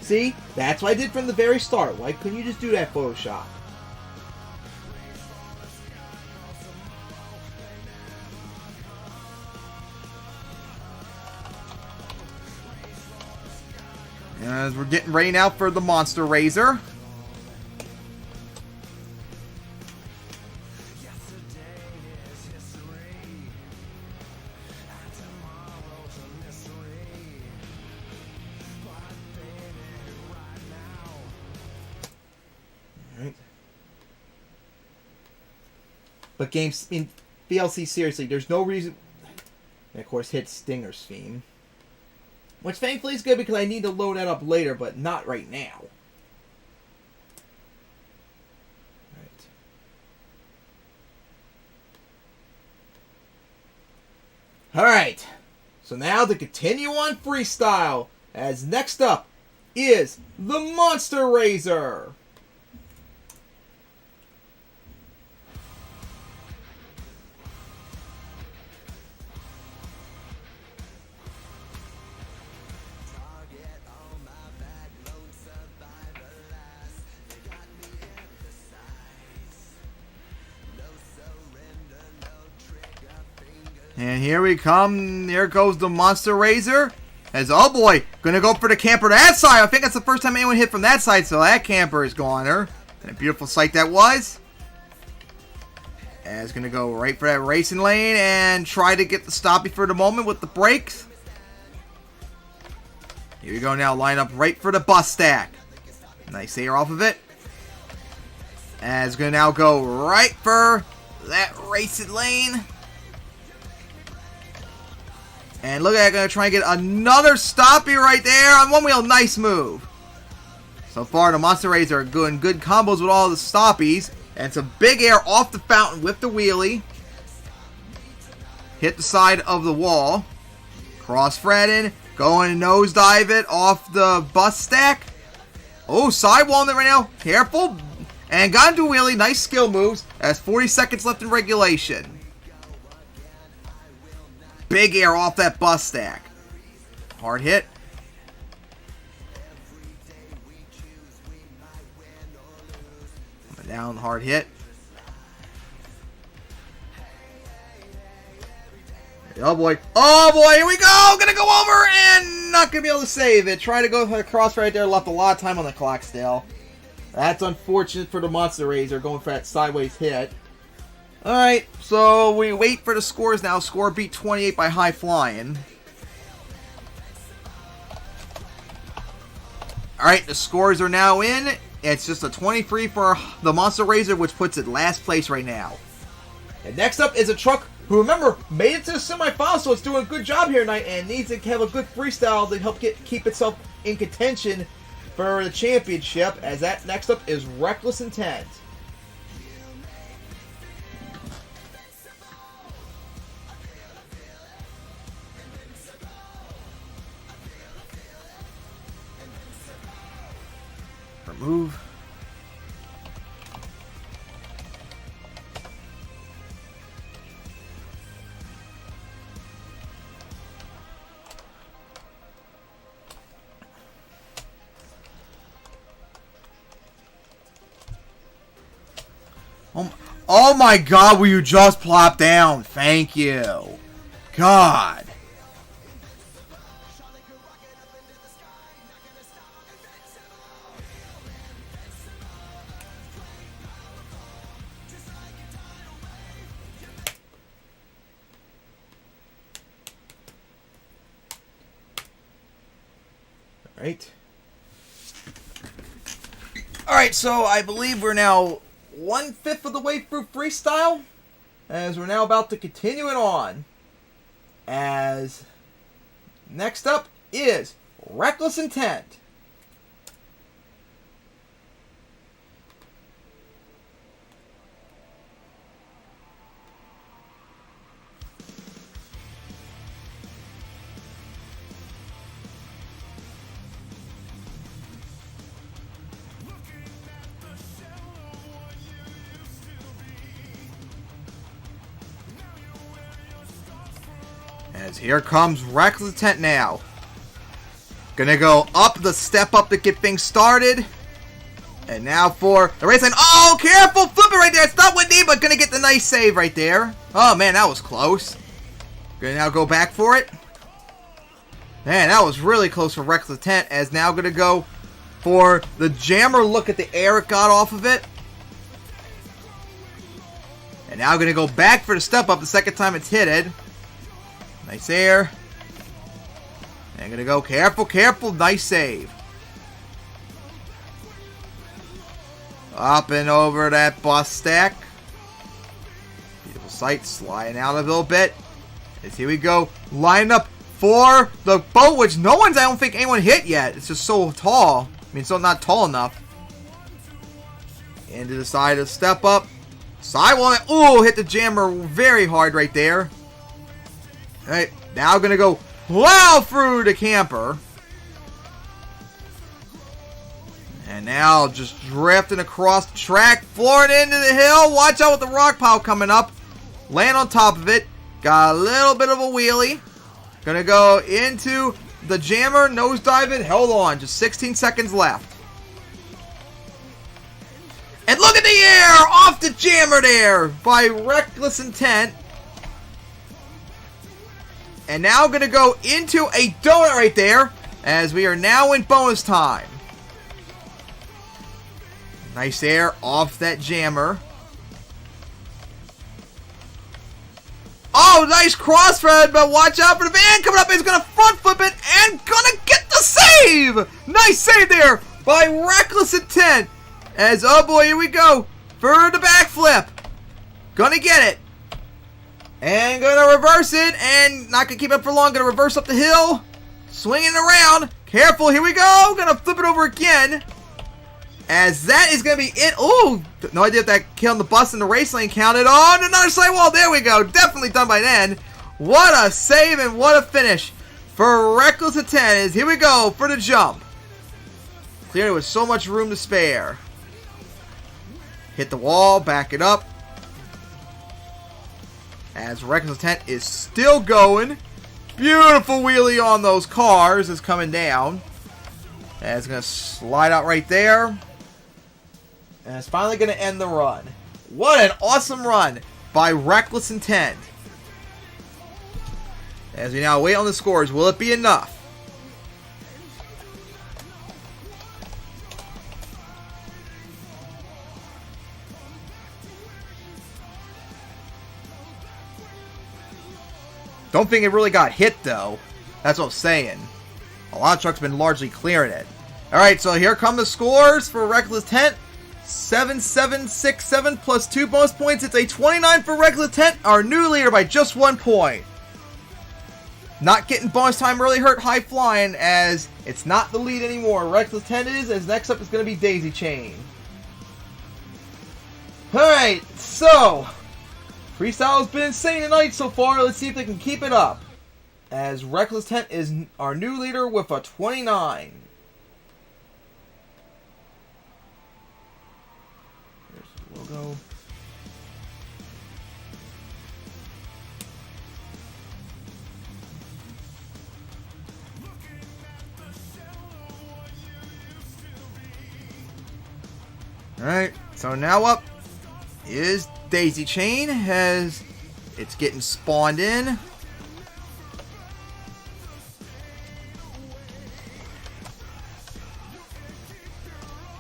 See? That's what I did from the very start. Why couldn't you just do that Photoshop? As we're getting ready now for the Monster Razor. But games in VLC, seriously, there's no reason. And of course, hit Stinger's theme. Which thankfully is good because I need to load that up later, but not right now. Alright. So now to continue on freestyle, as next up is the Monster Razor. And here we come. Here goes the Monster Razor. As, oh boy, gonna go for the camper that side. I think that's the first time anyone hit from that side, so that camper is goner. And a beautiful sight that was. As gonna go right for that racing lane and try to get the stoppie for the moment with the brakes. Here we go now, line up right for the bus stack. Nice air off of it. As gonna now go right for that racing lane. And look at that, going to try and get another stoppie right there on one wheel. Nice move. So far, the Monster Razor are doing good combos with all the stoppies. And some big air off the fountain with the wheelie. Hit the side of the wall. Cross threading. Going to nosedive it off the bus stack. Oh, sidewalling it right now. Careful. And got into a wheelie. Nice skill moves. As 40 seconds left in regulation. Big air off that bus stack. Hard hit. Coming down, hard hit. Oh boy. Oh boy, here we go! Gonna go over and not gonna be able to save it. Try to go across right there. Left a lot of time on the clock still. That's unfortunate for the Monster Razor going for that sideways hit. Alright, so we wait for the scores now. Score beat 28 by High Flying. Alright, the scores are now in. It's just a 23 for the Monster Razor, which puts it last place right now. And next up is a truck who, remember, made it to the semifinals, so it's doing a good job here tonight and needs to have a good freestyle to help keep itself in contention for the championship, as that next up is Reckless Intent. Remove. Oh my God, will you just plop down? Thank you. God. Alright. Alright, so I believe we're now 1/5 of the way through freestyle, as we're now about to continue it on, as next up is Reckless Intent. As here comes Reckless Intent now. Gonna go up the step up to get things started. And now for the race line. Oh, careful! Flip it right there. It's not windy, but gonna get the nice save right there. Oh, man, that was close. Gonna now go back for it. Man, that was really close for Reckless Intent. As now gonna go for the jammer. Look at the air it got off of it. And now gonna go back for the step up the second time it's hit it. Nice air. And gonna go careful, careful. Nice save. Up and over that bus stack. Beautiful sight. Sliding out a little bit. As here we go. Line up for the boat, which no one's, I don't think anyone hit yet. It's just so tall. I mean, so not tall enough. Into the side of the step up. Sidewall. Ooh, hit the jammer very hard right there. Alright, now gonna go plow through the camper. And now just drifting across the track, flooring into the hill. Watch out with the rock pile coming up. Land on top of it. Got a little bit of a wheelie. Gonna go into the jammer, nosedive it. Hold on, just 16 seconds left. And look at the air off the jammer there by Reckless Intent. And now going to go into a donut right there, as we are now in bonus time. Nice air off that jammer. Oh, nice crossfed, but watch out for the van coming up. He's going to front flip it and going to get the save. Nice save there by Reckless Intent. As, oh boy, here we go for the backflip. Going to get it. And gonna reverse it, and not gonna keep it for long. Gonna reverse up the hill, swinging around. Careful, here we go. Gonna flip it over again, as that is gonna be it. Ooh, no idea if that killed the bus in the race lane counted. Oh, and another sidewall. There we go. Definitely done by then. What a save and what a finish for Reckless Intent. Is here we go for the jump. Clearly with so much room to spare. Hit the wall, back it up. As Reckless Intent is still going. Beautiful wheelie on those cars is coming down. And it's going to slide out right there. And it's finally going to end the run. What an awesome run by Reckless Intent. As we now wait on the scores, will it be enough? Don't think it really got hit, though. That's what I'm saying. A lot of trucks have been largely clearing it. Alright, so here come the scores for Reckless Intent. 7-7-6-7 plus 2 bonus points. It's a 29 for Reckless Intent, our new leader by just 1 point. Not getting bonus time really hurt High Flying, as it's not the lead anymore. Reckless 10 is, as next up is going to be Daisy Chain. Alright, so freestyle has been insane tonight so far. Let's see if they can keep it up, as Reckless 10 is our new leader with a 29. There's the logo. Alright, so now up is Daisy Chain, as it's getting spawned in.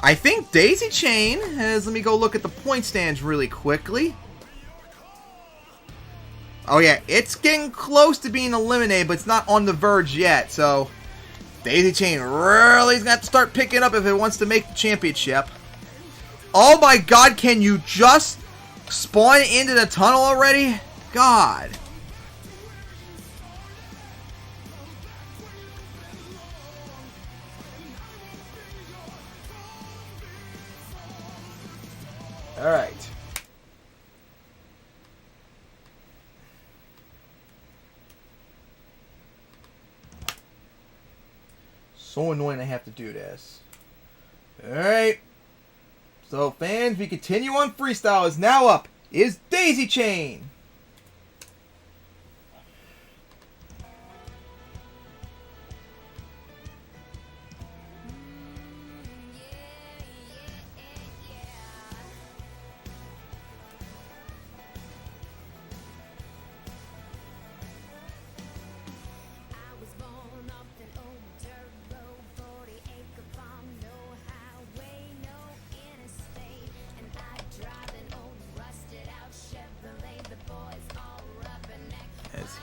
I think Daisy Chain has, let me go look at the point stands really quickly. Oh yeah, it's getting close to being eliminated, but it's not on the verge yet, so Daisy Chain really is going to have to start picking up if it wants to make the championship. Oh my god, can you just spawn into the tunnel already? God. Alright. So annoying I have to do this. Alright. So, fans, we continue on freestyle. Is now up is Daisy Chain.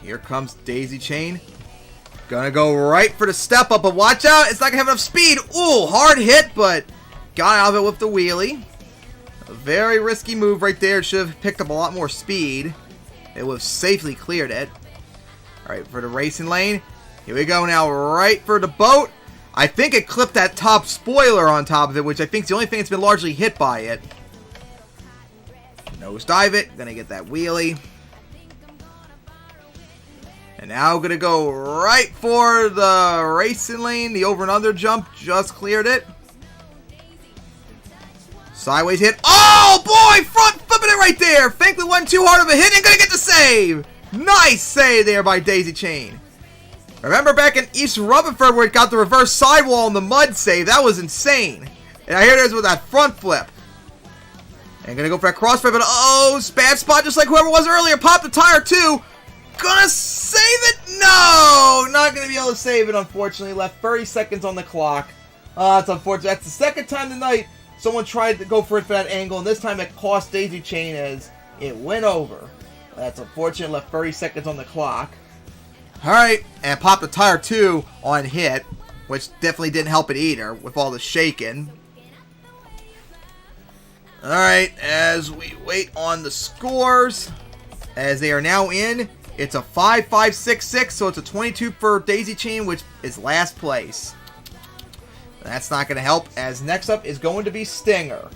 Here comes Daisy Chain. Gonna go right for the step up, but watch out, it's not gonna have enough speed. Ooh, hard hit, but got out of it with the wheelie. A very risky move right there. It should have picked up a lot more speed. It would have safely cleared it. Alright, for the racing lane. Here we go now, right for the boat. I think it clipped that top spoiler on top of it, which I think is the only thing that's been largely hit by it. Nosedive it, gonna get that wheelie. And now going to go right for the racing lane. The over and under jump just cleared it. Sideways hit. Oh, boy! Front flipping it right there. Thankfully wasn't too hard of a hit and going to get the save. Nice save there by Daisy Chain. Remember back in East Rutherford where it got the reverse sidewall in the mud save? That was insane. And here it is with that front flip. And going to go for that crossfire, but oh, bad spot just like whoever was earlier. Pop the tire too. Gonna save it? No! Not gonna be able to save it, unfortunately. Left 30 seconds on the clock. It's unfortunate. That's the second time tonight someone tried to go for it for that angle, and this time it cost Daisy Chain as it went over. That's unfortunate. Left 30 seconds on the clock. Alright, and popped the tire too on hit, which definitely didn't help it either with all the shaking. Alright, as we wait on the scores, as they are now in. It's a 5-5-6-6, so it's a 22 for Daisy Chain, which is last place. That's not going to help, as next up is going to be Stinger.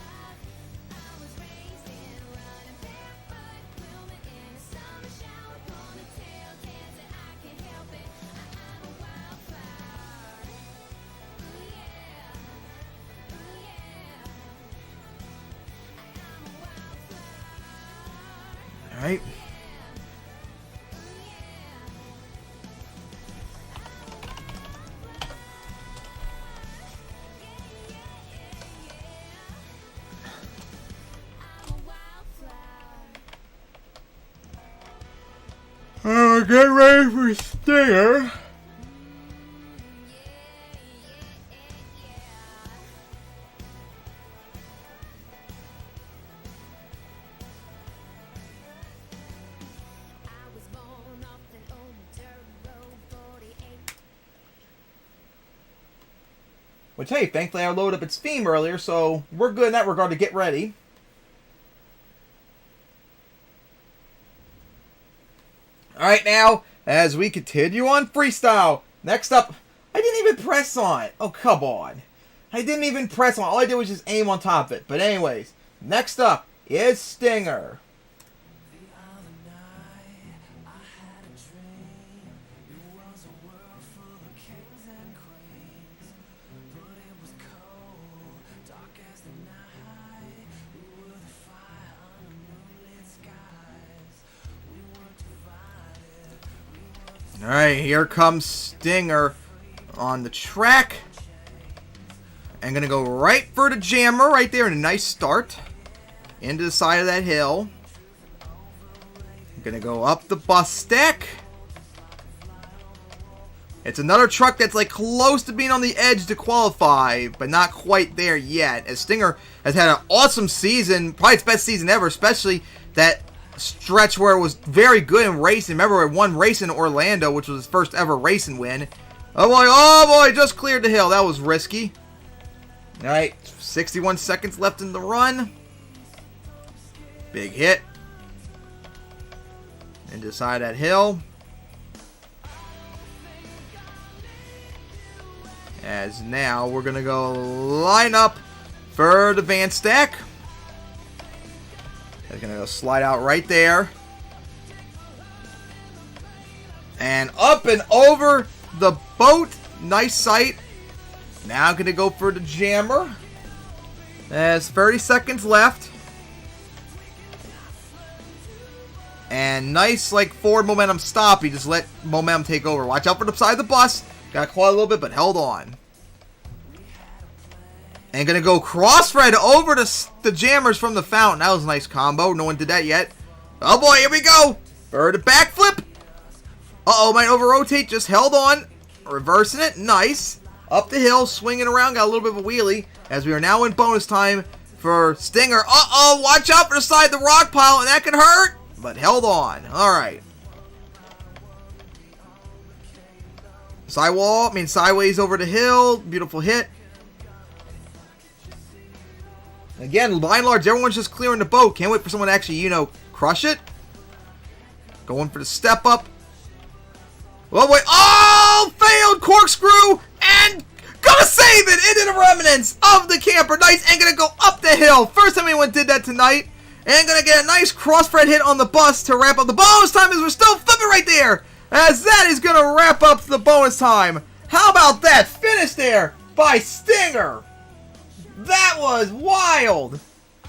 Alright. Get ready for Stinger. Which, hey, thankfully I loaded up its theme earlier, so we're good in that regard to get ready. Alright, now, as we continue on freestyle. Next up, I didn't even press on it. Oh, come on. I didn't even press on it. All I did was just aim on top of it. But anyways, next up is Stinger. Alright, here comes Stinger on the track. I'm going to go right for the jammer right there. And a nice start into the side of that hill. I'm going to go up the bus stack. It's another truck that's like close to being on the edge to qualify, but not quite there yet. As Stinger has had an awesome season, probably its best season ever, especially that stretch where it was very good in racing. Remember, it won race in Orlando, which was his first ever racing win. Oh boy, just cleared the hill. That was risky. Alright, 61 seconds left in the run. Big hit. Into the side of that hill. As now we're going to go line up for the van stack. It's going to go slide out right there. And up and over the boat. Nice sight. Now going to go for the jammer. There's 30 seconds left. And nice like forward momentum stop. You just let momentum take over. Watch out for the side of the bus. Got caught a little bit, but held on. And going to go cross-thread over the jammers from the fountain. That was a nice combo. No one did that yet. Oh boy, here we go. For the backflip. Uh-oh, might over-rotate. Just held on. Reversing it. Nice. Up the hill, swinging around. Got a little bit of a wheelie. As we are now in bonus time for Stinger. Uh-oh, watch out for the side of the rock pile. And that can hurt. But held on. All right. Sideways over the hill. Beautiful hit. Again, by and large, everyone's just clearing the boat. Can't wait for someone to actually, crush it. Going for the step up. Oh, wait. Oh, failed corkscrew. And gonna save it into the remnants of the camper. Nice. And gonna go up the hill. First time anyone did that tonight. And gonna get a nice cross-thread hit on the bus to wrap up the bonus time as we're still flipping right there. As that is gonna wrap up the bonus time. How about that? Finish there by Stinger. That was wild.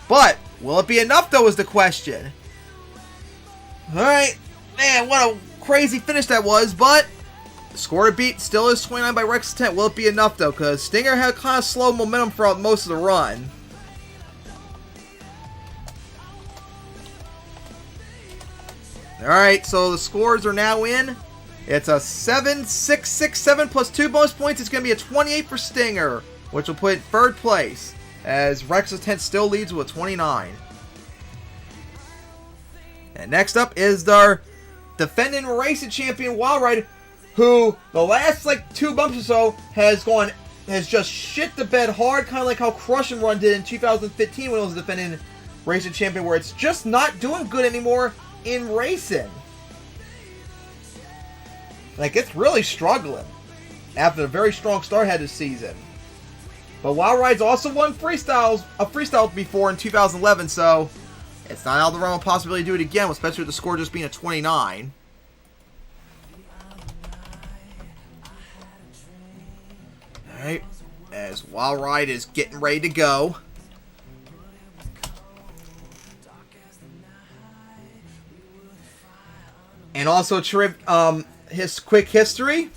But will it be enough, though, is the question. Alright. Man, what a crazy finish that was. But the score to beat still is 29 by Rex's 10. Will it be enough, though? Because Stinger had kind of slow momentum throughout most of the run. Alright, so the scores are now in. It's a 7, 6, 6, 7 plus 2 bonus points. It's going to be a 28 for Stinger, which will put it third place, as Rex's tent still leads with 29. And next up is our defending racing champion Wild Ride, who the last 2 bumps or so has just shit the bed hard, kind of like how Crush and Run did in 2015 when it was defending racing champion, where it's just not doing good anymore in racing. It's really struggling after a very strong start had this season. But Wild Ride's also won a freestyle before in 2011, so it's not out of the realm of possibility to do it again, especially with the score just being a 29. Alright, as Wild Ride is getting ready to go. And also, his quick history.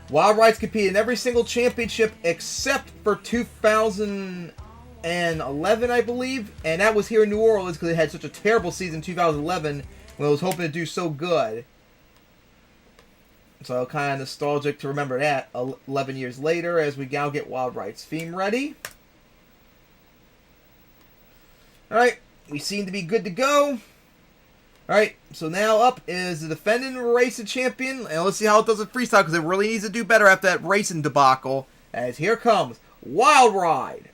Wild Ride's competed in every single championship except for 2011, I believe. And that was here in New Orleans because it had such a terrible season in 2011 when it was hoping to do so good. So kind of nostalgic to remember that 11 years later as we now get Wild Ride's theme ready. Alright, we seem to be good to go. Alright, so now up is the defending racing champion. And let's see how it does in freestyle, because it really needs to do better after that racing debacle. As here comes Wild Ride.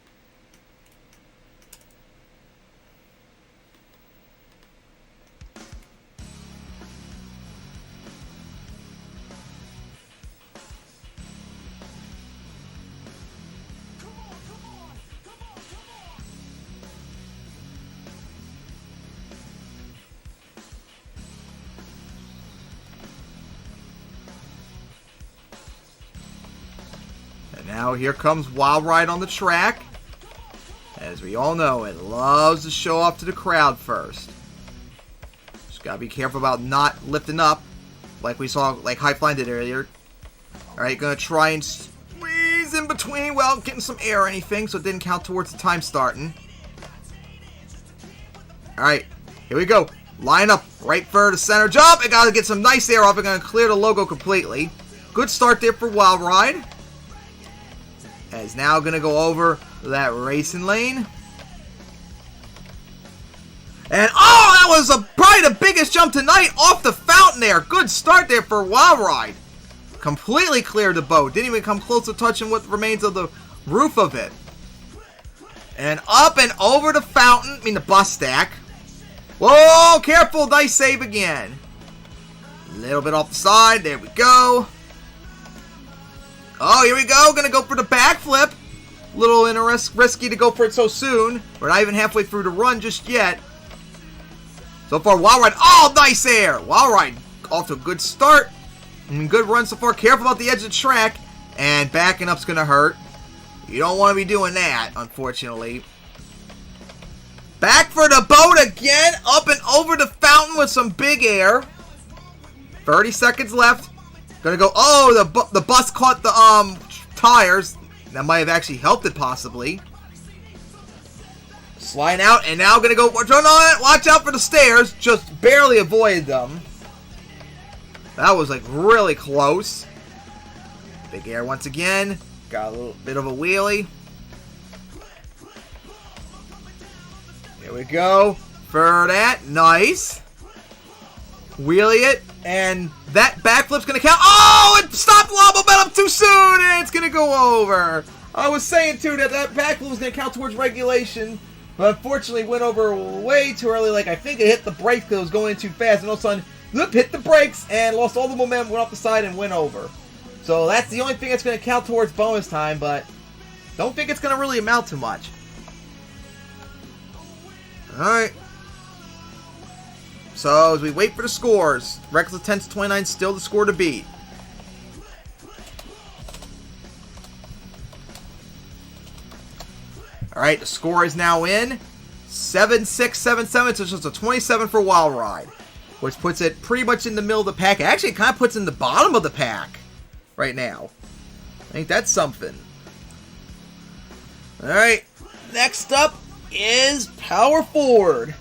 now here comes Wild Ride on the track. As we all know, it loves to show off to the crowd first. Just gotta be careful about not lifting up, like we saw, like Highflying did earlier. Alright, gonna try and squeeze in between without getting some air or anything, so it didn't count towards the time starting. Alright, here we go. Line up right for the center jump. I gotta get some nice air off. I'm gonna clear the logo completely. Good start there for Wild Ride. As now gonna go over that racing lane. And oh, that was probably the biggest jump tonight off the fountain there. Good start there for Wild Ride. Completely cleared the boat. Didn't even come close to touching what remains of the roof of it. And up and over the fountain, the bus stack. Whoa, careful, nice save again. A little bit off the side, there we go. Oh, here we go, gonna go for the backflip. A little risky to go for it so soon. We're not even halfway through the run just yet. So far, Wild Ride, oh, nice air. Wild Ride off to a good start. And good run so far, careful about the edge of the track. And backing up's gonna hurt. You don't want to be doing that, unfortunately. Back for the boat again, up and over the fountain with some big air. 30 seconds left. Gonna go, oh, the bus caught the tires. That might have actually helped it, possibly. Sliding out, and now gonna go, watch out for the stairs. Just barely avoided them. That was like really close. Big air once again. Got a little bit of a wheelie. Here we go. For that. Nice. Wheelie it. And that backflip's going to count. Oh, it stopped low momentum too soon. And it's going to go over. I was saying, too, that backflip was going to count towards regulation. But unfortunately, went over way too early. Like, I think it hit the brakes because it was going too fast. And all of a sudden, hit the brakes and lost all the momentum, went off the side and went over. So that's the only thing that's going to count towards bonus time. But don't think it's going to really amount to much. Alright. So, as we wait for the scores, Reckless Attempts 29 still the score to beat. Alright, the score is now in. 7-6, 7-7, so it's just a 27 for Wild Ride. Which puts it pretty much in the middle of the pack. Actually, it kind of puts it in the bottom of the pack right now. I think that's something. Alright, next up is Power Forward.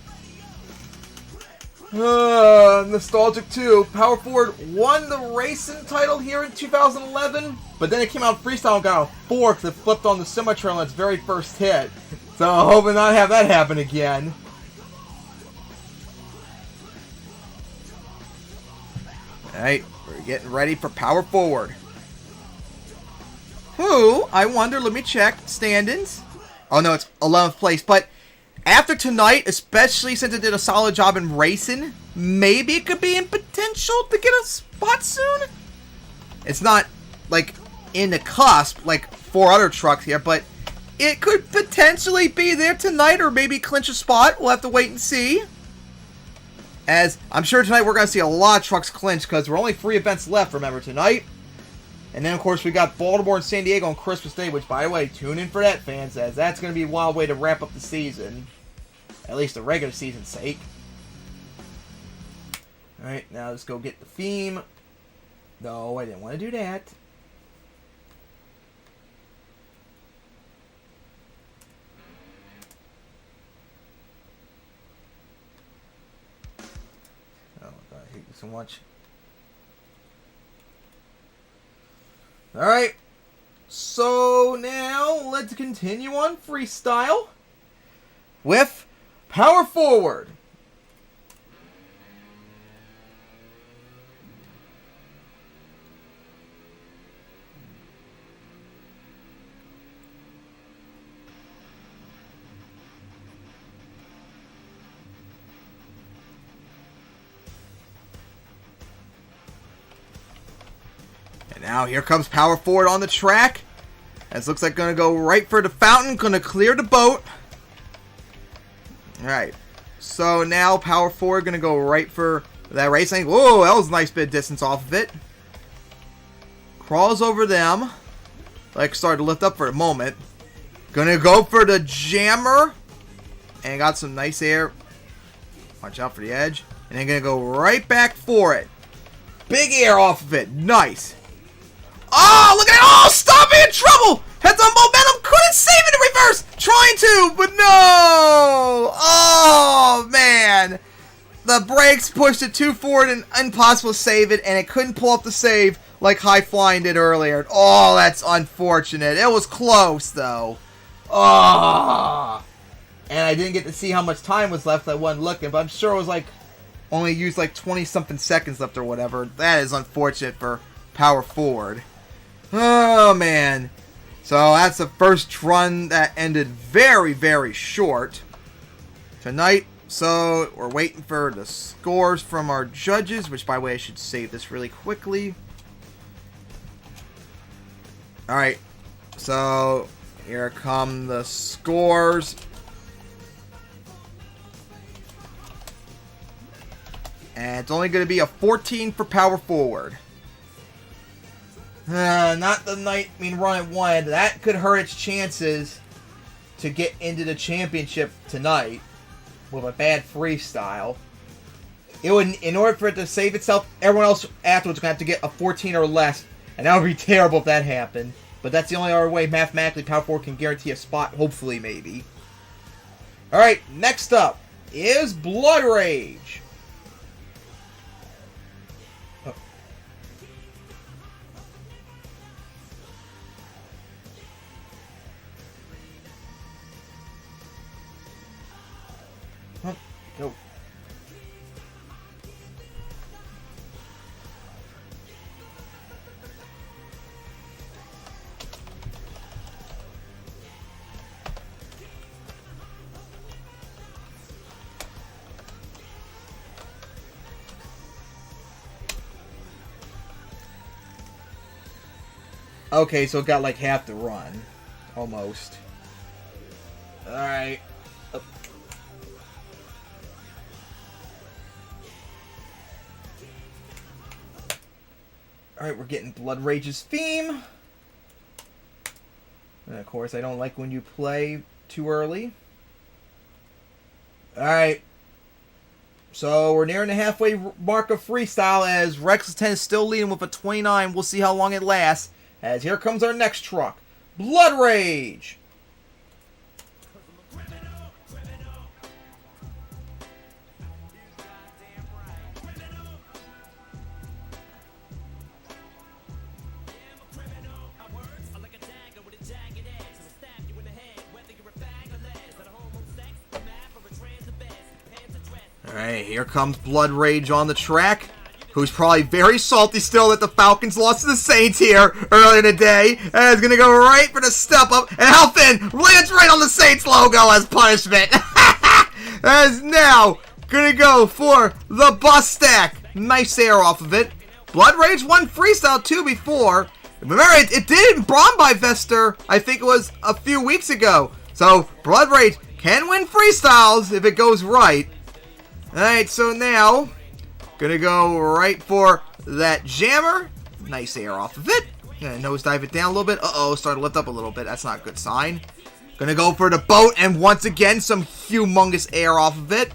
Nostalgic too. Power Forward won the racing title here in 2011, but then it came out freestyle and got a 4 because it flipped on the semi-trail on its very first hit. So I'm hoping not have that happen again. Alright, we're getting ready for Power Forward. Who, I wonder, let me check, standings. Oh no, it's 11th place, but after tonight, especially since it did a solid job in racing, maybe it could be in potential to get a spot soon. It's not, like, in the cusp, like 4 other trucks here, but it could potentially be there tonight or maybe clinch a spot. We'll have to wait and see. As I'm sure tonight we're going to see a lot of trucks clinch because we're only 3 events left, remember, tonight. And then, of course, we got Baltimore and San Diego on Christmas Day, which, by the way, tune in for that, fans, as that's going to be a wild way to wrap up the season. At least the regular season's sake. Alright, now let's go get the theme. No, I didn't want to do that. Oh, God, I hate you so much. Alright, so now let's continue on freestyle with Power Forward. And now here comes Power Forward on the track. This looks like going to go right for the fountain. Going to clear the boat. Alright. So now Power Forward going to go right for that racing. Whoa, that was a nice bit of distance off of it. Crawls over them. Like, started to lift up for a moment. Gonna go for the jammer. And got some nice air. Watch out for the edge. And then gonna go right back for it. Big air off of it. Nice. Oh, look at it. Oh, stop me in trouble. Heads on momentum. Couldn't save it in reverse. Trying to, but no. Oh, man. The brakes pushed it too forward and impossible to save it. And it couldn't pull up the save like High Flying did earlier. Oh, that's unfortunate. It was close, though. Oh. And I didn't get to see how much time was left. I wasn't looking, but I'm sure it was like only used like 20-something seconds left or whatever. That is unfortunate for Power Forward. Oh, man. So that's the first run that ended very, very short tonight. So we're waiting for the scores from our judges, which, by the way, I should save this really quickly. All right. So here come the scores. And it's only going to be a 14 for Power Forward. Not the night, run it one. That could hurt its chances to get into the championship tonight with a bad freestyle. It would, in order for it to save itself, everyone else afterwards going to have to get a 14 or less. And that would be terrible if that happened. But that's the only other way mathematically Power Forward can guarantee a spot, hopefully, maybe. Alright, next up is Blood Rage. Go. Okay, so it got like half the run. Almost. Alright. Alright, we're getting Blood Rage's theme. And of course, I don't like when you play too early. Alright. So, we're nearing the halfway mark of freestyle as Reckless 10 is still leading with a 29. We'll see how long it lasts. As here comes our next truck. Blood Rage! Alright, here comes Blood Rage on the track, who's probably very salty still that the Falcons lost to the Saints here earlier today, and is going to go right for the step up, and Halfin lands right on the Saints logo as punishment. As now going to go for the bus stack. Nice air off of it. Blood Rage won freestyle too before. Remember, it did Braun by Vester, I think it was a few weeks ago. So, Blood Rage can win freestyles if it goes right. Alright, so now, gonna go right for that jammer. Nice air off of it. Gonna nosedive it down a little bit. Uh-oh, started to lift up a little bit. That's not a good sign. Gonna go for the boat, and once again, some humongous air off of it.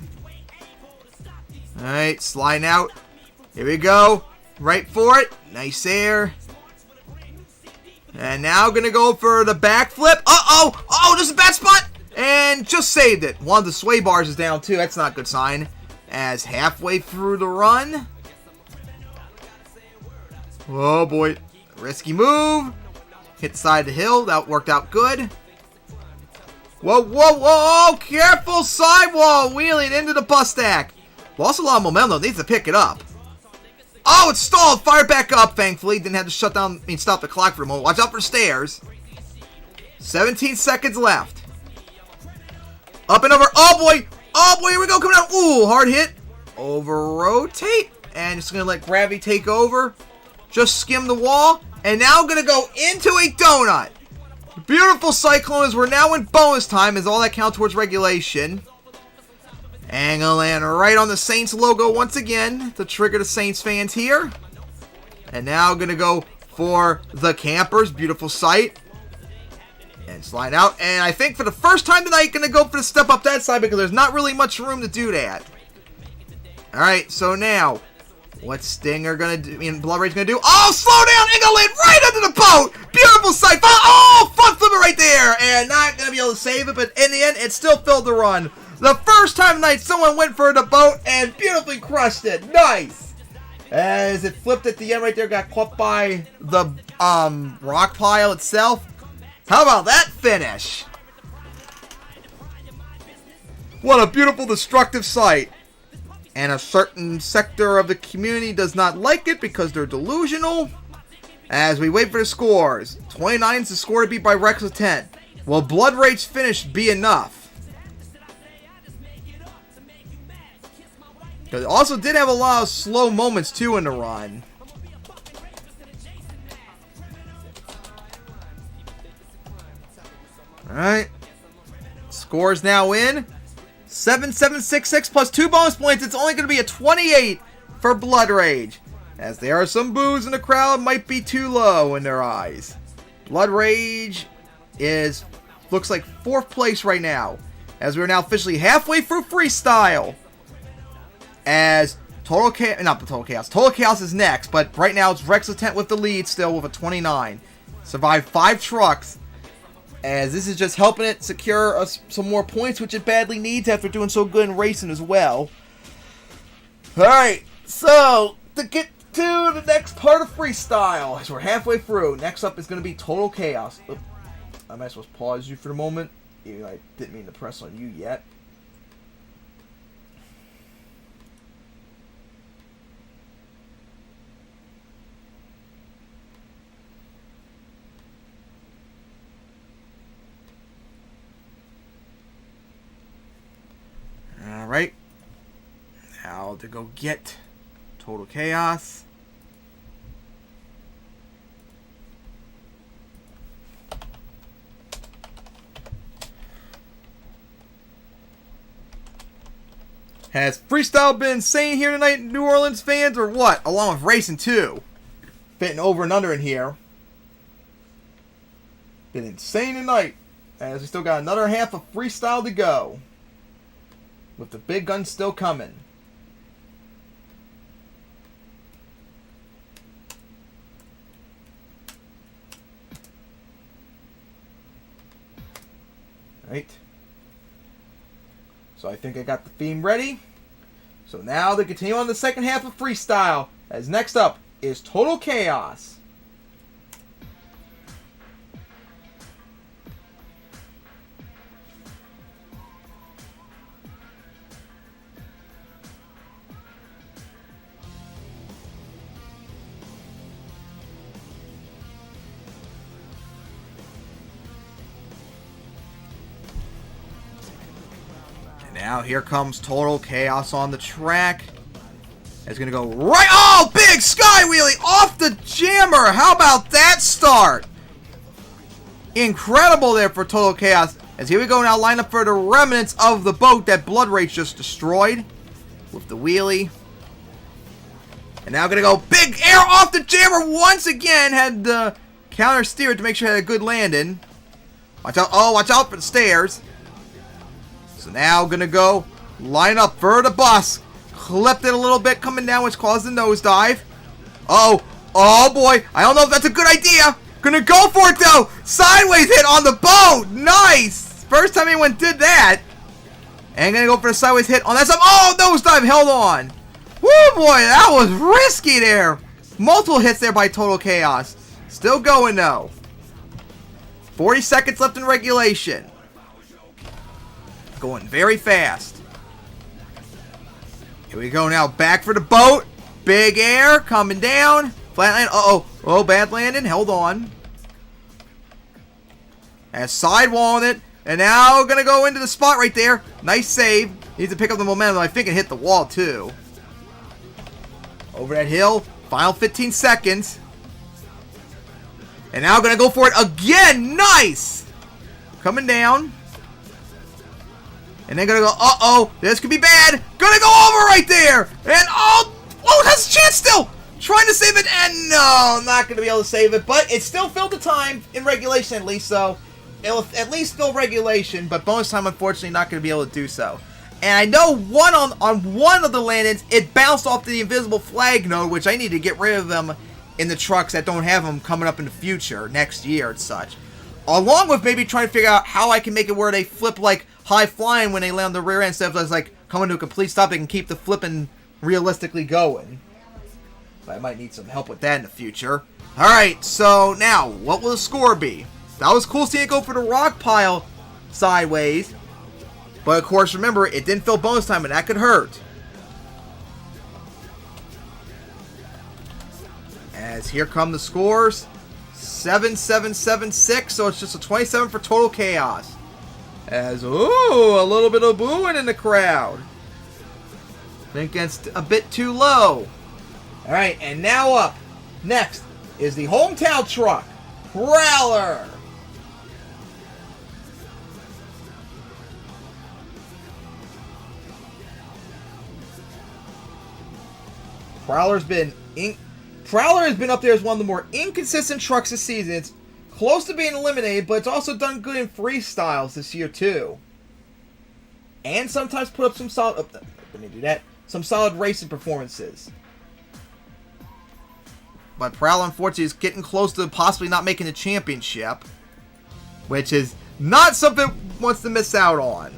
Alright, sliding out. Here we go. Right for it. Nice air. And now gonna go for the backflip. Uh-oh! Oh, there's a bad spot! And just saved it. One of the sway bars is down, too. That's not a good sign. As halfway through the run. Oh, boy. Risky move. Hit the side of the hill. That worked out good. Whoa, whoa, whoa. Careful sidewall. Wheeling into the bus stack. Lost a lot of momentum, though. Needs to pick it up. Oh, it's stalled. Fired back up, thankfully. Didn't have to stop the clock for a moment. Watch out for stairs. 17 seconds left. Up and over. Oh, boy. Oh, boy, here we go. Coming out. Ooh, hard hit. Over rotate. And just going to let gravity take over. Just skim the wall. And now going to go into a donut. Beautiful cyclone as we're now in bonus time as all that counts towards regulation. And going to land right on the Saints logo once again to trigger the Saints fans here. And now going to go for the campers. Beautiful sight. And slide out. And I think for the first time tonight, going to go for the step up that side because there's not really much room to do that. Alright, so now, what's Stinger going to do? I mean, Blood Rage going to do? Oh, slow down! And go land right under the boat! Beautiful sight! Oh, front flipper right there! And not going to be able to save it, but in the end, it still filled the run. The first time tonight, someone went for the boat and beautifully crushed it. Nice! As it flipped at the end right there, got caught by the rock pile itself. How about that finish? What a beautiful destructive sight. And a certain sector of the community does not like it because they're delusional. As we wait for the scores. 29 is the score to beat by Rex with 10. Will Blood Rage finish be enough? Because it also did have a lot of slow moments too in the run. Alright. Scores now in. 7-7-6-6 plus 2 bonus points. It's only going to be a 28 for Blood Rage. As there are some boos in the crowd, might be too low in their eyes. Blood Rage looks like 4th place right now. As we're now officially halfway through Freestyle. As Total Chaos is next. But right now it's Rex Lieutenant with the lead still with a 29. Survived 5 trucks. As this is just helping it secure some more points, which it badly needs after doing so good in racing as well. Alright, so to get to the next part of Freestyle, as we're halfway through, next up is going to be Total Chaos. Oop, I might as well pause you for the moment, even though I didn't mean to press on you yet. Alright, now to go get Total Chaos. Has Freestyle been insane here tonight, New Orleans fans, or what? Along with racing too. Fitting over and under in here. Been insane tonight, as we still got another half of Freestyle to go. With the big guns still coming. Right. So I think I got the theme ready. So now to continue on the second half of Freestyle. As next up is Total Chaos. Now here comes Total Chaos on the track. It's going to go right. Oh, big sky wheelie off the jammer. How about that start? Incredible there for Total Chaos. As here we go now, line up for the remnants of the boat that Blood Rage just destroyed. With the wheelie. And now going to go big air off the jammer once again. Had the counter steered to make sure it had a good landing. Watch out. Oh, watch out for the stairs. So now gonna go line up for the bus. Clipped it a little bit coming down, which caused the nosedive. Oh boy. I don't know if that's a good idea. Gonna go for it though. Sideways hit on the boat. Nice. First time anyone did that. And gonna go for the sideways hit on that side. Oh, nosedive held on. Woo boy, that was risky there. Multiple hits there by Total Chaos. Still going though. 40 seconds left in regulation. Going very fast. Here we go now. Back for the boat. Big air coming down. Flat land. Oh, bad landing. Held on. And sidewalling it. And now going to go into the spot right there. Nice save. Needs to pick up the momentum. I think it hit the wall too. Over that hill. Final 15 seconds. And now going to go for it again. Nice. Coming down. And then gonna go, this could be bad. Gonna go over right there. And has a chance still. Trying to save it, and no, not gonna be able to save it. But it still filled the time in regulation at least, so it'll at least fill regulation, but bonus time, unfortunately, not going to be able to do so. And I know on one of the landings, it bounced off the invisible flag node, which I need to get rid of them in the trucks that don't have them coming up in the future, next year and such. Along with maybe trying to figure out how I can make it where they flip like high flying when they land on the rear end, instead of just like coming to a complete stop, they can keep the flipping realistically going. But I might need some help with that in the future. Alright, so now, what will the score be? That was cool seeing it go for the rock pile sideways. But of course, remember, it didn't fill bonus time, and that could hurt. As here come the scores. 7, 7, 7, 6, so it's just a 27 for total chaos. As, ooh, a little bit of booing in the crowd. I think it's a bit too low. Alright, and now up. Next is the hometown truck, Prowler. Prowler has been up there as one of the more inconsistent trucks this season. It's close to being eliminated, but it's also done good in freestyles this year too. And sometimes put up some solid. Oh, let me do that. Some solid racing performances. But Prowler, unfortunately, is getting close to possibly not making the championship, which is not something it wants to miss out on.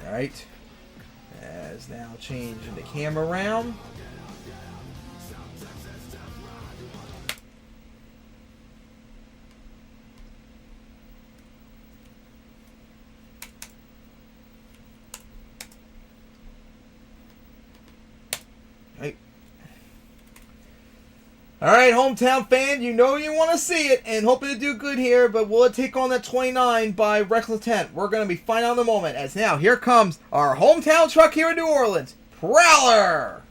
Alright, as now changing the camera around. Alright, hometown fan, you know you want to see it, and hoping to do good here, but will it take on that 29 by Reckless Intent? We're going to be finding out in a moment, as now here comes our hometown truck here in New Orleans, Prowler!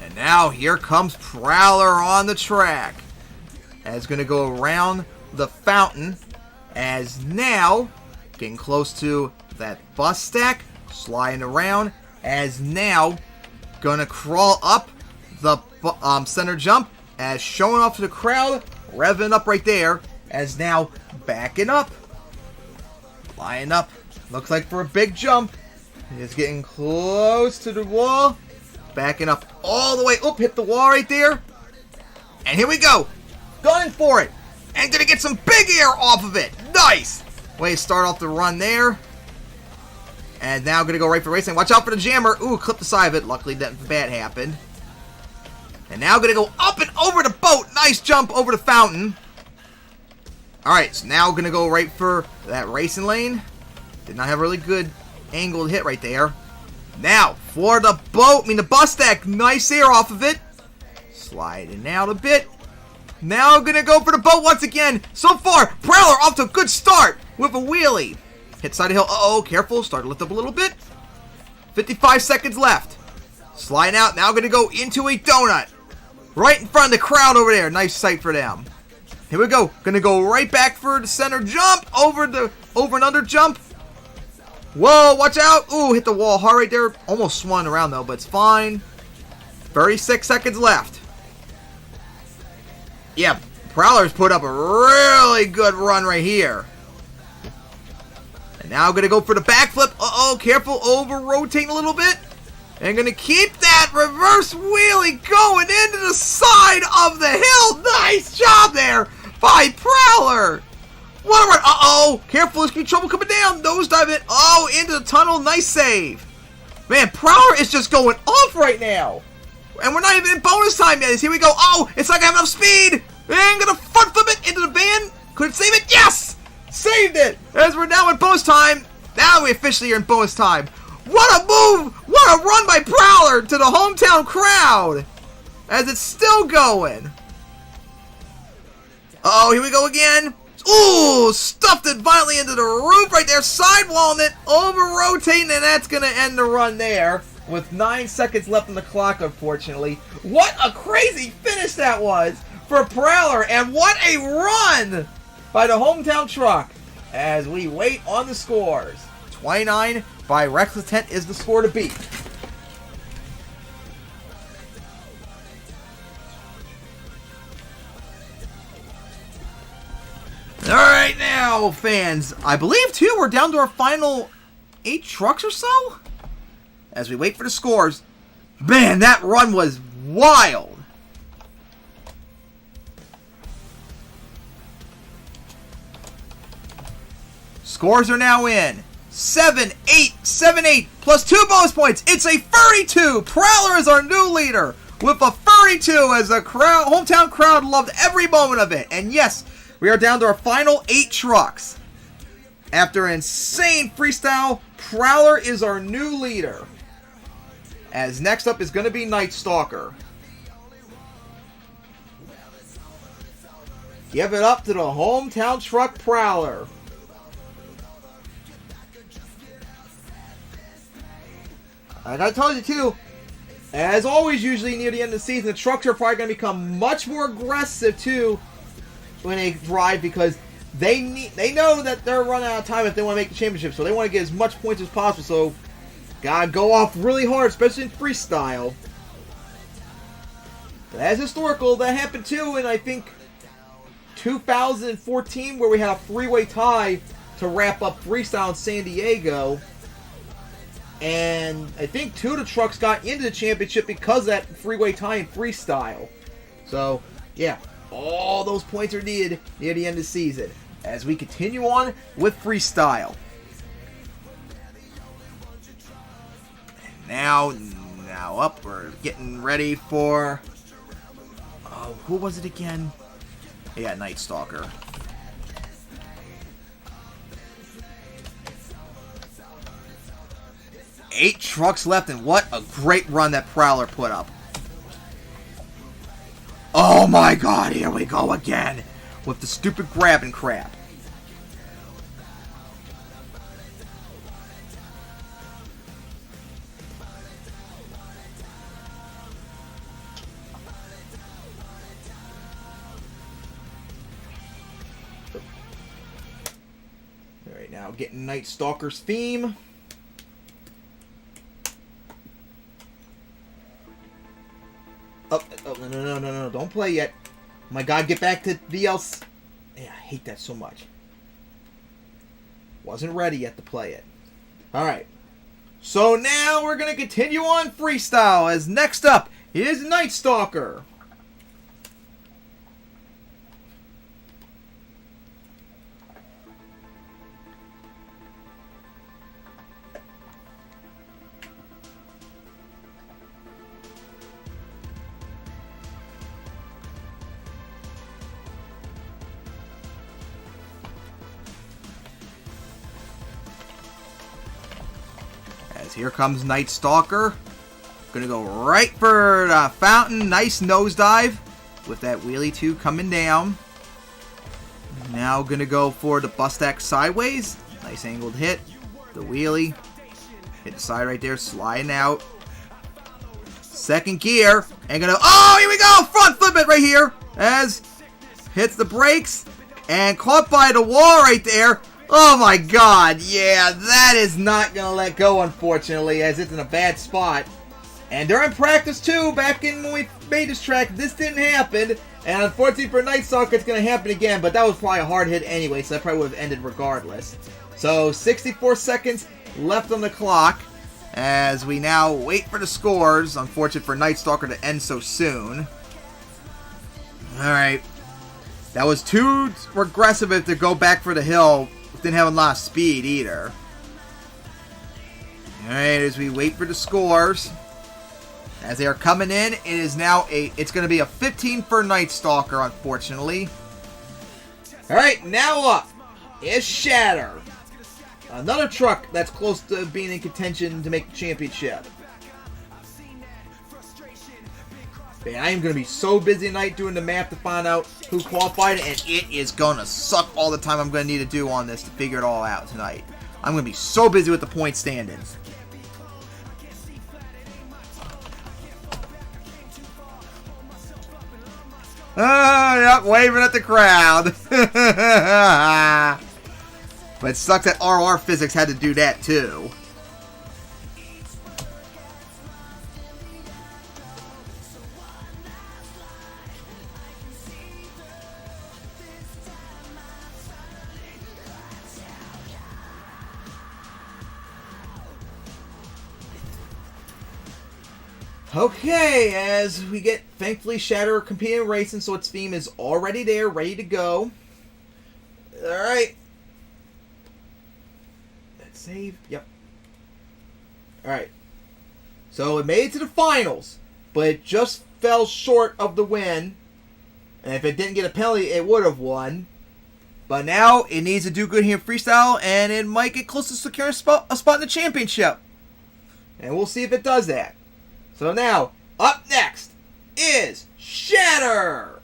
And now here comes Prowler on the track. As going to go around the fountain. As now getting close to that bus stack. Sliding around. As now going to crawl up the center jump. As showing off to the crowd. Revving up right there. As now backing up. Flying up. Looks like for a big jump. It's getting close to the wall. Backing up all the way. Oop, hit the wall right there. And here we go. Going for it. And gonna get some big air off of it. Nice. Way to start off the run there. And now gonna go right for racing. Watch out for the jammer. Ooh, clip the side of it. Luckily, nothing bad happened. And now gonna go up and over the boat. Nice jump over the fountain. Alright, so now gonna go right for that racing lane. Did not have a really good angle to hit right there. Now, for the boat, the bus stack, nice air off of it. Sliding out a bit. Now I'm going to go for the boat once again. So far, Prowler off to a good start with a wheelie. Hit side of the hill. Uh-oh, careful. Start to lift up a little bit. 55 seconds left. Sliding out. Now going to go into a donut. Right in front of the crowd over there. Nice sight for them. Here we go. Going to go right back for the center jump. Over and under jump. Whoa, watch out. Ooh, hit the wall hard right there. Almost swung around though, but it's fine. 36 seconds left. Yeah, Prowler's put up a really good run right here. And now I'm going to go for the backflip. Uh-oh, careful, over-rotating a little bit. And going to keep that reverse wheelie going into the side of the hill. Nice job there by Prowler. What a run. Uh-oh. Careful. There's going to be trouble coming down. Nosedive it. Oh, into the tunnel. Nice save. Man, Prowler is just going off right now. And we're not even in bonus time yet. Here we go. Oh, it's like I have enough speed. And gonna front flip it into the van. Could it save it? Yes! Saved it! As we're now in bonus time. Now we officially are in bonus time. What a move! What a run by Prowler to the hometown crowd. As it's still going. Oh, here we go again. Ooh, stuffed it violently into the roof right there. Sidewalling it, over-rotating, and that's going to end the run there. With 9 seconds left on the clock, unfortunately. What a crazy finish that was for Prowler. And what a run by the hometown truck. As we wait on the scores. 29 by Reckless Intent is the score to beat. Alright now, fans. I believe, too, we're down to our final 8 trucks or so? As we wait for the scores. Man, that run was wild. Scores are now in. 7-8, 7-8, plus 2 bonus points. It's a 32. Prowler is our new leader with a 32 as the crowd, hometown crowd loved every moment of it. And yes, we are down to our final 8 trucks. After an insane freestyle, Prowler is our new leader. As next up is going to be Night Stalker. Give it up to the hometown truck Prowler. Like I told you too, as always usually near the end of the season, the trucks are probably going to become much more aggressive too when they drive, because they know that they're running out of time if they want to make the championship, so they want to get as much points as possible, so gotta go off really hard, especially in freestyle. But as historical, that happened too in, I think, 2014, where we had a three-way tie to wrap up freestyle in San Diego. And I think 2 of the trucks got into the championship because of that three-way tie in freestyle. So, yeah, all those points are needed near the end of the season as we continue on with freestyle. And now up, we're getting ready for... Oh, who was it again? Yeah, Night Stalker. Eight trucks left, and what a great run that Prowler put up. Oh my god, here we go again with the stupid grabbing crap. Alright, now getting Night Stalker's theme. Oh, no, don't play yet. Oh my god, get back to VLC. Yeah, I hate that so much. Wasn't ready yet to play it. Alright. So now we're going to continue on freestyle, as next up is Night Stalker. Here comes Night Stalker. Gonna go right for the fountain. Nice nosedive with that wheelie too coming down. Now gonna go for the bus stack sideways. Nice angled hit. The wheelie. Hit the side right there. Sliding out. Second gear. And gonna... Oh, here we go! Front flip it right here. As hits the brakes. And caught by the wall right there. Oh my god, yeah, that is not going to let go, unfortunately, as it's in a bad spot. And during practice, too, back in when we made this track, this didn't happen. And unfortunately for Night Stalker, it's going to happen again, but that was probably a hard hit anyway, so that probably would have ended regardless. So, 64 seconds left on the clock, as we now wait for the scores. Unfortunate for Night Stalker to end so soon. Alright. That was too aggressive if to go back for the hill. Didn't have a lot of speed either. Alright, as we wait for the scores. As they are coming in, it is now it's going to be a 15 for Night Stalker, unfortunately. Alright, now up is Shatter. Another truck that's close to being in contention to make the championship. Man, I am going to be so busy tonight doing the map to find out who qualified, and it is going to suck all the time I'm going to need to do on this to figure it all out tonight. I'm going to be so busy with the point standings. Oh, yep, waving at the crowd. But it sucks that RR Physics had to do that too. Okay, as we get, thankfully, Shatter competing racing, so its theme is already there, ready to go. Alright. Let's save. Yep. Alright. So it made it to the finals, but it just fell short of the win. And if it didn't get a penalty, it would have won. But now it needs to do good here in freestyle, and it might get close to securing a spot in the championship. And we'll see if it does that. So now, up next is Shatter!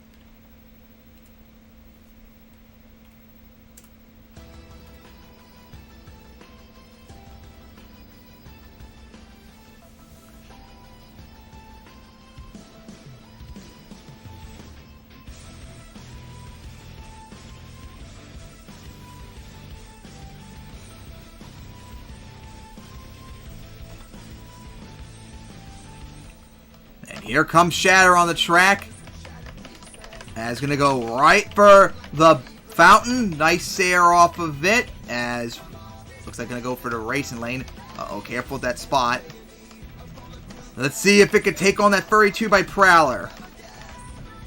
Here comes Shatter on the track. And it's going to go right for the fountain. Nice air off of it. As looks like going to go for the racing lane. Uh-oh, careful with that spot. Let's see if it can take on that Furry 2 by Prowler.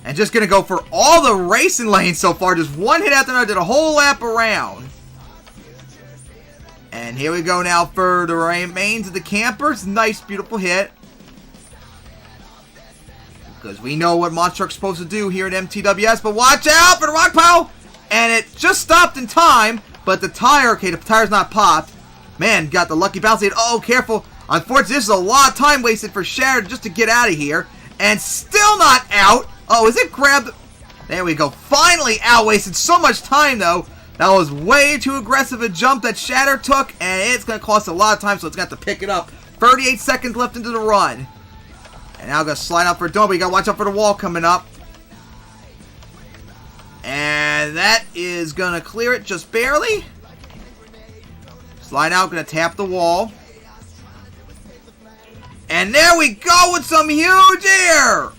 And just going to go for all the racing lanes so far. Just one hit after another. Did a whole lap around. And here we go now for the remains of the campers. Nice, beautiful hit. Because we know what Monster Truck's supposed to do here at MTWS. But watch out for the rock pile! And it just stopped in time. But the tire, okay, the tire's not popped. Man, got the lucky bounce hit. Oh, careful. Unfortunately, this is a lot of time wasted for Shatter just to get out of here. And still not out. Oh, is it grabbed? There we go. Finally out. Wasted so much time, though. That was way too aggressive a jump that Shatter took. And it's going to cost a lot of time, so it's going to have to pick it up. 38 seconds left into the run. And now going to slide out for Dome, but you got to watch out for the wall coming up. And that is going to clear it just barely. Slide out, going to tap the wall. And there we go with some huge air.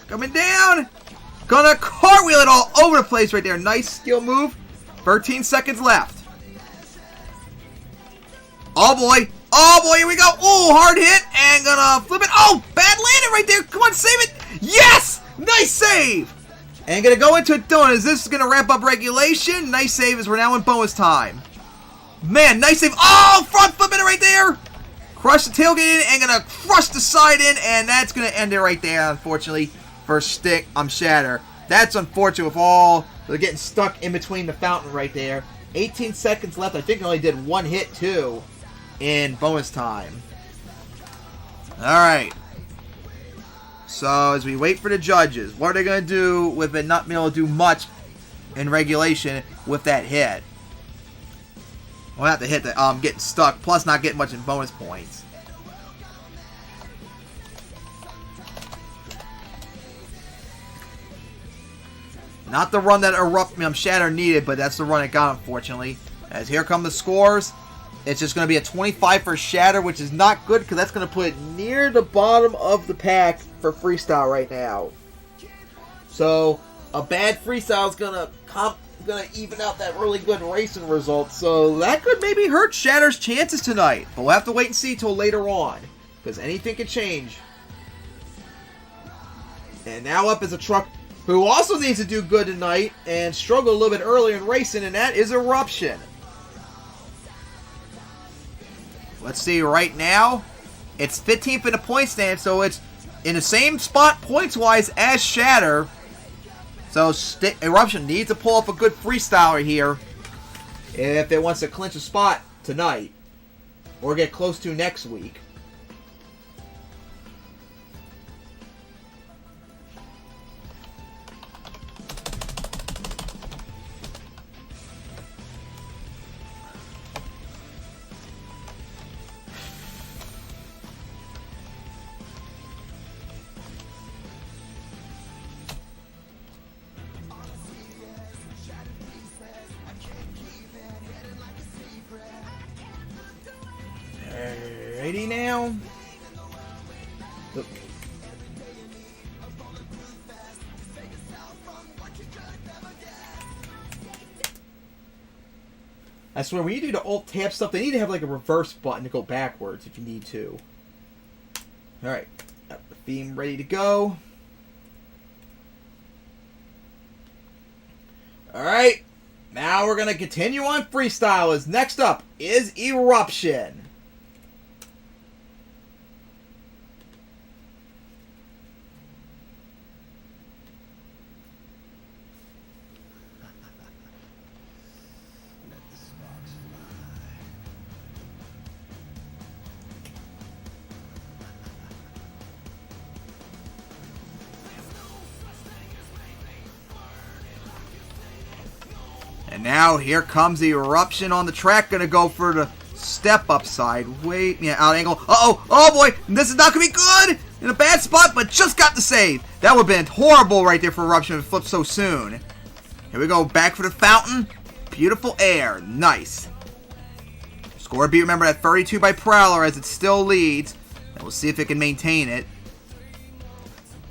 Coming down. Going to cartwheel it all over the place right there. Nice skill move. 13 seconds left. Oh boy. Oh boy, here we go. Oh, hard hit. And gonna flip it. Oh, bad landing right there. Come on, save it. Yes! Nice save. And gonna go into a donut. Is this gonna ramp up regulation? Nice save as we're now in bonus time. Man, nice save. Oh, front flipping it right there. Crush the tailgate in and gonna crush the side in. And that's gonna end it right there, unfortunately, for Shatter. That's unfortunate with all they're getting stuck in between the fountain right there. 18 seconds left. I think I only did one hit, too, in bonus time. Alright. So, as we wait for the judges, what are they going to do with it not being able to do much in regulation with that hit? We'll have to hit the getting stuck, plus not getting much in bonus points. Not the run that Shatter needed, but that's the run it got, unfortunately. As here come the scores. It's just going to be a 25 for Shatter, which is not good because that's going to put it near the bottom of the pack for freestyle right now. So a bad freestyle is going to even out that really good racing result. So that could maybe hurt Shatter's chances tonight. But we'll have to wait and see till later on because anything can change. And now up is a truck who also needs to do good tonight and struggled a little bit earlier in racing, and that is Eruption. Let's see, right now, it's 15th in the point stand, so it's in the same spot points-wise as Shatter. So Eruption needs to pull off a good freestyler here if it wants to clinch a spot tonight or get close to next week. Ready now? Look. I swear, when you do the alt tab stuff, they need to have like a reverse button to go backwards if you need to. Alright, got the theme ready to go. Alright, now we're going to continue on freestyle. As next up is Eruption. And now here comes the Eruption on the track. Gonna go for the step up side. Wait, yeah, out angle. Uh-oh. Oh, boy. This is not gonna be good. In a bad spot, but just got the save. That would have been horrible right there for Eruption if it flipped so soon. Here we go. Back for the fountain. Beautiful air. Nice. Score beat, remember, at 32 by Prowler as it still leads. And we'll see if it can maintain it.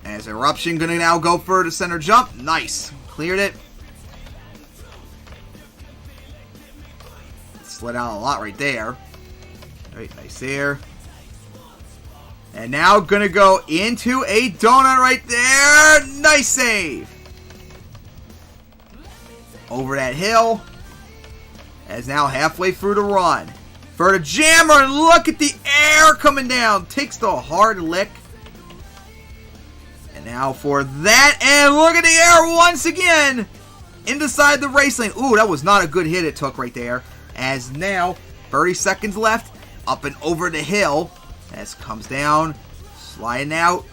As Eruption gonna now go for the center jump. Nice. Cleared it. Slid out a lot right there. Alright, nice there. And now gonna go into a donut right there. Nice save. Over that hill. As now halfway through the run. For the jammer, and look at the air coming down. Takes the hard lick. And now for that, and look at the air once again. Inside the race lane. Ooh, that was not a good hit it took right there. As now, 30 seconds left, up and over the hill, as comes down, sliding out,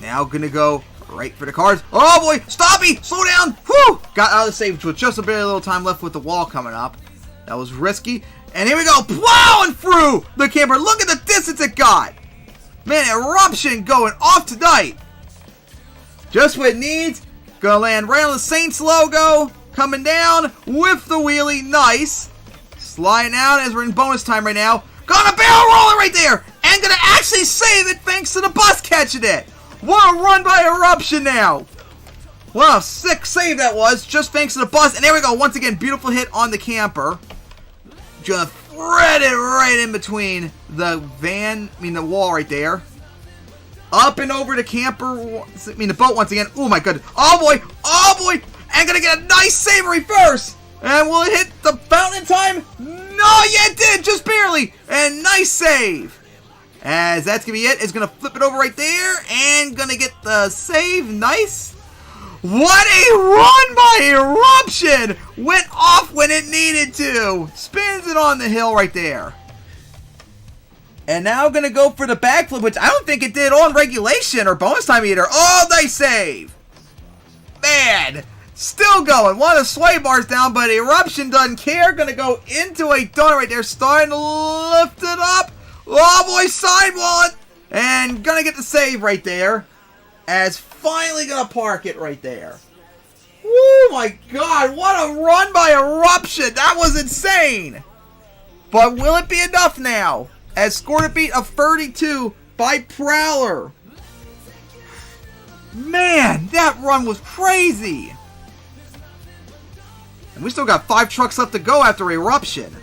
now gonna go right for the cars. Oh boy, stoppy, slow down, whew, got out of the save with just a very little time left with the wall coming up. That was risky, and here we go, plowing through the camper. Look at the distance it got. Man, Eruption going off tonight. Just what it needs, gonna land right on the Saints logo. Coming down with the wheelie. Nice. Sliding out as we're in bonus time right now. Got a barrel roller right there. And gonna actually save it thanks to the bus catching it. What a run by Eruption now. What a sick save that was. Just thanks to the bus. And there we go. Once again, beautiful hit on the camper. Gonna thread it right in between the the wall right there. Up and over the camper. The boat once again. Oh my goodness. Oh boy. Oh boy. And gonna get a nice save reverse. And will it hit the fountain in time? No, yeah, it did. Just barely. And nice save. As that's gonna be it. It's gonna flip it over right there. And gonna get the save. Nice. What a run by Eruption. Went off when it needed to. Spins it on the hill right there. And now gonna go for the backflip, which I don't think it did on regulation or bonus time either. Oh, nice save. Man. Still going. One of the sway bars down, but Eruption doesn't care. Gonna go into a donut right there. Starting to lift it up. Oh boy, sidewall it. And gonna get the save right there. As finally gonna park it right there. Woo, my God. What a run by Eruption. That was insane. But will it be enough now? As scored a beat of 32 by Prowler. Man, that run was crazy. And we still got 5 trucks left to go after Eruption.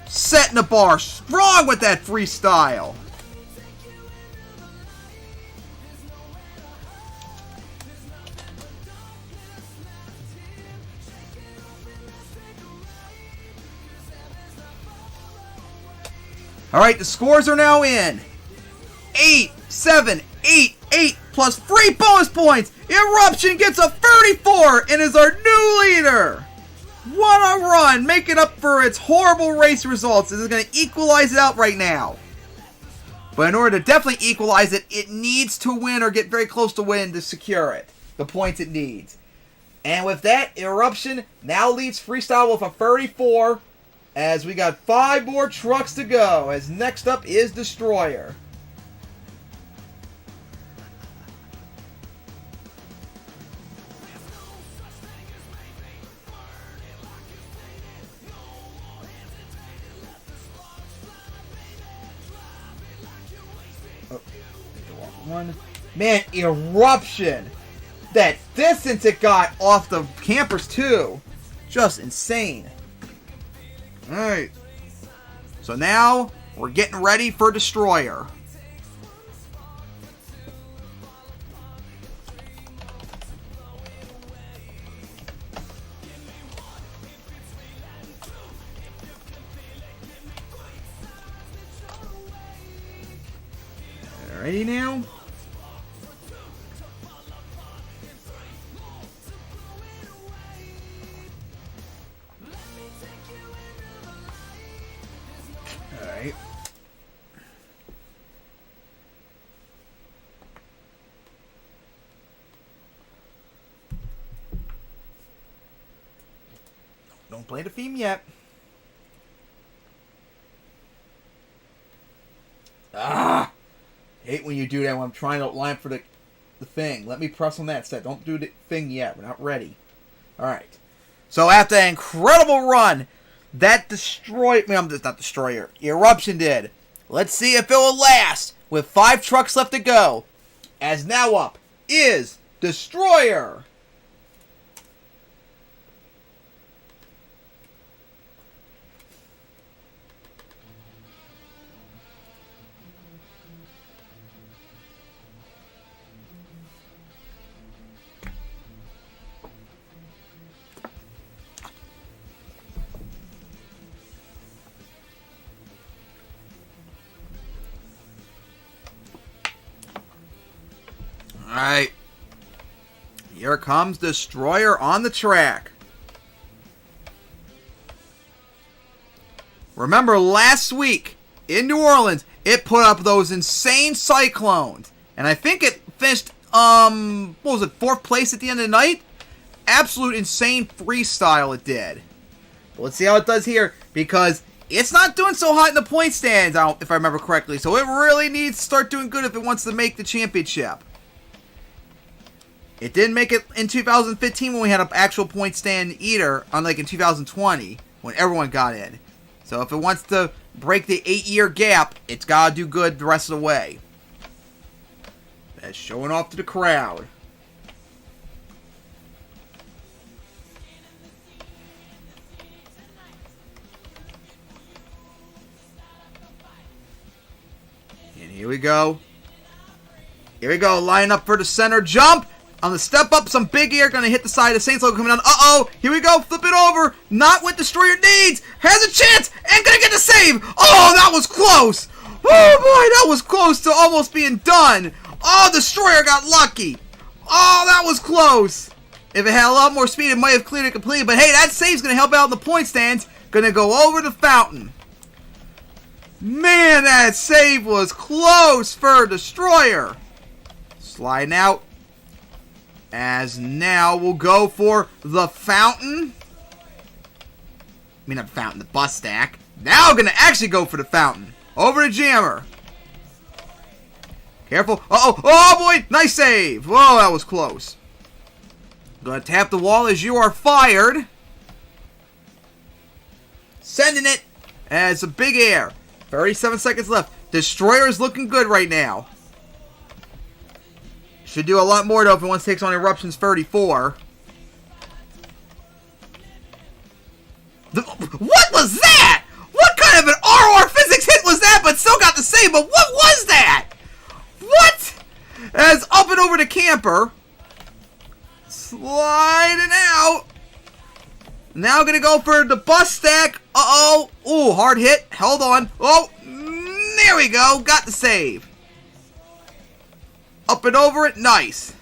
Setting the bar strong with that freestyle. Alright, the scores are now in. 8, 7, 8, 8 plus 3 bonus points. Eruption gets a 34 and is our new leader. What a run, making up for its horrible race results. This is going to equalize it out right now. But in order to definitely equalize it, it needs to win or get very close to win to secure it. The points it needs. And with that, Eruption now leads Freestyle with a 34. As we got 5 more trucks to go. As next up is Destroyer. One. Man, Eruption! That distance it got off the campers too. Just insane. Alright. So now we're getting ready for Destroyer. Ready now? Alright. Don't play the theme yet. Ah! Hate when you do that when I'm trying to line up for the thing. Let me press on that instead. Don't do the thing yet. We're not ready. Alright. So after an incredible run, that not Destroyer. Eruption did. Let's see if it will last. With 5 trucks left to go. As now up is Destroyer. Alright. Here comes Destroyer on the track. Remember last week in New Orleans, it put up those insane cyclones. And I think it finished, what was it, 4th place at the end of the night? Absolute insane freestyle it did. But let's see how it does here, because it's not doing so hot in the point stands, if I remember correctly. So it really needs to start doing good if it wants to make the championship. It didn't make it in 2015 when we had an actual point stand either, unlike in 2020 when everyone got in. So if it wants to break the 8-year gap, it's got to do good the rest of the way. That's showing off to the crowd. And here we go. Here we go, line up for the center jump. On the step up, some big air, gonna hit the side of Saints logo coming down. Uh-oh, here we go, flip it over. Not what Destroyer needs. Has a chance, and gonna get the save. Oh, that was close. Oh boy, that was close to almost being done. Oh, Destroyer got lucky. Oh, that was close. If it had a lot more speed, it might have cleared it completely. But hey, that save's gonna help out in the point stands. Gonna go over the fountain. Man, that save was close for Destroyer. Sliding out. As now we'll go for the fountain. I mean, not fountain, the bus stack. Now we're going to actually go for the fountain. Over to Jammer. Careful. Uh-oh. Oh, boy. Nice save. Whoa, that was close. Going to tap the wall as you are fired. Sending it as a big air. 37 seconds left. Destroyer is looking good right now. Should do a lot more, though, if it wants to take on Eruption's 34. What was that? What kind of an RR physics hit was that, but still got the save? But what was that? What? As up and over to Camper. Sliding out. Now going to go for the bus stack. Uh-oh. Ooh, hard hit. Held on. Oh, There we go. Got the save. Up and over it. Nice.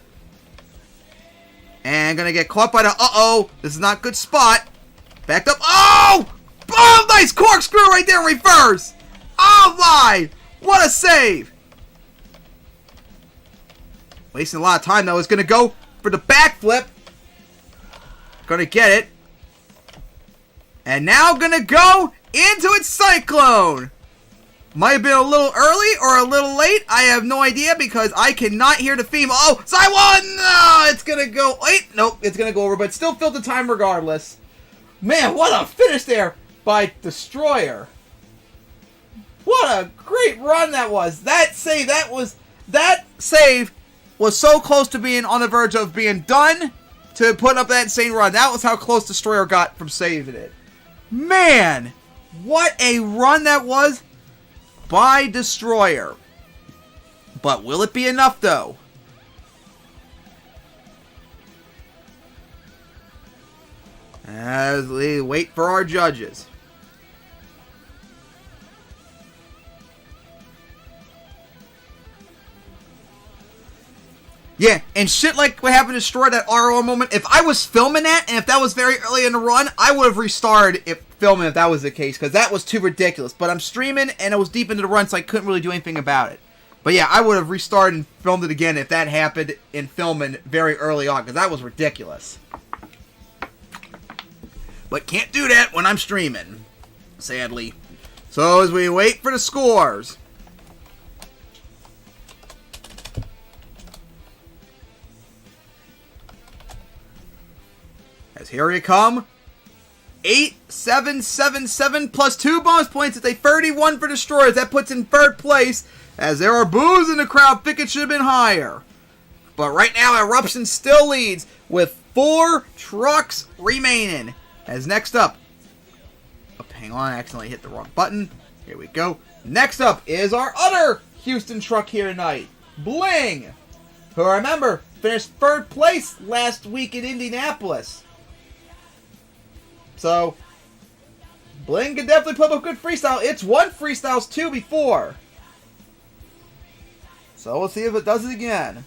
And gonna get caught by the... Uh-oh. This is not a good spot. Backed up. Oh! Oh, nice corkscrew right there in reverse. Oh, my. What a save. Wasting a lot of time, though. It's gonna go for the backflip. Gonna get it. And now gonna go into its cyclone. Might have been a little early or a little late. I have no idea because I cannot hear the theme. Oh, side one! No, it's gonna go. Wait, nope, it's gonna go over, but still filled the time regardless. Man, what a finish there by Destroyer. What a great run that was. That save was so close to being on the verge of being done to put up that insane run. That was how close Destroyer got from saving it. Man, what a run that was by Destroyer. But will it be enough, though? As we wait for our judges. Yeah, and shit like what happened to Destroyer, that RO moment, if I was filming that, and if that was very early in the run, I would have restarted filming if that was the case, because that was too ridiculous. But I'm streaming, and it was deep into the run, so I couldn't really do anything about it. But yeah, I would have restarted and filmed it again if that happened in filming very early on, because that was ridiculous. But can't do that when I'm streaming, sadly. So as we wait for the scores... As here you come. 8-7-7-7 plus 2 bonus points. It's a 31 for Destroyers. That puts in third place. As there are boos in the crowd. Think it should have been higher. But right now, Eruption still leads with 4 trucks remaining. As next up. Oh, hang on. I accidentally hit the wrong button. Here we go. Next up is our other Houston truck here tonight. Bling. Who, remember, finished third place last week in Indianapolis. So, Bling can definitely put up a good freestyle. It's won freestyles too before. So we'll see if it does it again.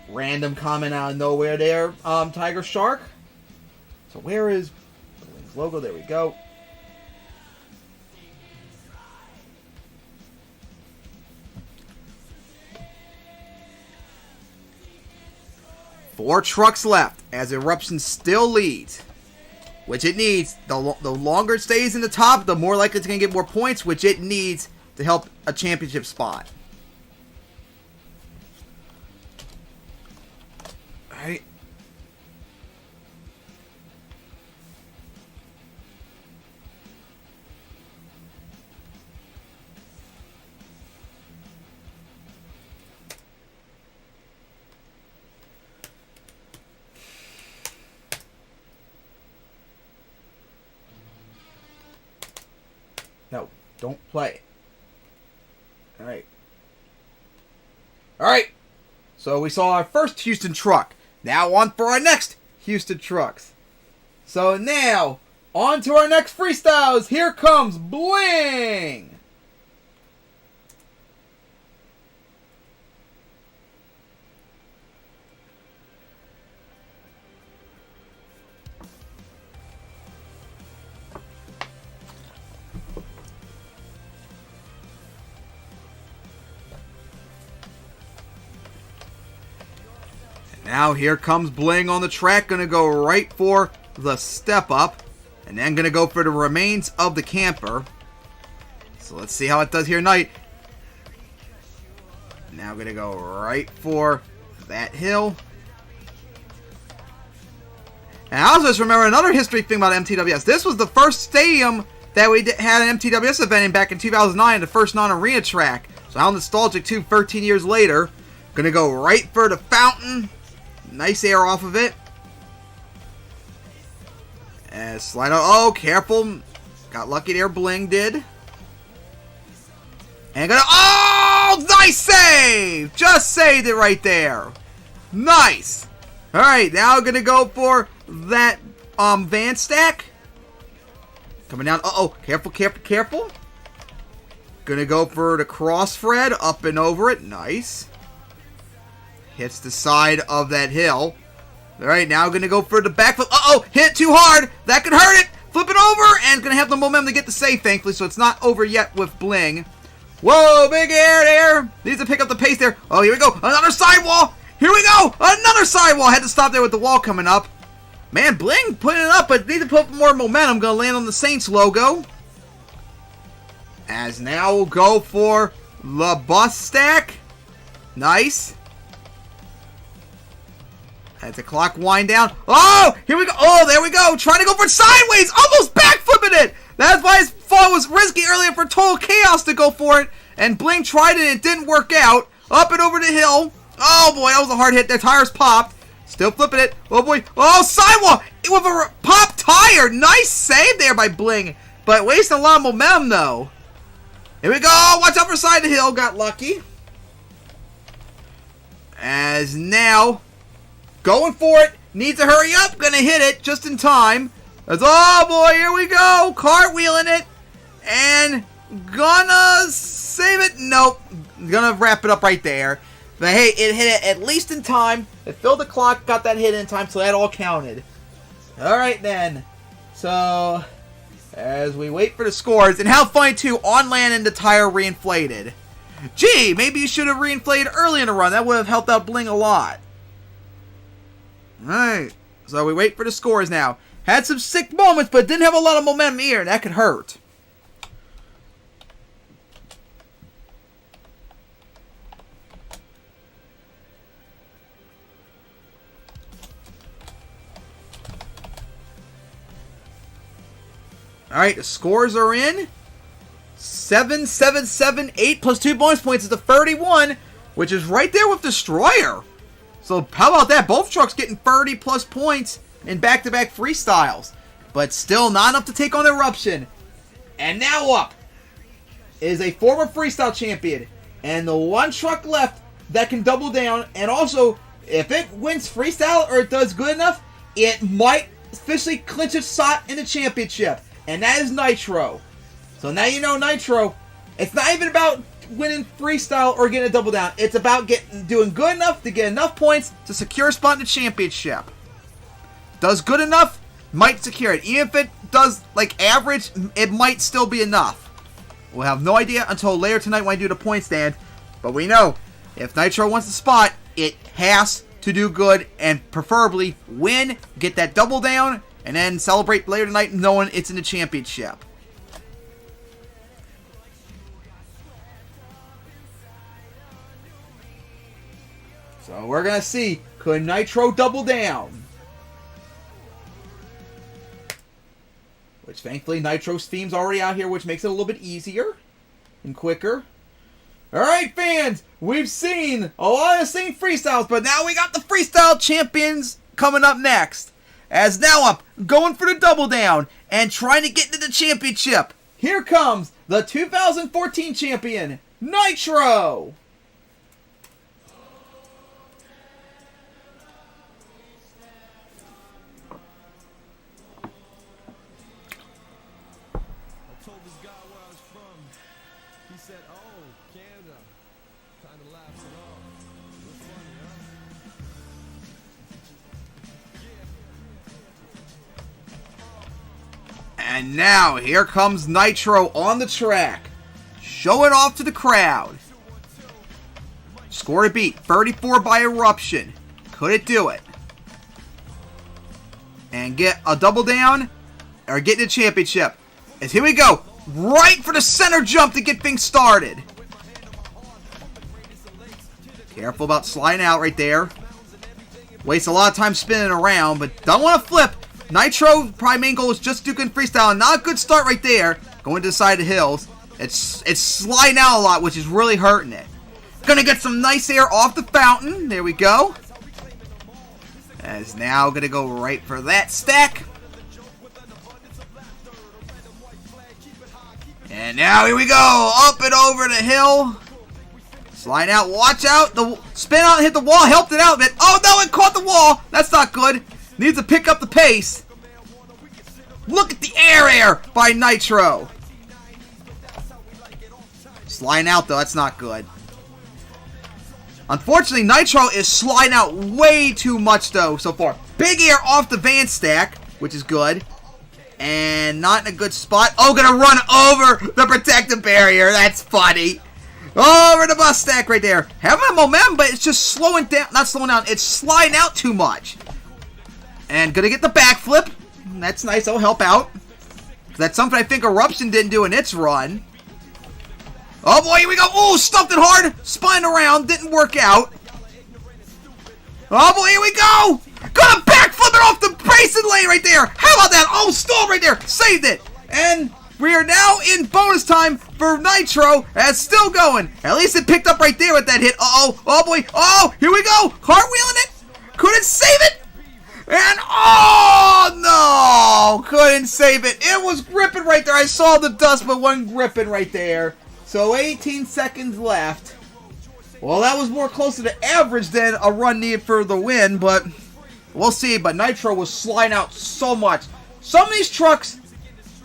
Random comment out of nowhere there, Tiger Shark. So where is Bling's logo? There we go. Four trucks left as Eruption still leads, which it needs. The longer it stays in the top, the more likely it's going to get more points, which it needs to help a championship spot. All right. No, don't play. Alright. Alright. So we saw our first Houston truck. Now on for our next Houston trucks. So now, on to our next freestyles. Here comes Bling! Now here comes Bling on the track, going to go right for the step up, and then going to go for the remains of the camper. So let's see how it does here tonight. Now going to go right for that hill. And I also just remember another history thing about MTWS. This was the first stadium that we had an MTWS event in back in 2009, the first non-arena track. So how nostalgic too, 13 years later. Going to go right for the fountain. Nice air off of it. And slide out. Oh, careful. Got lucky there, Bling did. And gonna... Oh, nice save! Just saved it right there. Nice. Alright, now gonna go for that van stack. Coming down. Uh-oh. Careful, careful, careful. Gonna go for the cross Fred. Up and over it. Nice. Hits the side of that hill. Alright, now gonna go for the backflip. Uh-oh. Hit too hard. That could hurt it. Flip it over. And gonna have the momentum to get the save, thankfully. So it's not over yet with Bling. Whoa, big air there. Needs to pick up the pace there. Oh, here we go. Another sidewall. Here we go. Another sidewall. Had to stop there with the wall coming up. Man, Bling putting it up, but need to put more momentum. Going to land on the Saints logo. As now we'll go for the bus stack. Nice. As the clock wind down. Oh, here we go. Oh, there we go. Trying to go for it sideways. Almost backflipping it. That's why his fall was risky earlier for Total Chaos to go for it. And Bling tried it and it didn't work out. Up and over the hill. Oh, boy, that was a hard hit. Their tires popped. Still flipping it. Oh, boy. Oh, sidewall. With a pop tire. Nice save there by Bling. But wasting a lot of momentum, though. Here we go. Watch out for side of the hill. Got lucky. As now, going for it. Needs to hurry up. Gonna hit it just in time. As, oh, boy. Here we go. Cartwheeling it. And gonna save it. Nope. Gonna wrap it up right there. But hey, it hit it at least in time. It filled the clock, got that hit in time, so that all counted. Alright then. So, as we wait for the scores, and how funny too, on land and the tire reinflated. Gee, maybe you should have reinflated early in the run. That would have helped out Bling a lot. Alright. So we wait for the scores now. Had some sick moments, but didn't have a lot of momentum here. That could hurt. Alright, the scores are in. 7, 7, 7, 8 plus 2 bonus points is the 31, which is right there with Destroyer. So how about that? Both trucks getting 30 plus points in back-to-back freestyles. But still not enough to take on Eruption. And now up is a former freestyle champion. And the one truck left that can double down. And also, if it wins freestyle or it does good enough, it might officially clinch its spot in the championship. And that is Nitro. So now you know Nitro. It's not even about winning freestyle or getting a double down. It's about doing good enough to get enough points to secure a spot in the championship. Does good enough, might secure it. Even if it does like average, it might still be enough. We'll have no idea until later tonight when I do the point stand. But we know if Nitro wants the spot, it has to do good and preferably win, get that double down, and then celebrate later tonight knowing it's in the championship. So we're going to see, could Nitro double down? Which thankfully Nitro's theme's already out here, which makes it a little bit easier and quicker. Alright fans, we've seen a lot of the same freestyles, but now we got the freestyle champions coming up next. As now up, going for the double down, and trying to get into the championship. Here comes the 2014 champion, Nitro! I told this guy where I was from. He said, oh, Canada. Kind of laughs it off. It was funny, huh? And now, here comes Nitro on the track. Show it off to the crowd. Score to beat, 34 by Eruption. Could it do it? And get a double down, or get in the championship. As here we go. Right for the center jump to get things started. Careful about sliding out right there. Wastes a lot of time spinning around, but don't want to flip. Nitro, probably main goal is just to do good freestyle. Not a good start right there. Going to the side of the hills. It's sliding out a lot, which is really hurting it. Gonna get some nice air off the fountain. There we go. As now gonna go right for that stack. And now here we go. Up and over the hill. Slide out. Watch out. The spin out and hit the wall. Helped it out a bit. Oh no, it caught the wall. That's not good. Needs to pick up the pace. Look at the air by Nitro. Sliding out, though. That's not good. Unfortunately, Nitro is sliding out way too much, though, so far. Big air off the van stack, which is good. And not in a good spot. Oh, gonna run over the protective barrier. That's funny. Over the bus stack right there. Having a momentum, but it's just slowing down. Not slowing down. It's sliding out too much. And gonna get the backflip. That's nice. That'll help out. That's something I think Eruption didn't do in its run. Oh boy, here we go. Oh, stuffed it hard. Spun around. Didn't work out. Oh boy, here we go. Gonna backflip it off the racing lane right there. How about that? Oh, stalled right there. Saved it. And we are now in bonus time for Nitro. That's still going. At least it picked up right there with that hit. Uh-oh. Oh boy. Oh, here we go. Cartwheeling it. Couldn't save it. And oh no. Couldn't save it. It was gripping right there. I saw the dust, but wasn't gripping right there. So 18 seconds left. Well, that was more closer to average than a run needed for the win, but we'll see. But Nitro was sliding out so much. Some of these trucks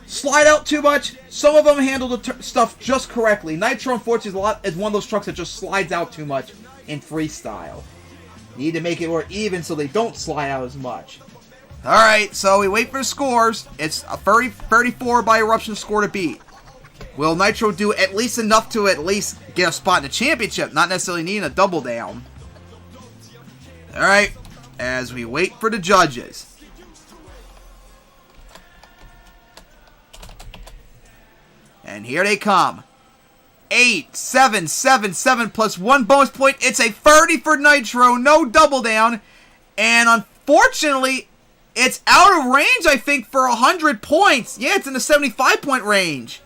slide out too much. Some of them handle the stuff just correctly. Nitro, unfortunately, is one of those trucks that just slides out too much in freestyle. Need to make it more even so they don't slide out as much. Alright, so we wait for scores. It's a 34 by Eruption score to beat. Will Nitro do at least enough to at least get a spot in the championship? Not necessarily needing a double down. Alright, as we wait for the judges. And here they come. 8, 7, 7, 7 plus 1 bonus point. It's a 30 for Nitro. No double down. And unfortunately, it's out of range, I think, for 100 points. Yeah, it's in the 75-point range.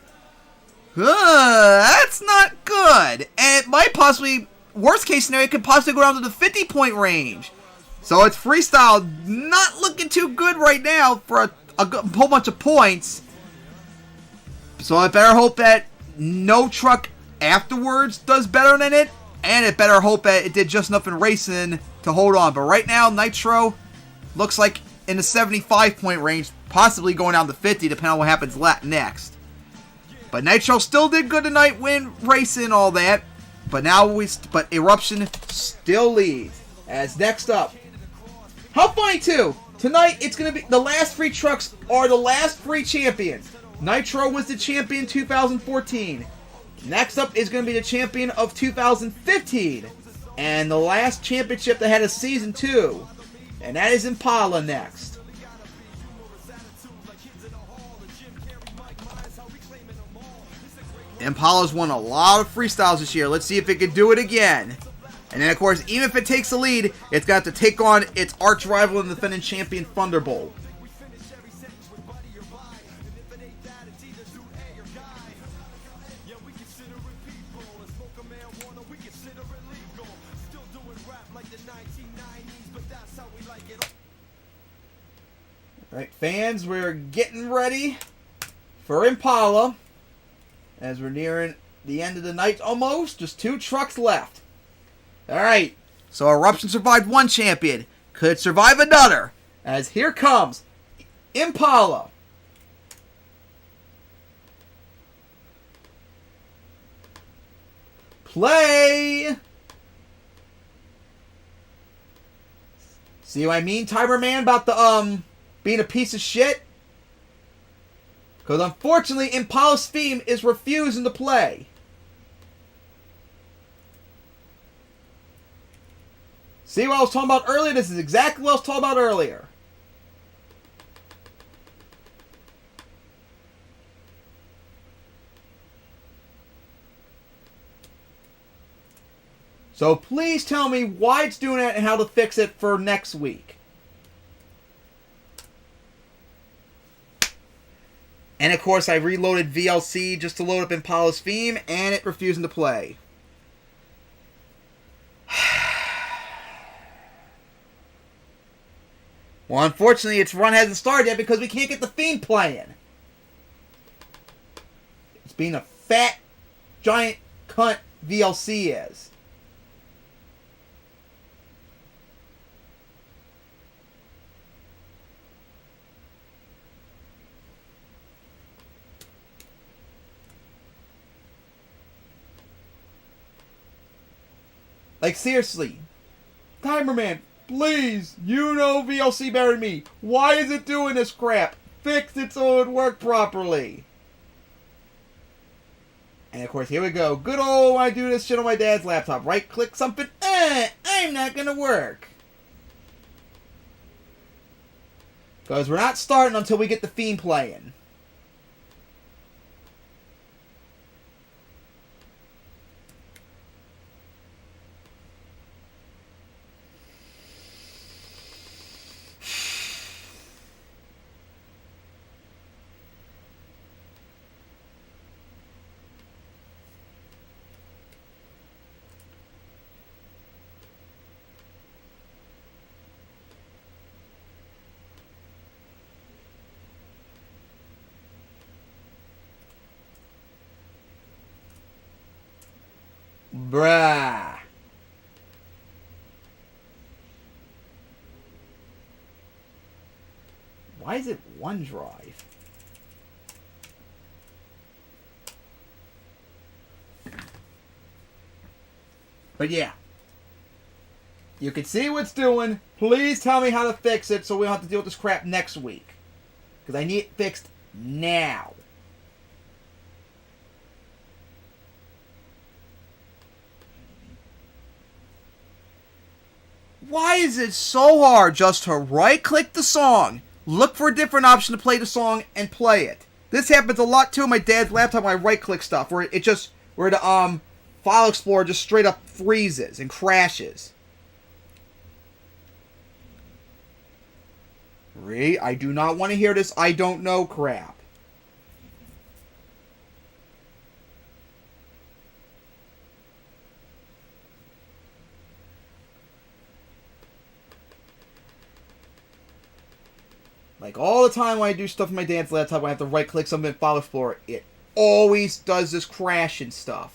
That's not good. And it might possibly, worst case scenario, it could possibly go down to the 50-point range. So it's freestyle not looking too good right now for a whole bunch of points. So I better hope that no truck afterwards does better than it. And it better hope that it did just enough in racing to hold on. But right now, Nitro looks like in the 75-point range, possibly going down to 50, depending on what happens next. But Nitro still did good tonight, win racing, all that. But now but Eruption still leads. As next up, how funny too. Tonight it's gonna be the last three trucks are the last three champions. Nitro was the champion 2014. Next up is gonna be the champion of 2015, and the last championship that had a season 2, and that is Impala next. Impala's won a lot of freestyles this year. Let's see if it can do it again. And then, of course, even if it takes the lead, it's got to take on its arch rival and defending champion, Thunderbolt. Alright, fans, we're getting ready for Impala. As we're nearing the end of the night almost. Just 2 trucks left. Alright. So Eruption survived one champion. Could survive another. As here comes Impala. Play. See what I mean, Timer Man, about the being a piece of shit? Because unfortunately, Impala's theme is refusing to play. See what I was talking about earlier? This is exactly what I was talking about earlier. So please tell me why it's doing it and how to fix it for next week. And of course, I reloaded VLC just to load up Impala's theme, and it refusing to play. Well, unfortunately, its run hasn't started yet because we can't get the theme playing. It's being a fat, giant cunt VLC is. Like, seriously. Timerman, please. You know VLC better than me. Why is it doing this crap? Fix it so it would work properly. And of course, here we go. Good old, I do this shit on my dad's laptop. Right click something. I'm not gonna work. Because we're not starting until we get the theme playing. Bruh. Why is it OneDrive? But yeah. You can see what it's doing. Please tell me how to fix it so we don't have to deal with this crap next week. Because I need it fixed now. Why is it so hard just to right-click the song, look for a different option to play the song, and play it? This happens a lot too on my dad's laptop when I right-click stuff, where the file explorer just straight up freezes and crashes. I do not want to hear this I don't know crap. Like, all the time when I do stuff on my dad's laptop, when I have to right-click something in File Explorer, it always does this crash and stuff.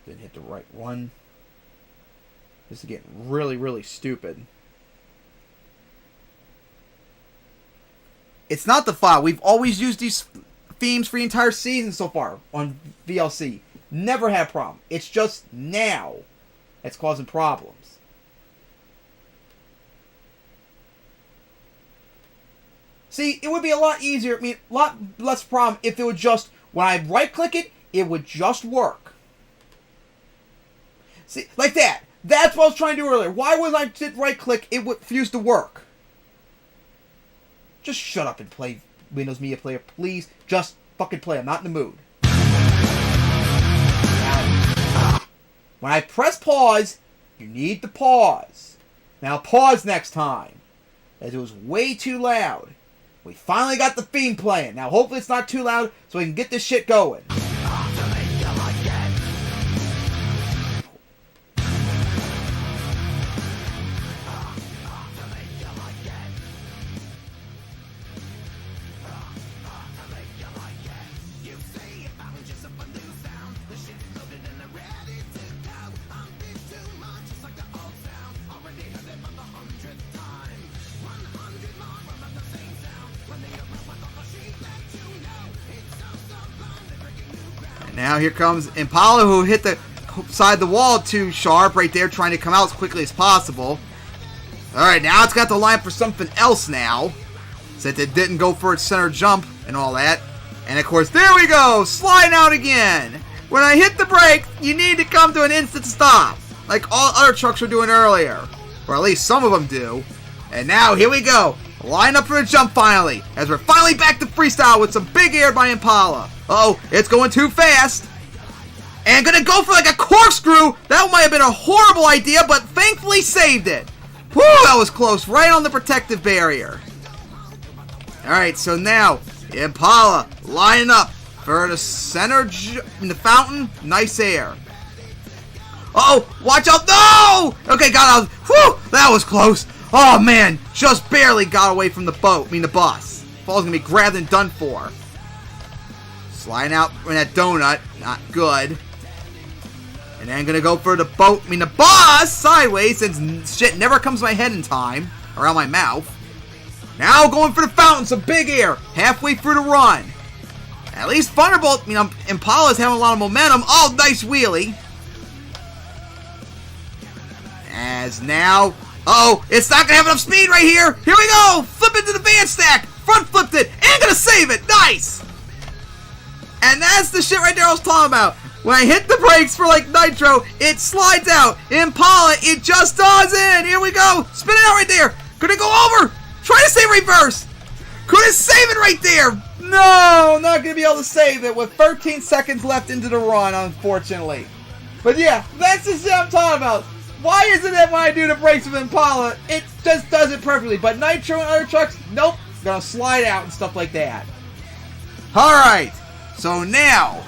Didn't hit the right one. This is getting really, really stupid. It's not the file. We've always used these themes for the entire season so far on VLC. Never had a problem. It's just now that's causing problems. See, it would be a lot easier, a lot less problem if it would just, when I right-click it, it would just work. See, like that. That's what I was trying to do earlier. Why was I hit right-click? It refused to work. Just shut up and play Windows Media Player, please. Just fucking play. I'm not in the mood. Now, when I press pause, you need to pause. Now pause next time, as it was way too loud. We finally got the theme playing. Now hopefully it's not too loud so we can get this shit going. Now here comes Impala, who hit the side of the wall too sharp right there, trying to come out as quickly as possible. Alright, now it's got to line up for something else now, since it didn't go for its center jump and all that. And of course, there we go! Sliding out again! When I hit the brake, you need to come to an instant stop, like all other trucks were doing earlier. Or at least some of them do. And now, here we go! Line up for the jump finally, as we're finally back to freestyle with some big air by Impala. Uh-oh, it's going too fast. And gonna go for like a corkscrew. That might have been a horrible idea, but thankfully saved it. Whew, that was close, right on the protective barrier. Alright, so now, Impala lining up For the center in the fountain, nice air. Uh-oh, watch out, no! Okay, got out. Whew, that was close. Oh, man, just barely got away from the the bus. Ball's gonna be grabbed and done for. Sliding out in that donut, not good. And then gonna go for the the bus sideways, since shit never comes to my head in time, around my mouth. Now going for the fountain, some big air, halfway through the run. At least Thunderbolt, Impala's having a lot of momentum. Oh, nice wheelie. As now, it's not gonna have enough speed right here. Here we go, flip into the van stack, front flipped it, and gonna save it, nice. And that's the shit right there I was talking about. When I hit the brakes for like Nitro, it slides out. Impala, it just doesn't. Here we go, spin it out right there. Could it go over? Try to say reverse. Couldn't save it right there. No, not gonna be able to save it with 13 seconds left into the run, unfortunately. But yeah, that's the shit I'm talking about. Why isn't it when I do the brakes with Impala, it just does it perfectly, but Nitro and other trucks, nope, gonna slide out and stuff like that. Alright, so now,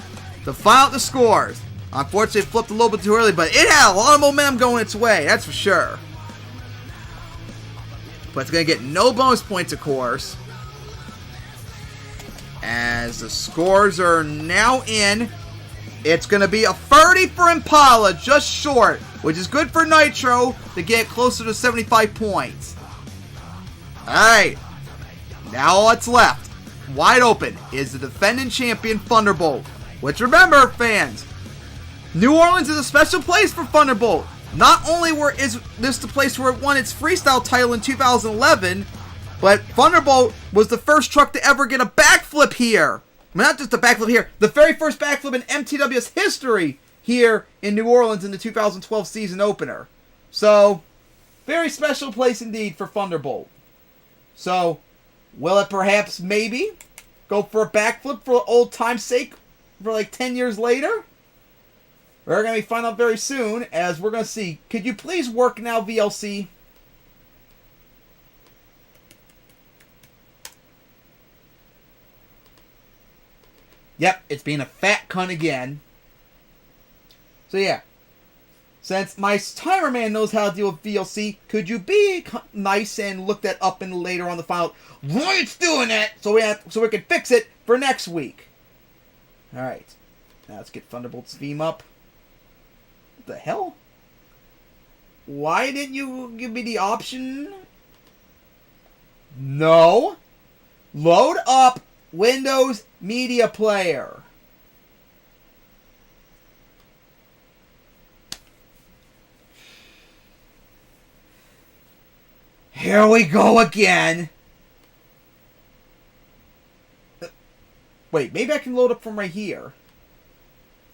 to find out the scores. Unfortunately, it flipped a little bit too early, but it had a lot of momentum going its way, that's for sure. But it's gonna get no bonus points, of course. As the scores are now in, it's going to be a 30 for Impala, just short, which is good for Nitro to get closer to 75 points. Alright, now all that's left, wide open, is the defending champion Thunderbolt. Which, remember, fans, New Orleans is a special place for Thunderbolt. Not only is this the place where it won its freestyle title in 2011, but Thunderbolt was the first truck to ever get a backflip here. I mean, not just a backflip here, the very first backflip in MTWS history here in New Orleans in the 2012 season opener. So, very special place indeed for Thunderbolt. So, will it perhaps maybe go for a backflip for old time's sake for like 10 years later? We're going to find out very soon, as we're going to see. Could you please work now, VLC? Yep, it's being a fat cunt again. So yeah, since my timer man knows how to deal with VLC, could you be nice and look that up in later on the file why it's doing it, so we can fix it for next week. All right, now let's get Thunderbolt's theme up. What the hell? Why didn't you give me the option? No. Load up Windows Media Player. Here we go again. Wait, maybe I can load up from right here.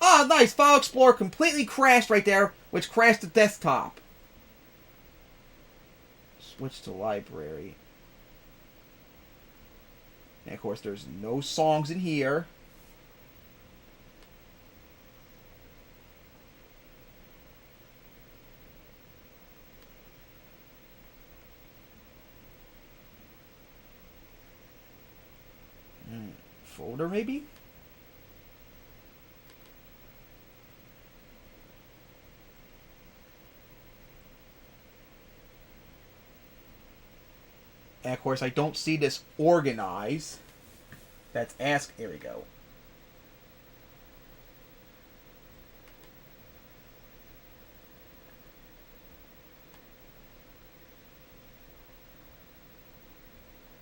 Ah, nice. File Explorer completely crashed right there, which crashed the desktop. Switch to library. And of course, there's no songs in here. Folder, maybe? And of course, I don't see this organize. That's ask. Here we go.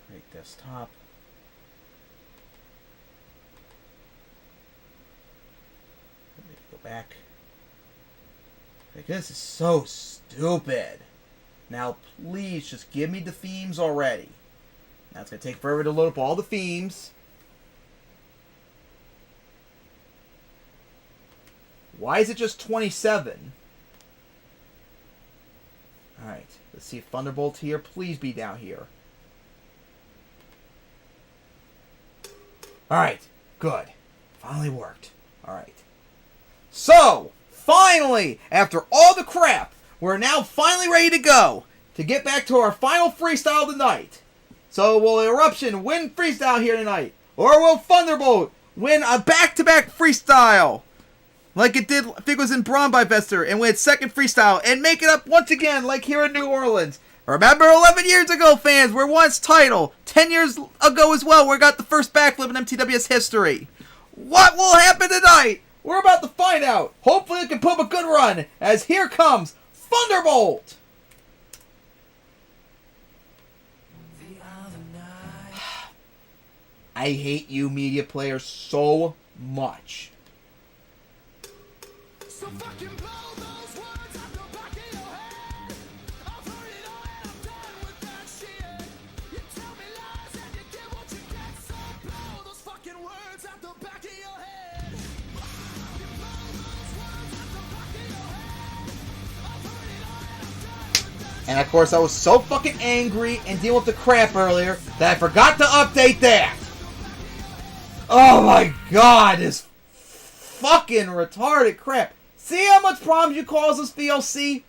Right, desktop. Let me go back. Like, this is so stupid. Now, please, just give me the themes already. Now, it's going to take forever to load up all the themes. Why is it just 27? Alright, let's see if Thunderbolt's here. Please be down here. Alright, good. Finally worked. Alright. So, finally, after all the crap, we're now finally ready to go to get back to our final freestyle tonight. So will Eruption win freestyle here tonight? Or will Thunderbolt win a back-to-back freestyle, like it did, I think it was in Braun by Vester, and win its second freestyle, and make it up once again, like here in New Orleans. Remember 11 years ago, fans, we won its title. 10 years ago as well, we got the first backflip in MTWS history. What will happen tonight? We're about to find out. Hopefully it can put up a good run, as here comes Thunderbolt. I hate you media players so much. So fucking blow those words out the back of your head. I've heard it all and I'm done with that shit. You tell me lies and you get what you get. So blow those fucking words out the back of your head. You blow those words out the back of your head. I've heard it all and I'm done with that. And of course I was so fucking angry and dealing with the crap earlier that I forgot to update that. Oh my god, this fucking retarded crap. See how much problems you cause us, VLC?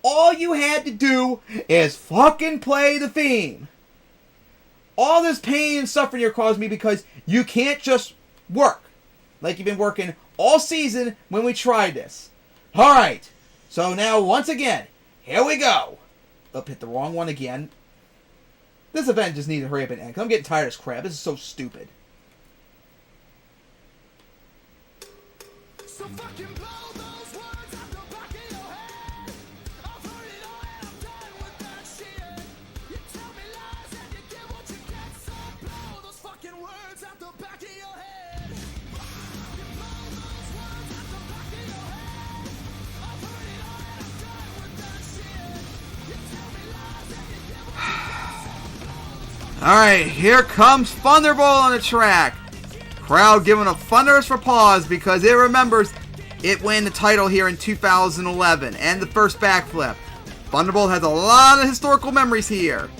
All you had to do is fucking play the theme. All this pain and suffering you're causing me because you can't just work like you've been working all season when we tried this. Alright, so now once again, here we go. Oh, hit the wrong one again. This event just needs to hurry up and end, because I'm getting tired of this crap. This is so stupid. So fucking blow those words out the back of your head. I've heard it all and I'm done with that shit. You tell me lies and you get what you get. So blow those fucking words out the back of your head. You blow those words out the back of your head. I've heard it all and I'm done with that shit. You tell me lies and you get what you get. Alright, here comes Thunderbolt on the track. Crowd giving a thunderous applause because it remembers it won the title here in 2011 and the first backflip. Thunderbolt has a lot of historical memories here.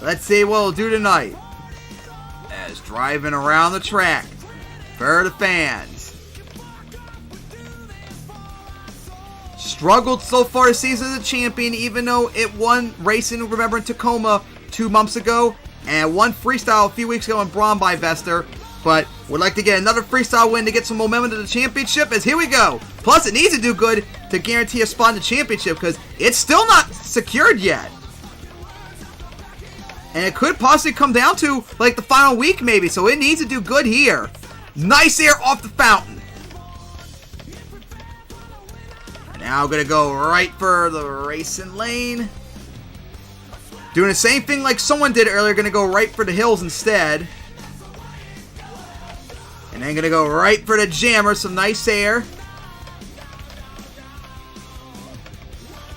Let's see what we'll do tonight. As driving around the track for the fans. Struggled so far this season as a champion, even though it won racing, remember, in Tacoma 2 months ago, and won freestyle a few weeks ago in Braun by Vester. But would like to get another freestyle win to get some momentum to the championship, as here we go. Plus, it needs to do good to guarantee a spot in the championship because it's still not secured yet. And it could possibly come down to, like, the final week maybe, so it needs to do good here. Nice air off the fountain. And now going to go right for the racing lane. Doing the same thing like someone did earlier, going to go right for the hills instead. And then gonna go right for the jammer, some nice air.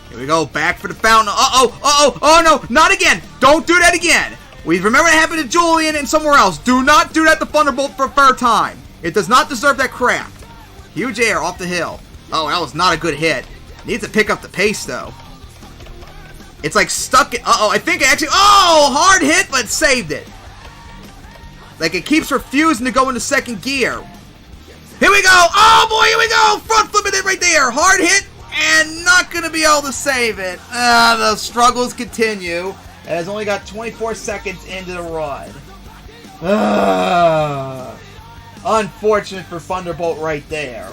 Here we go, back for the fountain. Oh no, not again. Don't do that again. We remember what happened to Julian and somewhere else. Do not do that to Thunderbolt for a third time. It does not deserve that crap. Huge air off the hill. Oh, that was not a good hit. Needs to pick up the pace though. It's like stuck in, I think it actually, hard hit, but saved it. Like, it keeps refusing to go into second gear. Here we go! Oh, boy, here we go! Front flipping it right there! Hard hit, and not going to be able to save it. The struggles continue. And has only got 24 seconds into the run. Unfortunate for Thunderbolt right there.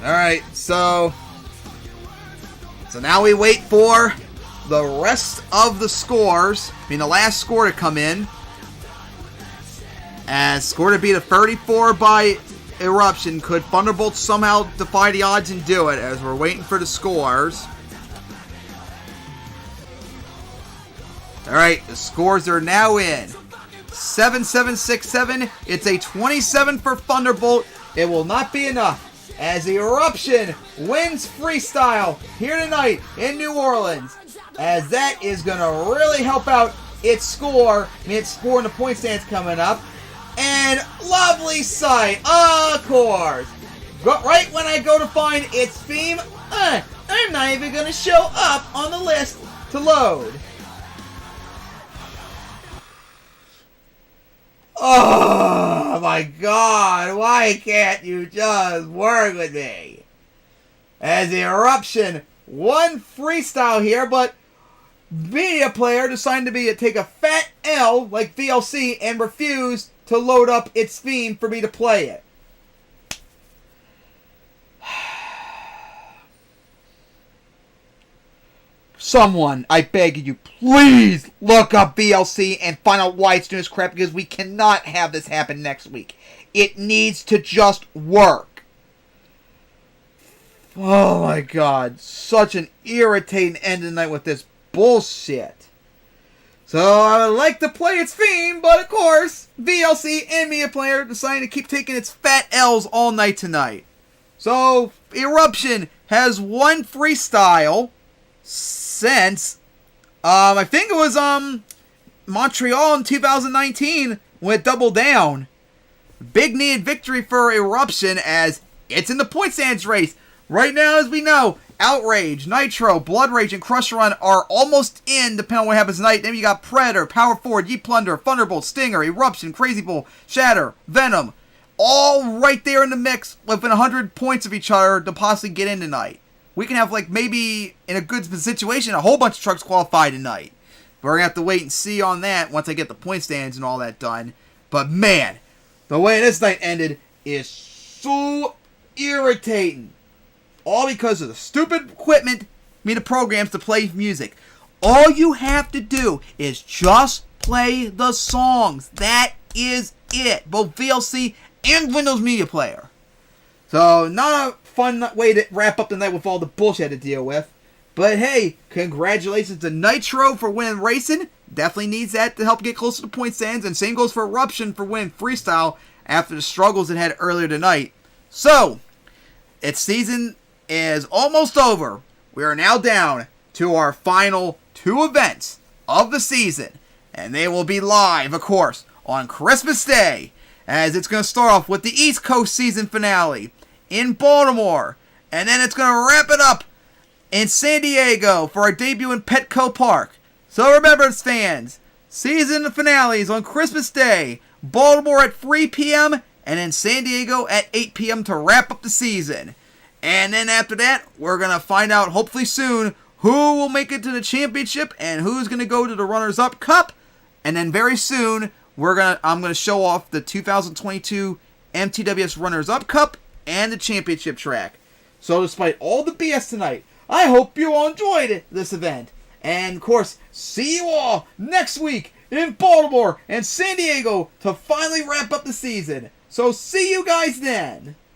Alright, so now we wait for the rest of the scores. I mean, the last score to come in. As score to beat a 34 by Eruption. Could Thunderbolt somehow defy the odds and do it? As we're waiting for the scores. Alright, the scores are now in. 7-7-6-7. It's a 27 for Thunderbolt. It will not be enough. As the Eruption wins freestyle here tonight in New Orleans. As that is going to really help out its score. I mean, its score in the point stands coming up. And lovely sight, of course. Right when I go to find its theme, I'm not even going to show up on the list to load. Oh my god, why can't you just work with me? As the Eruption won freestyle here, but media player decided to take a fat L like VLC and refused to load up its theme for me to play it. Someone, I beg you, please look up VLC and find out why it's doing this crap, because we cannot have this happen next week. It needs to just work. Oh my god, such an irritating end of the night with this bullshit. So I would like to play its theme, but of course, VLC and Media Player decided to keep taking its fat L's all night tonight. So, Eruption has one freestyle since, I think it was, Montreal in 2019 when it doubled down. Big needed victory for Eruption as it's in the point stands race. Right now, as we know, Outrage, Nitro, Blood Rage, and Crush Run are almost in, depending on what happens tonight. Then you got Predator, Power Forward, Ye Plunder, Thunderbolt, Stinger, Eruption, Crazy Bull, Shatter, Venom. All right there in the mix within 100 points of each other to possibly get in tonight. We can have, like, maybe, in a good situation, a whole bunch of trucks qualify tonight. But we're going to have to wait and see on that once I get the point stands and all that done. But, man, the way this night ended is so irritating. All because of the stupid equipment, the programs to play music. All you have to do is just play the songs. That is it. Both VLC and Windows Media Player. So, not a fun way to wrap up the night with all the bullshit I had to deal with. But hey, congratulations to Nitro for winning racing. Definitely needs that to help get closer to point stands. And same goes for Eruption for winning freestyle after the struggles it had earlier tonight. So, its season is almost over. We are now down to our final two events of the season. And they will be live, of course, on Christmas Day. As it's going to start off with the East Coast season finale in Baltimore. And then it's going to wrap it up in San Diego for our debut in Petco Park. So remember, fans, season finales on Christmas Day. Baltimore at 3 p.m. and then San Diego at 8 p.m. to wrap up the season. And then after that, we're going to find out, hopefully soon, who will make it to the championship and who's going to go to the Runners-Up Cup. And then very soon, I'm going to show off the 2022 MTWS Runners-Up Cup and the championship track. So despite all the BS tonight, I hope you all enjoyed this event. And of course, see you all next week in Baltimore and San Diego to finally wrap up the season. So see you guys then.